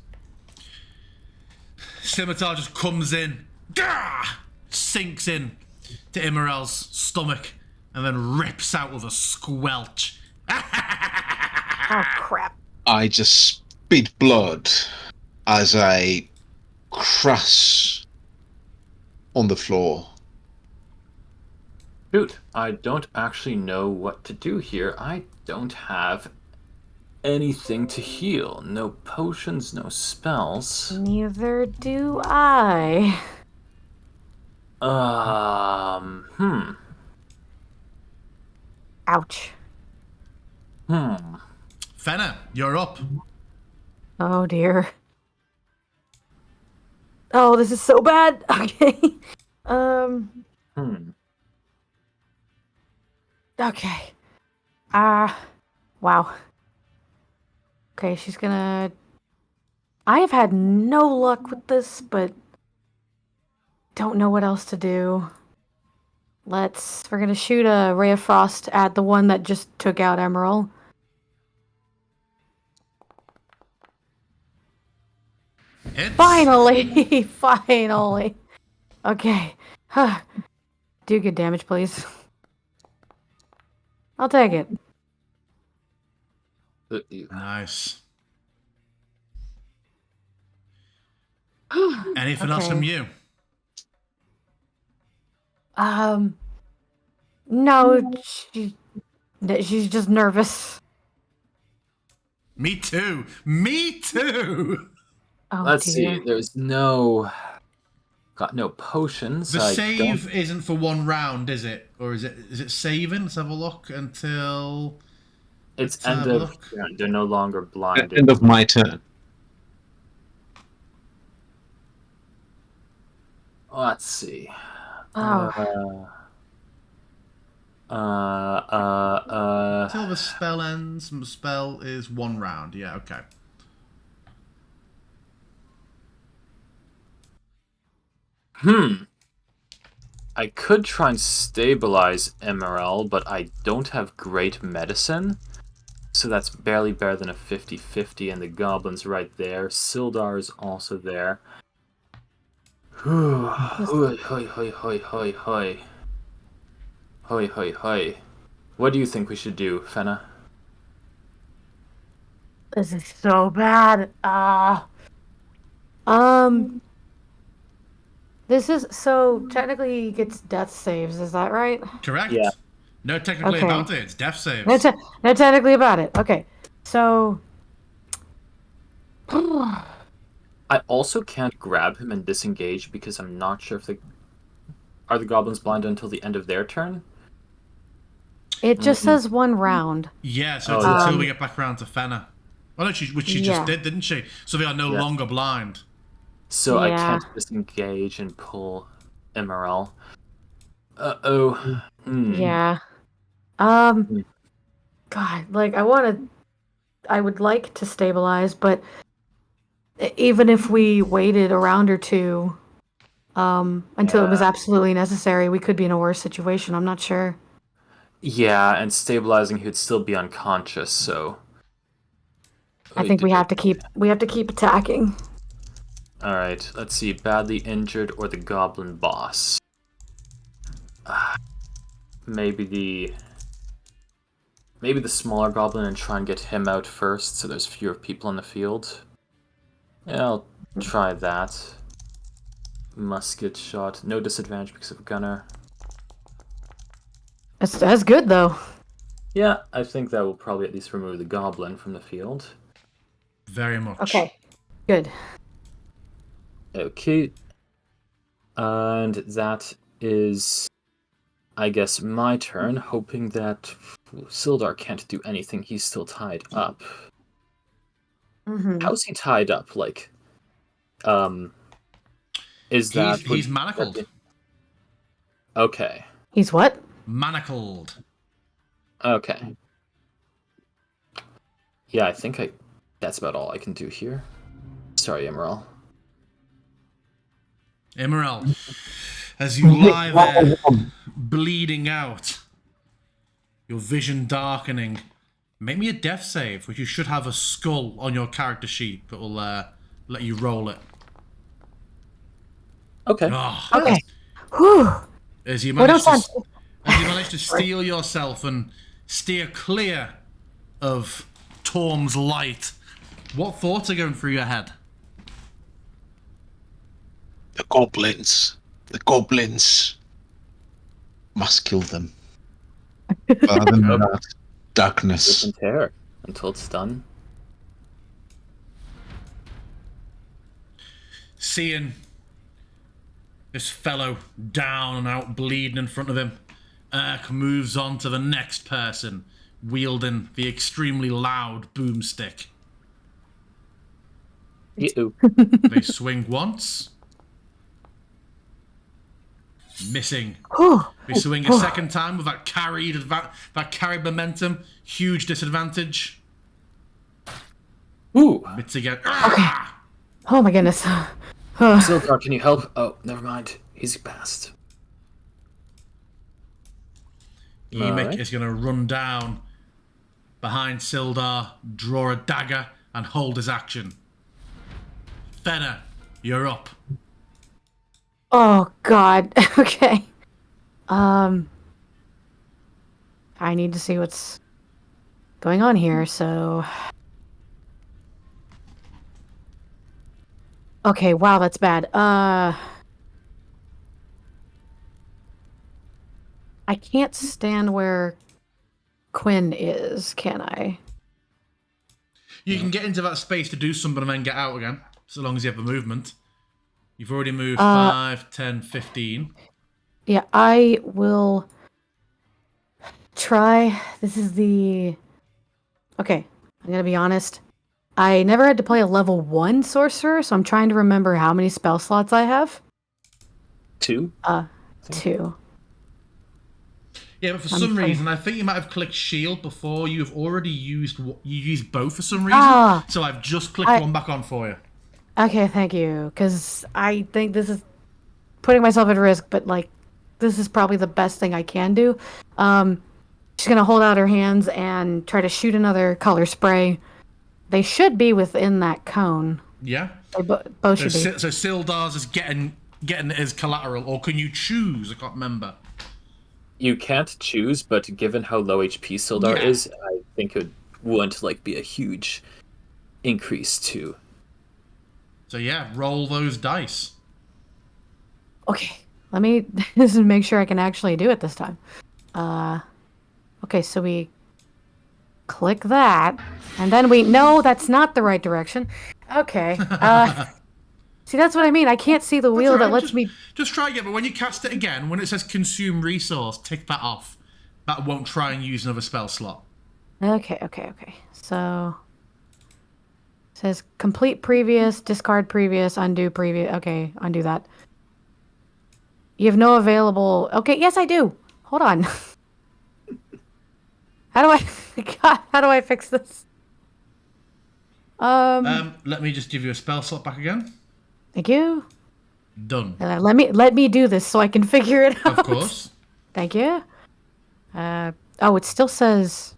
Speaker 1: Scimitar just comes in, gah, sinks in to Immoral's stomach, and then rips out with a squelch.
Speaker 3: Oh, crap.
Speaker 4: I just spit blood as I crash on the floor.
Speaker 2: Dude, I don't actually know what to do here. I don't have anything to heal. No potions, no spells.
Speaker 3: Neither do I. Ouch.
Speaker 1: Fenna, you're up.
Speaker 3: Oh, dear. Oh, this is so bad. Okay. Okay. Wow. Okay, she's gonna... I have had no luck with this, but don't know what else to do. We're gonna shoot a ray of frost at the one that just took out Emerald.
Speaker 1: Hits.
Speaker 3: Finally! Finally! Okay. Do good damage, please. I'll take it.
Speaker 1: Nice. Anything else from you?
Speaker 3: No, she's just nervous.
Speaker 1: Me too. Me too.
Speaker 3: Oh
Speaker 2: Let's
Speaker 3: dear.
Speaker 2: see. There's no... Got no potions.
Speaker 1: The
Speaker 2: I
Speaker 1: save
Speaker 2: don't...
Speaker 1: isn't for 1 round, is it? Or is it saving? Let's have a look until...
Speaker 2: It's
Speaker 1: Let's
Speaker 2: end
Speaker 1: have a
Speaker 2: of...
Speaker 1: look.
Speaker 2: They're no longer blinded.
Speaker 4: End of my turn.
Speaker 2: Let's see.
Speaker 3: Oh.
Speaker 1: Until the spell ends, the spell is 1 round. Yeah, okay.
Speaker 2: I could try and stabilize Emerald, but I don't have great medicine. So that's barely better than a 50-50, and the goblin's right there. Sildar is also there. Hoi, hoi, hoi, hoi, hoi, hoi. Hoi, hoi, hoi. What do you think we should do, Fenna?
Speaker 3: This is so bad. This is so technically he gets death saves. Is that right?
Speaker 1: Correct?
Speaker 2: Yeah.
Speaker 1: No technically
Speaker 3: Okay.
Speaker 1: about it. It's death saves.
Speaker 3: No, technically about it. Okay, so
Speaker 2: I also can't grab him and disengage because I'm not sure if are the goblins blinded until the end of their turn?
Speaker 3: it just says 1 round.
Speaker 1: Yeah, so
Speaker 2: Oh,
Speaker 1: it's
Speaker 2: yeah.
Speaker 1: until we get back around to Fenna. Oh, no, which she just
Speaker 3: Yeah.
Speaker 1: did, didn't she? So they are no
Speaker 2: Yeah.
Speaker 1: longer blind.
Speaker 2: So I
Speaker 3: Yeah.
Speaker 2: can't disengage and pull Emerald. Uh-oh.
Speaker 3: Yeah. God, like I would like to stabilize, but even if we waited a round or two, until it was
Speaker 2: Yeah.
Speaker 3: absolutely necessary, we could be in a worse situation. I'm not sure.
Speaker 2: Yeah, and stabilizing he would still be unconscious, so...
Speaker 3: I think we have to keep attacking.
Speaker 2: Alright, let's see. Badly injured or the goblin boss. Maybe the smaller goblin and try and get him out first so there's fewer people on the field. Yeah, I'll try that. Musket shot. No disadvantage because of gunner.
Speaker 3: That's good though.
Speaker 2: Yeah, I think that will probably at least remove the goblin from the field.
Speaker 1: Very much.
Speaker 3: Okay, good.
Speaker 2: Okay. And that is, I guess, my turn, hoping that Sildar can't do anything. He's still tied up.
Speaker 3: Mm-hmm.
Speaker 2: How's he tied up? Like,
Speaker 1: He's manacled.
Speaker 2: Okay.
Speaker 3: He's what?
Speaker 1: Manacled.
Speaker 2: Okay. Yeah, I think that's about all I can do here. Sorry, Emerald.
Speaker 1: Emerald, as you lie there, bleeding out, your vision darkening, make me a death save, which you should have a skull on your character sheet that will let you roll it.
Speaker 2: Okay.
Speaker 1: Oh,
Speaker 3: Okay. Whew.
Speaker 1: as you
Speaker 3: Well,
Speaker 1: manage
Speaker 3: don't
Speaker 1: to, as you manage to steel yourself and steer clear of Torm's light, what thoughts are going through your head?
Speaker 4: The goblins. The goblins. Must kill them. Other than that, darkness.
Speaker 2: Different hair until it's done.
Speaker 1: Seeing this fellow down and out bleeding in front of him, Urk moves on to the next person, wielding the extremely loud boomstick.
Speaker 2: Ew.
Speaker 1: They swing once. Missing. They swing a second time with that carried momentum. Huge disadvantage.
Speaker 2: Ooh.
Speaker 1: Hits again.
Speaker 3: Oh my goodness.
Speaker 2: Sildar, can you help? Oh, never mind. He's passed.
Speaker 1: Emek
Speaker 2: Alright.
Speaker 1: is going to run down behind Sildar, draw a dagger, and hold his action. Fenna, you're up.
Speaker 3: Oh God. Okay. I need to see what's going on here. So. Okay. Wow, that's bad. I can't stand where Quinn is, can I?
Speaker 1: You can get into that space to do something and then get out again. so long as you have the movement. You've already moved 5, 10, 15.
Speaker 3: Yeah, I will try. This is the... Okay, I'm going to be honest. I never had to play a level 1 sorcerer, so I'm trying to remember how many spell slots I have.
Speaker 2: 2?
Speaker 3: 2.
Speaker 1: Yeah, but for some reason, I think you might have clicked shield before. You've already used both for some reason. So I've just clicked one back on for you.
Speaker 3: Okay, thank you. Because I think this is putting myself at risk, but like, this is probably the best thing I can do. She's gonna hold out her hands and try to shoot another color spray. They should be within that cone.
Speaker 1: Yeah.
Speaker 3: They both should be.
Speaker 1: So Sildar's is getting it as collateral, or can you choose? I can't remember.
Speaker 2: You can't choose, but given how low HP Sildar is, I think it wouldn't like be a huge increase too.
Speaker 1: So yeah, roll those dice.
Speaker 3: Okay, let me just make sure I can actually do it this time. Okay, so we click that, and then no, that's not the right direction. Okay. See, that's what I mean. I can't see the wheel that lets me...
Speaker 1: Just try again, but when you cast it again, when it says consume resource, tick that off. That won't try and use another spell slot.
Speaker 3: Okay. So... It says complete previous, discard previous, undo previous. Okay, undo that. You have no available... Okay, yes, I do. Hold on. How do I fix this?
Speaker 1: Let me just give you a spell slot back again.
Speaker 3: Thank you.
Speaker 1: Done.
Speaker 3: Let me do this so I can figure it out.
Speaker 1: Of course.
Speaker 3: Thank you. Oh, it still says...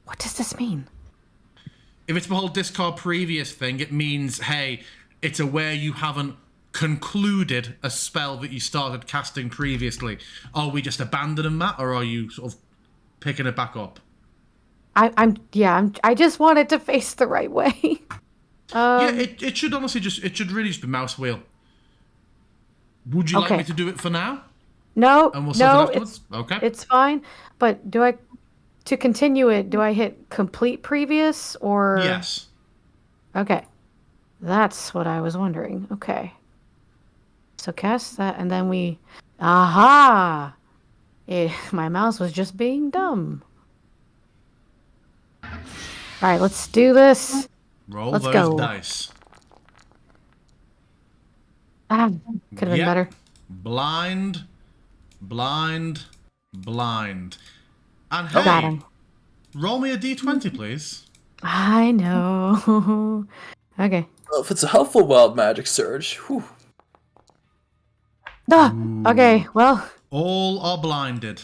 Speaker 3: What does this mean?
Speaker 1: If it's the whole discard previous thing, it means, hey, it's aware you haven't concluded a spell that you started casting previously. Are we just abandoning that, or are you sort of picking it back up?
Speaker 3: I just want it to face the right way.
Speaker 1: Yeah, it should honestly it should really just be mouse wheel. Would you like me to do it for now?
Speaker 3: No,
Speaker 1: And we'll solve it afterwards? Okay.
Speaker 3: It's fine. But to continue it, do I hit complete previous or?
Speaker 1: Yes.
Speaker 3: Okay. That's what I was wondering. Okay. So cast that and then we... Aha! My mouse was just being dumb. Alright, let's do this.
Speaker 1: Roll those dice.
Speaker 3: Could have been better.
Speaker 1: Blind. And
Speaker 3: Got
Speaker 1: hey,
Speaker 3: him.
Speaker 1: roll me a d20, please.
Speaker 3: I know. Okay.
Speaker 2: Well, if it's a helpful wild magic surge, whew.
Speaker 3: Okay, well.
Speaker 1: All are blinded.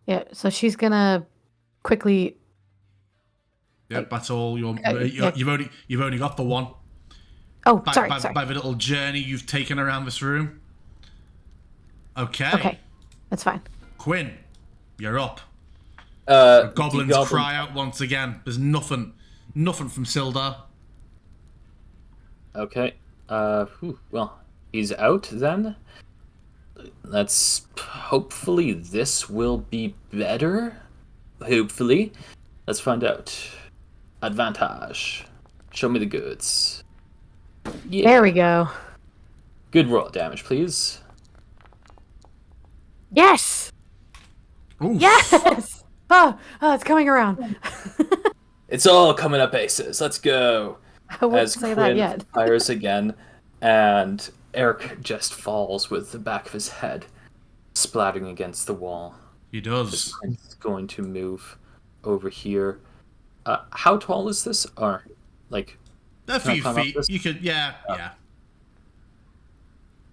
Speaker 3: Yeah, so she's gonna quickly...
Speaker 1: Yep, that's all. You've only got the one.
Speaker 3: Oh, sorry.
Speaker 1: By the little journey you've taken around this room. Okay.
Speaker 3: Okay, that's fine.
Speaker 1: Quinn, you're up. Goblins
Speaker 2: Goblin.
Speaker 1: cry out once again. There's nothing from Sildar.
Speaker 2: Okay. Well, he's out then. Hopefully this will be better. Hopefully. Let's find out. Advantage. Show me the goods. Yeah.
Speaker 3: There we go.
Speaker 2: Good roll damage, please.
Speaker 3: Yes!
Speaker 1: Oof.
Speaker 3: Yes! Oh, it's coming around.
Speaker 2: It's all coming up aces. Let's go.
Speaker 3: I won't
Speaker 2: As
Speaker 3: say
Speaker 2: Quinn
Speaker 3: that yet.
Speaker 2: fires again, and Eric just falls with the back of his head splattering against the wall.
Speaker 1: He does.
Speaker 2: Quinn's going to move over here. How tall is this? Or, like...
Speaker 1: A
Speaker 2: can I
Speaker 1: few
Speaker 2: climb up
Speaker 1: feet.
Speaker 2: this?
Speaker 1: You could, yeah.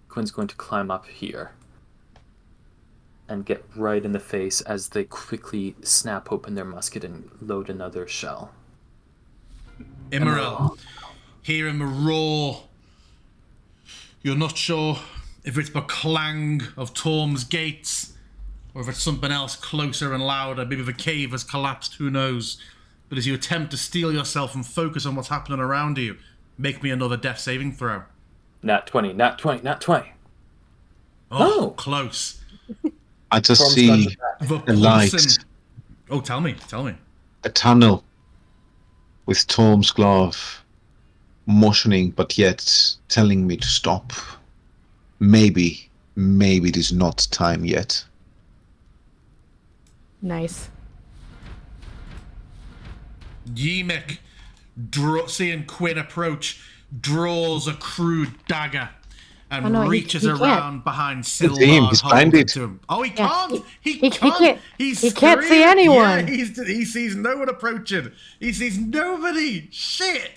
Speaker 2: Quinn's going to climb up here and get right in the face as they quickly snap open their musket and load another shell.
Speaker 1: Immerel, hearing the roar. You're not sure if it's the clang of Torm's gates or if it's something else closer and louder. Maybe the cave has collapsed, who knows. But as you attempt to steel yourself and focus on what's happening around you, make me another death saving throw.
Speaker 2: Nat 20, nat 20, nat 20.
Speaker 1: Oh, close.
Speaker 4: I just
Speaker 2: Storm's
Speaker 4: see
Speaker 1: The
Speaker 4: a light,
Speaker 1: pulsing... Oh, tell me.
Speaker 4: a tunnel with Torm's glove motioning, but yet telling me to stop. Maybe it is not time yet.
Speaker 3: Nice.
Speaker 1: Yemek, seeing Quinn approach, draws a crude dagger and reaches
Speaker 3: he can't.
Speaker 1: around behind
Speaker 4: He's
Speaker 1: Sildar, holding
Speaker 4: blinded.
Speaker 1: to him. Oh, he
Speaker 3: Yeah,
Speaker 1: can't! He
Speaker 3: he
Speaker 1: can't!
Speaker 3: can't.
Speaker 1: He's
Speaker 3: He can't see
Speaker 1: screaming.
Speaker 3: anyone.
Speaker 1: Yeah, he sees no one approaching. He sees nobody. Shit!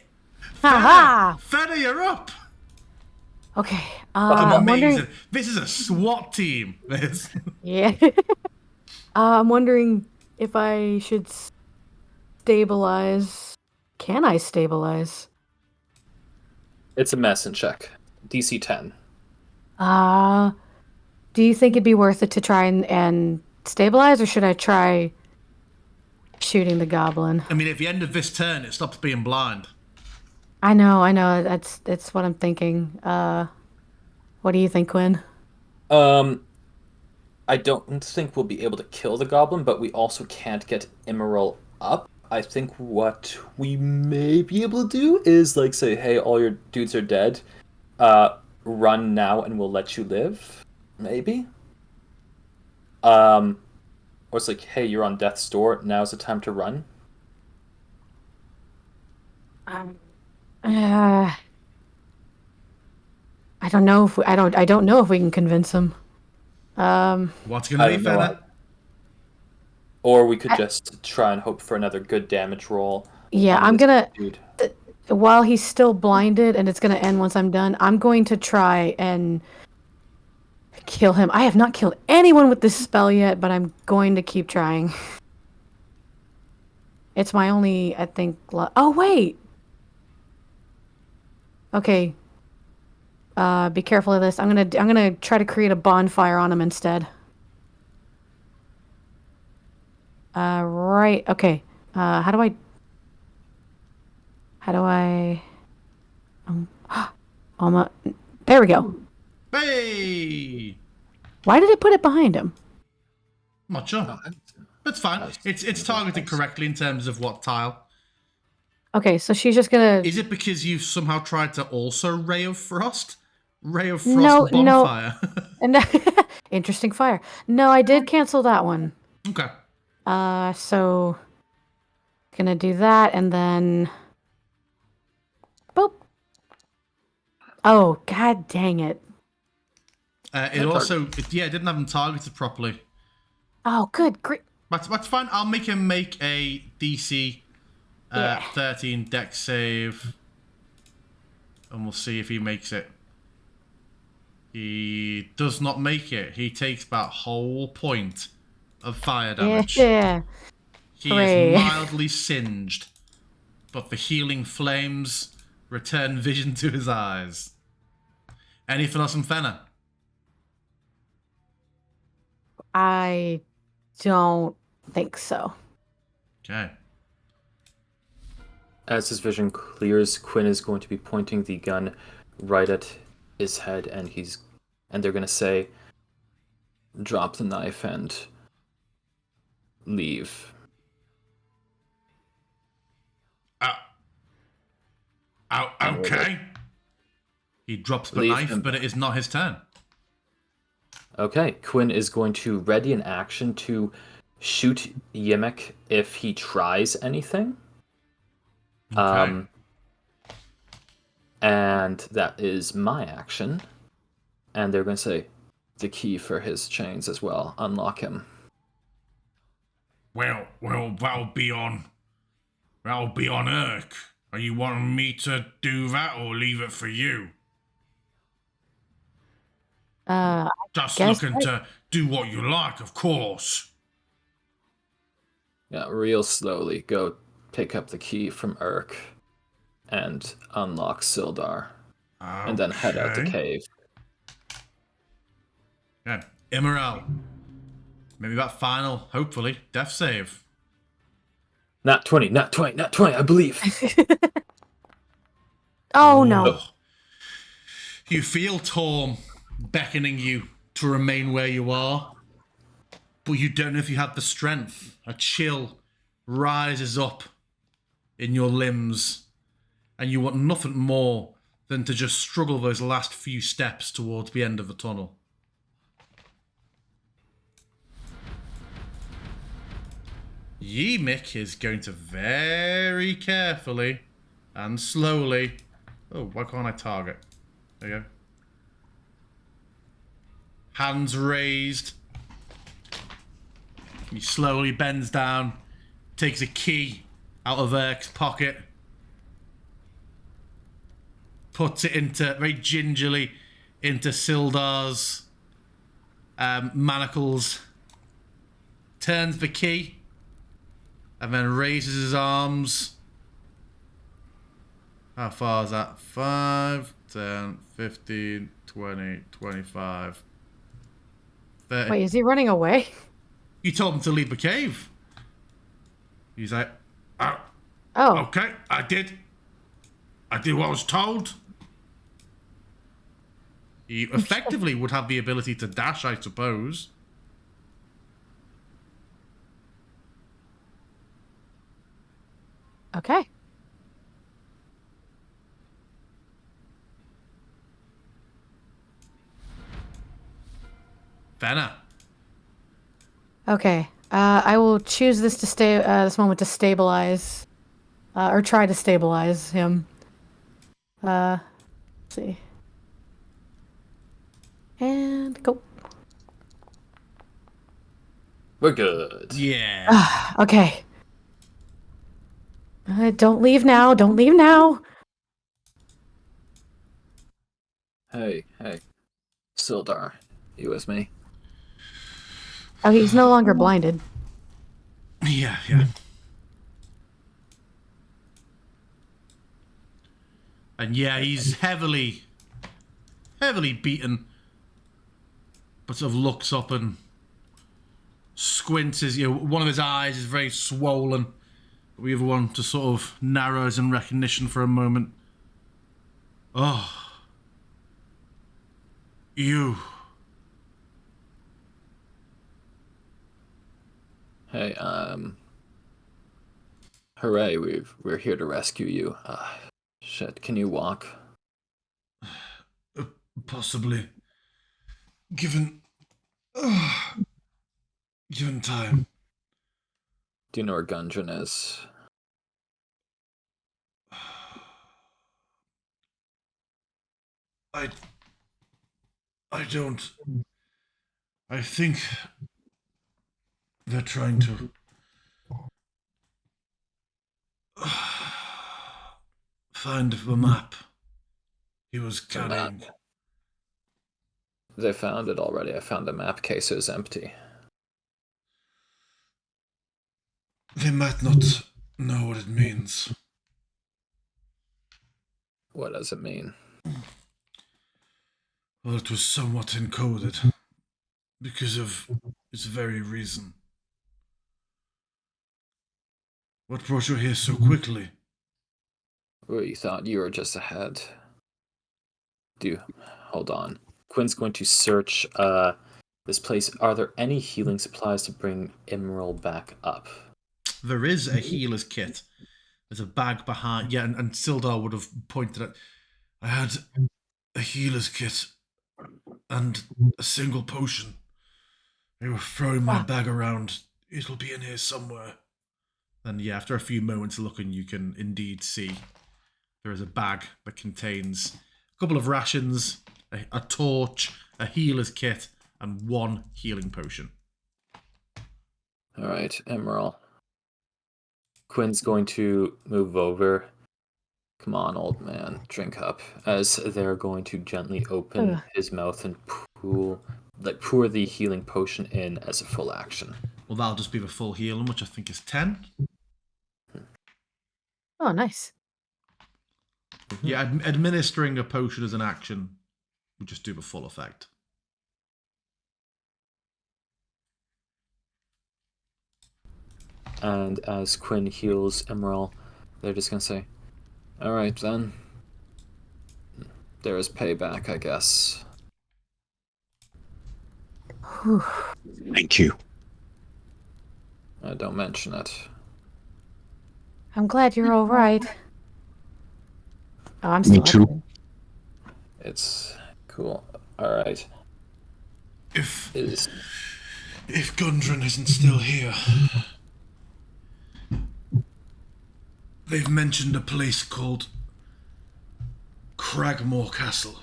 Speaker 3: Ha
Speaker 1: Fenner, you're up.
Speaker 3: Okay. I'm
Speaker 1: Amazing.
Speaker 3: wondering.
Speaker 1: This is a SWAT team. This.
Speaker 3: Yeah. I'm wondering if I should stabilize. Can I stabilize?
Speaker 2: It's a medicine check. DC 10.
Speaker 3: Do you think it'd be worth it to try and stabilize, or should I try shooting the goblin?
Speaker 1: I mean, at the end of this turn, it stops being blind.
Speaker 3: I know. That's what I'm thinking. What do you think, Quinn?
Speaker 2: I don't think we'll be able to kill the goblin, but we also can't get Emerald up. I think what we may be able to do is like say, hey, all your dudes are dead. Run now and we'll let you live. Maybe. Or it's like, hey, you're on death's door. Now's the time to run.
Speaker 3: I don't know if I don't know if we can convince him.
Speaker 1: What's gonna be, Fenner?
Speaker 2: Or we could just try and hope for another good damage roll.
Speaker 3: Yeah,
Speaker 2: on
Speaker 3: I'm
Speaker 2: this
Speaker 3: gonna.
Speaker 2: dude.
Speaker 3: While he's still blinded, and it's gonna end once I'm done. I'm going to try and kill him. I have not killed anyone with this spell yet, but I'm going to keep trying. It's my only, I think. Oh wait. Okay. Be careful of this. I'm gonna try to create a bonfire on him instead. Right. Okay. How do I? Almost. There we go.
Speaker 1: Hey!
Speaker 3: Why did it put it behind him?
Speaker 1: I'm not sure. That's fine. It's targeted correctly in terms of what tile.
Speaker 3: Okay, so she's just gonna.
Speaker 1: Is it because you've somehow tried to also Ray of Frost? Ray of
Speaker 3: No,
Speaker 1: Frost bonfire.
Speaker 3: And interesting fire. No, I did cancel that one.
Speaker 1: Okay.
Speaker 3: So gonna do that and then boop. Oh, god dang it.
Speaker 1: It also, it didn't have him targeted properly.
Speaker 3: Oh, good. Great.
Speaker 1: That's fine. I'll make him make a DC 13 dex save. And we'll see if he makes it. He does not make it. He takes about whole point of fire damage.
Speaker 3: Yeah.
Speaker 1: He
Speaker 3: Hooray.
Speaker 1: is mildly singed, but the healing flames return vision to his eyes. Anything else from Fenner?
Speaker 3: I don't think so.
Speaker 1: Okay.
Speaker 2: As his vision clears, Quinn is going to be pointing the gun right at his head, and they're going to say, drop the knife and leave.
Speaker 1: Okay. He drops the
Speaker 2: Leave
Speaker 1: knife,
Speaker 2: him.
Speaker 1: but it is not his turn.
Speaker 2: Okay, Quinn is going to ready an action to shoot Yemek if he tries anything.
Speaker 1: Okay.
Speaker 2: And that is my action. And they're going to say, the key for his chains as well. Unlock him.
Speaker 1: Well, that'll be on Urk. Are you wanting me to do that or leave it for you? Just
Speaker 3: guess
Speaker 1: looking to do what you like, of course.
Speaker 2: Yeah, real slowly go pick up the key from Urk and unlock Sildar. And then head out the cave.
Speaker 1: Yeah. Emerald. Maybe that final, hopefully, death save.
Speaker 2: Not 20, I believe.
Speaker 3: Oh no.
Speaker 1: Oh. You feel Torm beckoning you to remain where you are, but you don't know if you have the strength. A chill rises up in your limbs and you want nothing more than to just struggle those last few steps towards the end of the tunnel. Yemik is going to very carefully and slowly... Oh, why can't I target? There you go. Hands raised. He slowly bends down, takes a key out of Erk's pocket, puts it into, very gingerly, into Sildar's manacles, turns the key, and then raises his arms. How far is that? 5, 10, 15, 20, 25, 30.
Speaker 3: Wait, is he running away?
Speaker 1: You told him to leave the cave. He's like, oh, okay, I did what I was told. He effectively would have the ability to dash, I suppose.
Speaker 3: Okay.
Speaker 1: Fenna.
Speaker 3: Okay. I will choose this to this moment to stabilize, or try to stabilize him. Let's see. And go.
Speaker 2: We're good.
Speaker 1: Yeah.
Speaker 3: Okay. Don't leave now. Don't leave now.
Speaker 2: Hey. Sildar, you with me?
Speaker 3: Oh, he's no longer blinded.
Speaker 1: Yeah. And yeah, he's heavily beaten, but sort of looks up and squints. One of his eyes is very swollen. The other one just sort of narrows in recognition for a moment. Oh. You.
Speaker 2: Hey, hooray, we're here to rescue you. Shit, can you walk?
Speaker 1: Possibly. Given time.
Speaker 2: Do you know where Gundren is?
Speaker 1: I don't. I think they're trying to find the map he was carrying.
Speaker 2: They found it already. I found the map case. It was empty.
Speaker 1: They might not know what it means.
Speaker 2: What does it mean?
Speaker 1: Well, it was somewhat encoded because of its very reason. What brought you here so quickly?
Speaker 2: We thought you were just ahead. Hold on. Quinn's going to search this place. Are there any healing supplies to bring Emerald back up?
Speaker 1: There is a healer's kit. There's a bag behind. Yeah, and Sildar would have pointed at. I had a healer's kit and a single potion. They were throwing my bag around. It'll be in here somewhere. And yeah, after a few moments looking, you can indeed see there is a bag that contains a couple of rations, a torch, a healer's kit, and one healing potion.
Speaker 2: All right, Emerald. Quinn's going to move over. Come on, old man, drink up. As they're going to gently open his mouth and pour the healing potion in as a full action.
Speaker 1: Well, that'll just be the full healing, which I think is 10.
Speaker 3: Oh, nice.
Speaker 1: Yeah, administering a potion as an action would just do the full effect.
Speaker 2: And as Quinn heals Emerald, they're just going to say, all right, then. There is payback, I guess.
Speaker 4: Thank you.
Speaker 2: Don't mention it.
Speaker 3: I'm glad you're all right. Oh, I'm
Speaker 4: Me
Speaker 3: still
Speaker 4: too.
Speaker 3: up.
Speaker 2: It's cool. All right.
Speaker 1: If
Speaker 2: Is
Speaker 1: Gundren isn't still here, they've mentioned a place called Cragmore Castle.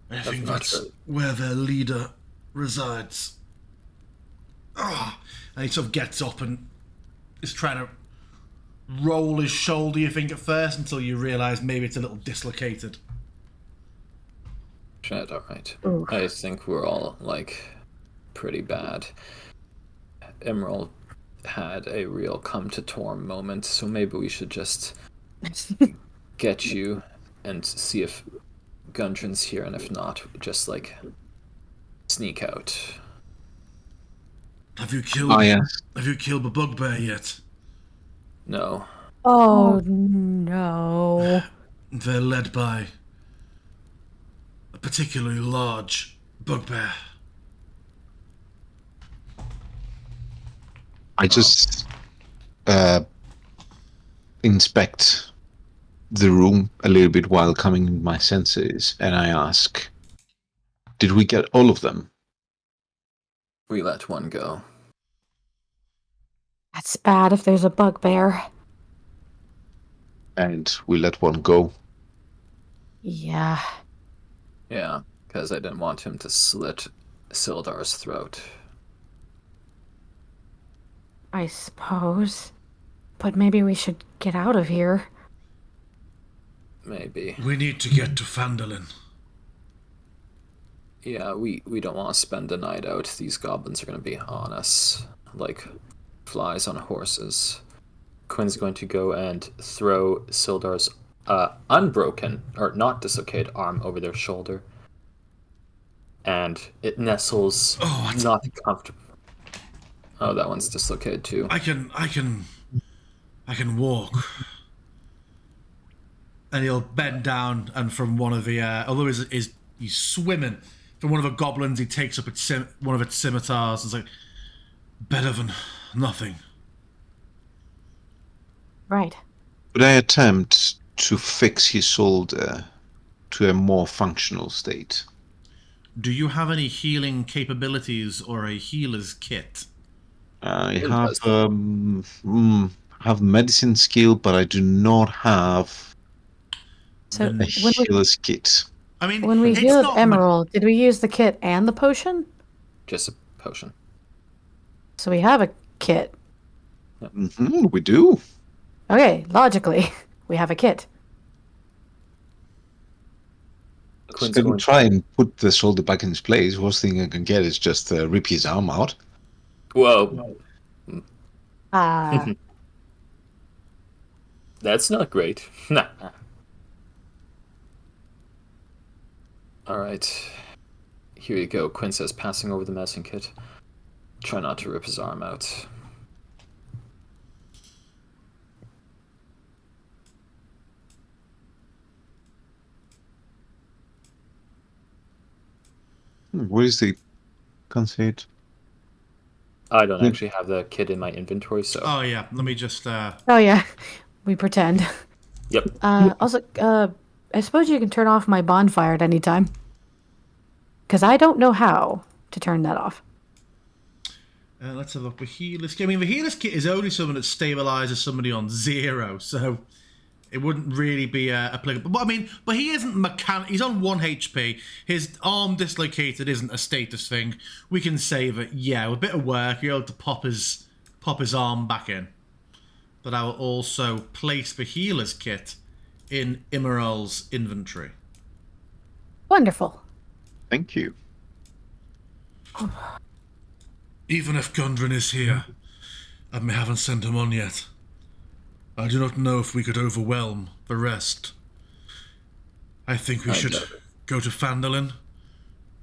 Speaker 1: I
Speaker 2: I've
Speaker 1: think
Speaker 2: not
Speaker 1: that's
Speaker 2: heard.
Speaker 1: where their leader resides. Ah, and he sort of gets up and is trying to roll his shoulder, you think, at first, until you realise maybe it's a little dislocated.
Speaker 2: Shit, all right.
Speaker 3: Ooh.
Speaker 2: I think we're all like pretty bad. Emerald had a real come to Torm moment, so maybe we should just get you and see if Gundren's here, and if not, just like sneak out.
Speaker 1: Have you killed?
Speaker 4: Oh, yes.
Speaker 1: Have you killed the bugbear yet?
Speaker 2: No.
Speaker 3: Oh no.
Speaker 1: They're led by a particularly large bugbear.
Speaker 4: I just inspect the room a little bit while coming in my senses, and I ask, did we get all of them?
Speaker 2: We let one go.
Speaker 3: That's bad if there's a bugbear.
Speaker 4: And we let one go.
Speaker 3: Yeah.
Speaker 2: Yeah, because I didn't want him to slit Sildar's throat.
Speaker 3: I suppose. But maybe we should get out of here.
Speaker 2: Maybe.
Speaker 1: We need to get to Phandelver.
Speaker 2: Yeah, we don't want to spend the night out. These goblins are going to be on us like flies on horses. Quinn's going to go and throw Sildar's unbroken, or not dislocated, arm over their shoulder. And it nestles not comfortable. Oh, that one's dislocated too.
Speaker 1: I can walk. And he'll bend down, and from one of the although he's swimming, from one of the goblins he takes up one of its scimitars and is like, better than nothing.
Speaker 3: Right.
Speaker 4: Could I attempt to fix his shoulder to a more functional state?
Speaker 1: Do you have any healing capabilities or a healer's kit?
Speaker 4: I have medicine skill, but I do not have
Speaker 3: So
Speaker 4: a
Speaker 3: when
Speaker 4: healer's kit.
Speaker 1: I mean,
Speaker 3: we
Speaker 1: it's
Speaker 3: healed
Speaker 1: not
Speaker 3: Emerald, did we use the kit and the potion?
Speaker 2: Just a potion.
Speaker 3: So we have a kit.
Speaker 4: We do.
Speaker 3: Okay, logically, we have a kit.
Speaker 2: Quinn's
Speaker 4: Can we
Speaker 2: going
Speaker 4: try and put the shoulder back in its place? Worst thing I can get is just rip his arm out.
Speaker 2: Whoa.
Speaker 3: Ah,
Speaker 2: That's not great. Nah. Alright. Here you go. Quinn says, passing over the medicine kit. Try not to rip his arm out.
Speaker 4: Where is the... Can't see it.
Speaker 2: I don't actually have the kit in my inventory, so...
Speaker 1: Oh yeah, let me just
Speaker 3: oh yeah, we pretend.
Speaker 2: Yep.
Speaker 3: Also, I suppose you can turn off my bonfire at any time. Because I don't know how to turn that off.
Speaker 1: let's have a look. The healer's kit. I mean, the healer's kit is only something that stabilizes somebody on 0, so it wouldn't really be applicable. But I mean, but he isn't he's on 1 HP. His arm dislocated isn't a status thing. We can say that, yeah, with a bit of work, you're able to pop his arm back in. But I will also place the healer's kit in Immeral's inventory.
Speaker 3: Wonderful.
Speaker 4: Thank you.
Speaker 1: Even if Gundren is here, and we haven't sent him on yet, I do not know if we could overwhelm the rest. I think we should go to Phandelver,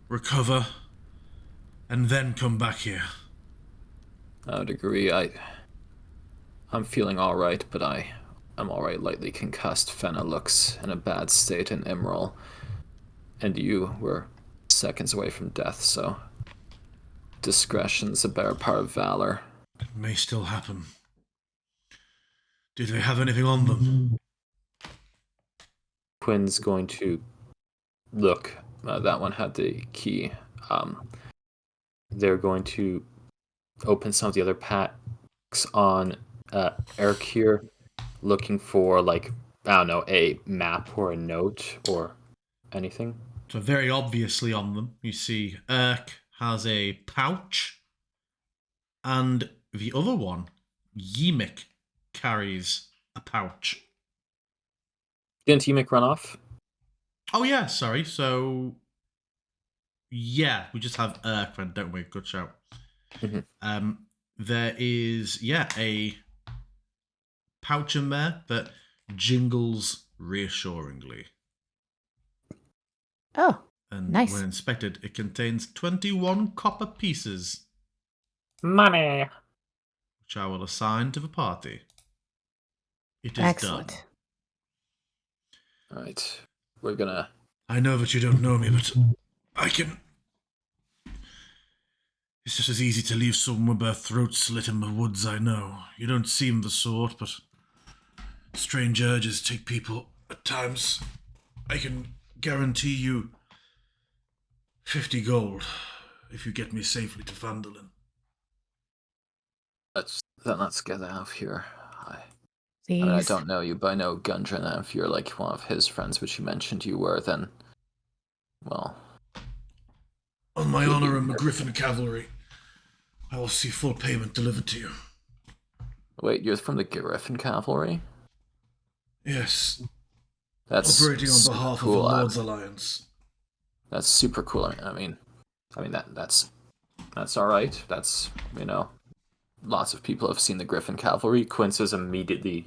Speaker 1: recover, and then come back here.
Speaker 2: I would agree. I'm feeling alright, but I'm alright lightly concussed. Fenna looks in a bad state in Emerald. And you were seconds away from death, so discretion's a better part of valor.
Speaker 1: It may still happen. Do they have anything on them?
Speaker 2: Quinn's going to look. That one had the key. They're going to open some of the other packs on Eric here, looking for, like, I don't know, a map or a note or anything.
Speaker 1: So very obviously on them, you see Erk has a pouch, and the other one, Yimik, carries a pouch.
Speaker 2: Didn't Yimik run off?
Speaker 1: Oh yeah, sorry. So yeah, we just have Erk then, don't we? Good shout.
Speaker 2: Mm-hmm.
Speaker 1: There is a pouch in there that jingles reassuringly.
Speaker 3: Oh,
Speaker 1: And
Speaker 3: nice.
Speaker 1: when inspected, it contains 21 copper pieces,
Speaker 2: Money.
Speaker 1: which I will assign to the party. It is
Speaker 3: Excellent.
Speaker 1: done.
Speaker 2: All right, we're gonna.
Speaker 1: I know that you don't know me, but I can. It's just as easy to leave someone with their throat slit in the woods, I know. You don't seem the sort, but strange urges take people at times. I can guarantee you 50 gold if you get me safely to Phandelver.
Speaker 2: Let's get out of here. I
Speaker 3: Please.
Speaker 2: don't know you, but I know Gundren, and if you're like one of his friends, which you mentioned you were, then, well...
Speaker 1: On my honor and the Griffin Cavalry, I will see full payment delivered to you.
Speaker 2: Wait, you're from the Griffin Cavalry?
Speaker 1: Yes.
Speaker 2: That's
Speaker 1: operating on behalf
Speaker 2: cool.
Speaker 1: of the Lord's Alliance.
Speaker 2: That's super cool. I mean that's all right. That's, lots of people have seen the Griffin Cavalry. Quince is immediately,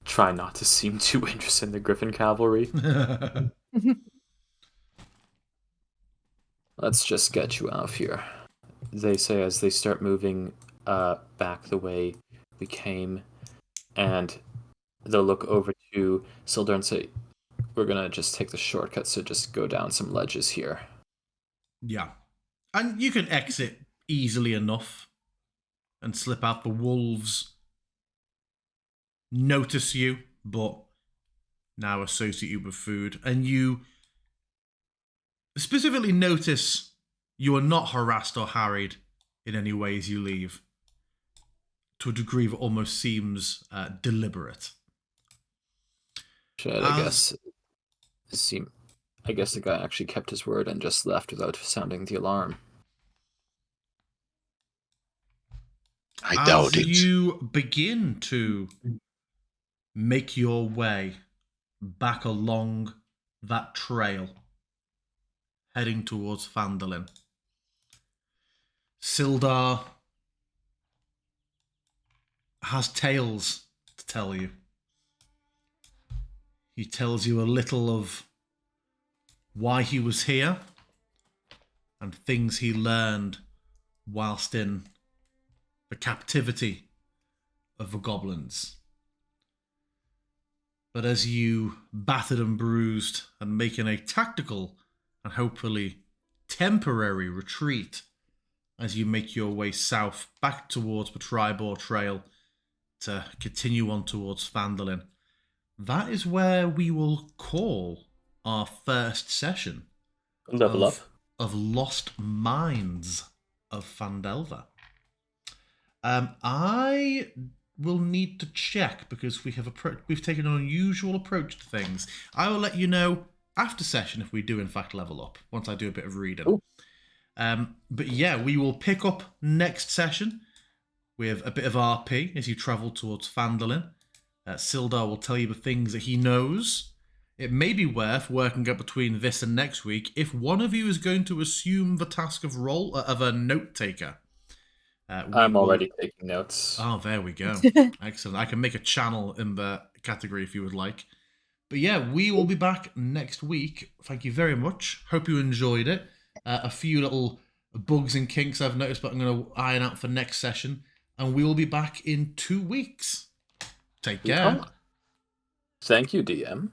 Speaker 2: try not to seem too interested in the Griffin Cavalry. Let's just get you out of here, they say as they start moving back the way we came, and they'll look over to Sildar and say, we're gonna just take the shortcut, so just go down some ledges here.
Speaker 1: Yeah. And you can exit easily enough and slip out. The wolves notice you, but now associate you with food. And you specifically notice you are not harassed or harried in any way as you leave, to a degree that almost seems deliberate.
Speaker 2: Shit, I guess the guy actually kept his word and just left without sounding the alarm.
Speaker 4: I doubt it.
Speaker 1: As you begin to make your way back along that trail, heading towards Phandelver, Sildar has tales to tell you. He tells you a little of why he was here and things he learned whilst in the captivity of the goblins. But as you battered and bruised and making a tactical and hopefully temporary retreat as you make your way south back towards the Tribor Trail to continue on towards Phandelver, that is where we will call our first session of Lost Minds of Phandelver. I will need to check because we've taken an unusual approach to things. I will let you know after session if we do in fact level up, once I do a bit of reading.
Speaker 2: Ooh.
Speaker 1: But yeah, we will pick up next session with a bit of RP as you travel towards Phandelver. Sildar will tell you the things that he knows. It may be worth working up between this and next week if one of you is going to assume the task of a note taker.
Speaker 2: I'm already taking notes.
Speaker 1: Oh, there we go. Excellent. I can make a channel in the category if you would like. But yeah, we will be back next week. Thank you very much. Hope you enjoyed it. A few little bugs and kinks I've noticed, but I'm going to iron out for next session. And we will be back in 2 weeks. Take care.
Speaker 2: Thank you, DM.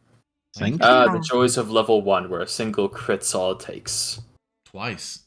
Speaker 4: Thank you.
Speaker 2: The joys of level 1, where a single crit's all it takes.
Speaker 1: Twice.